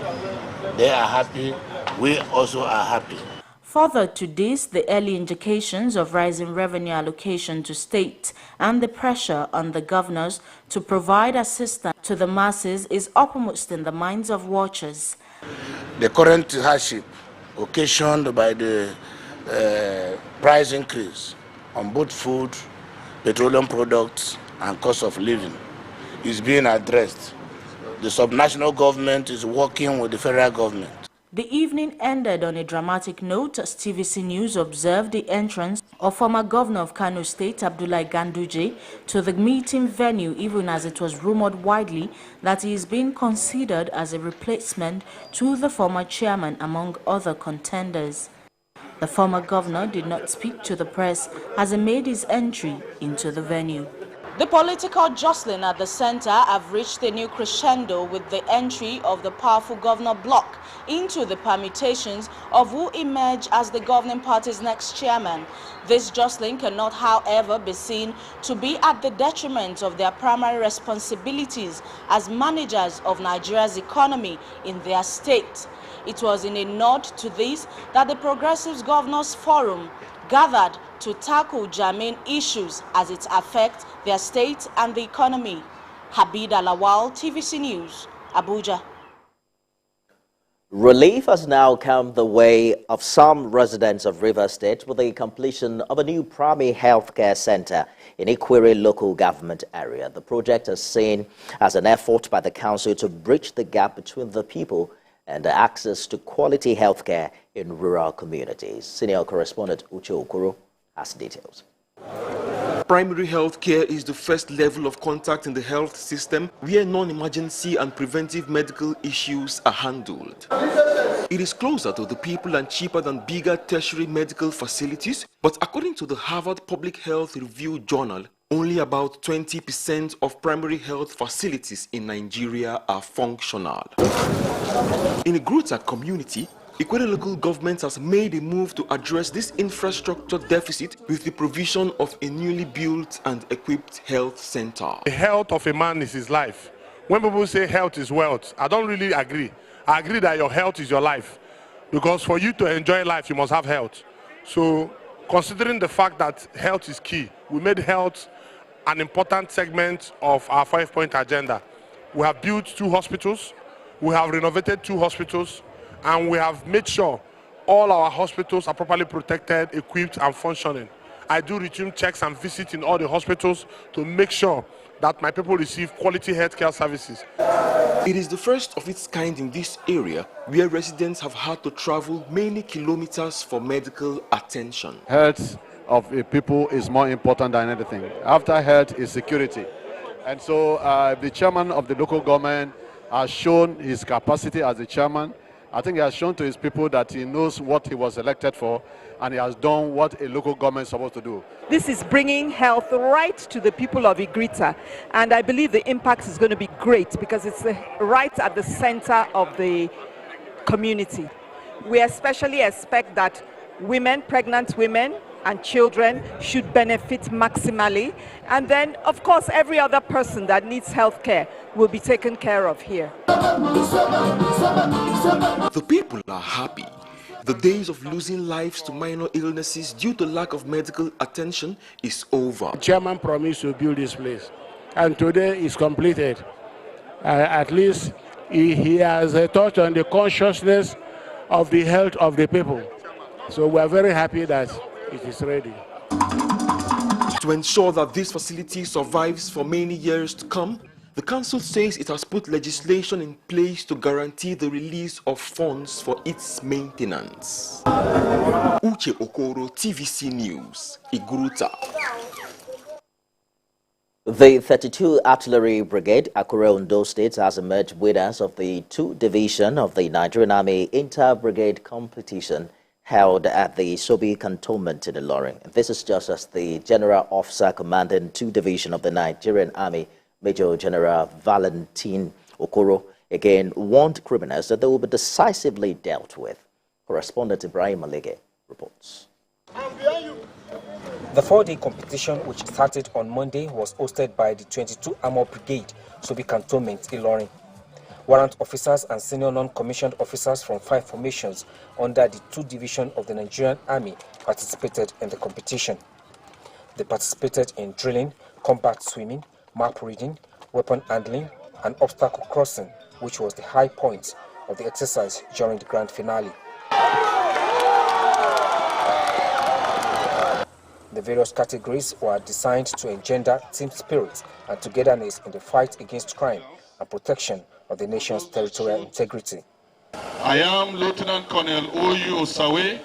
They are happy. We also are happy.
Further to this, the early indications of rising revenue allocation to states and the pressure on the governors to provide assistance to the masses is uppermost in the minds of watchers.
The current hardship occasioned by the price increase on both food, petroleum products, and cost of living is being addressed. The subnational government is working with the federal government.
The evening ended on a dramatic note as TVC News observed the entrance of former governor of Kano State, Abdullahi Ganduje, to the meeting venue, even as it was rumored widely that he is being considered as a replacement to the former chairman, among other contenders. The former governor did not speak to the press as he made his entry into the venue. The political jostling at the center have reached a new crescendo with the entry of the powerful governor bloc into the permutations of who emerge as the governing party's next chairman. This jostling cannot, however, be seen to be at the detriment of their primary responsibilities as managers of Nigeria's economy in their state. It was in a nod to this that the Progressives Governors Forum gathered to tackle germane issues as it affects their state and the economy. Habib Alawal, TVC News, Abuja.
Relief has now come the way of some residents of Rivers State with the completion of a new primary health care center in Ikwere local government area. The project is seen as an effort by the council to bridge the gap between the people and the access to quality health care in rural communities. Senior correspondent Uche Okoro has details.
Primary health care is the first level of contact in the health system where non-emergency and preventive medical issues are handled. It is closer to the people and cheaper than bigger tertiary medical facilities, but according to the Harvard Public Health Review Journal, only about 20% of primary health facilities in Nigeria are functional. In a Gruta community, Ikwere local government has made a move to address this infrastructure deficit with the provision of a newly built and equipped health center.
The health of a man is his life. When people say health is wealth, I don't really agree. I agree that your health is your life. because for you to enjoy life, you must have health. So considering the fact that health is key, we made health an important segment of our 5-point agenda. We have built 2 hospitals, we have renovated 2 hospitals, and we have made sure all our hospitals are properly protected, equipped, and functioning. I do routine checks and visits in all the hospitals to make sure that my people receive quality healthcare services.
It is the first of its kind in this area where residents have had to travel many kilometers for medical attention.
Health of the people is more important than anything. After health is security. And so the chairman of the local government has shown his capacity as the chairman. I think he has shown to his people that he knows what he was elected for, and he has done what a local government is supposed to do.
This is bringing health right to the people of Igrita, and I believe the impact is going to be great because it's right at the center of the community. We especially expect that women, pregnant women, and children should benefit maximally, and then of course every other person that needs health care will be taken care of here.
The people are happy. The days of losing lives to minor illnesses due to lack of medical attention is over.
The chairman promised to build this place, and today is completed. At least he has touched on the consciousness of the health of the people. So we are very happy that it is ready.
To ensure that this facility survives for many years to come, the council says it has put legislation in place to guarantee the release of funds for its maintenance. Uche Okoro, TVC News, Iguruta.
The 32 Artillery Brigade, Akure Ondo State, has emerged winners of the 2 Division of the Nigerian Army Inter-Brigade competition held at the Sobi Cantonment in Ilorin. This is just as the General Officer commanding 2 Division of the Nigerian Army, Major General Valentin Okoro, again warned criminals that they will be decisively dealt with. Correspondent Ibrahim Malege reports.
The 4-day competition, which started on Monday, was hosted by the 22 Armored Brigade, Sobi Cantonment, Ilorin. Warrant officers and senior non-commissioned officers from 5 formations under the 2 Division of the Nigerian Army participated in the competition. They participated in drilling, combat swimming, map reading, weapon handling, and obstacle crossing, which was the high point of the exercise during the grand finale. The various categories were designed to engender team spirit and togetherness in the fight against crime and protection of the nation's territorial integrity.
I am Lieutenant Colonel O.U. Osawe,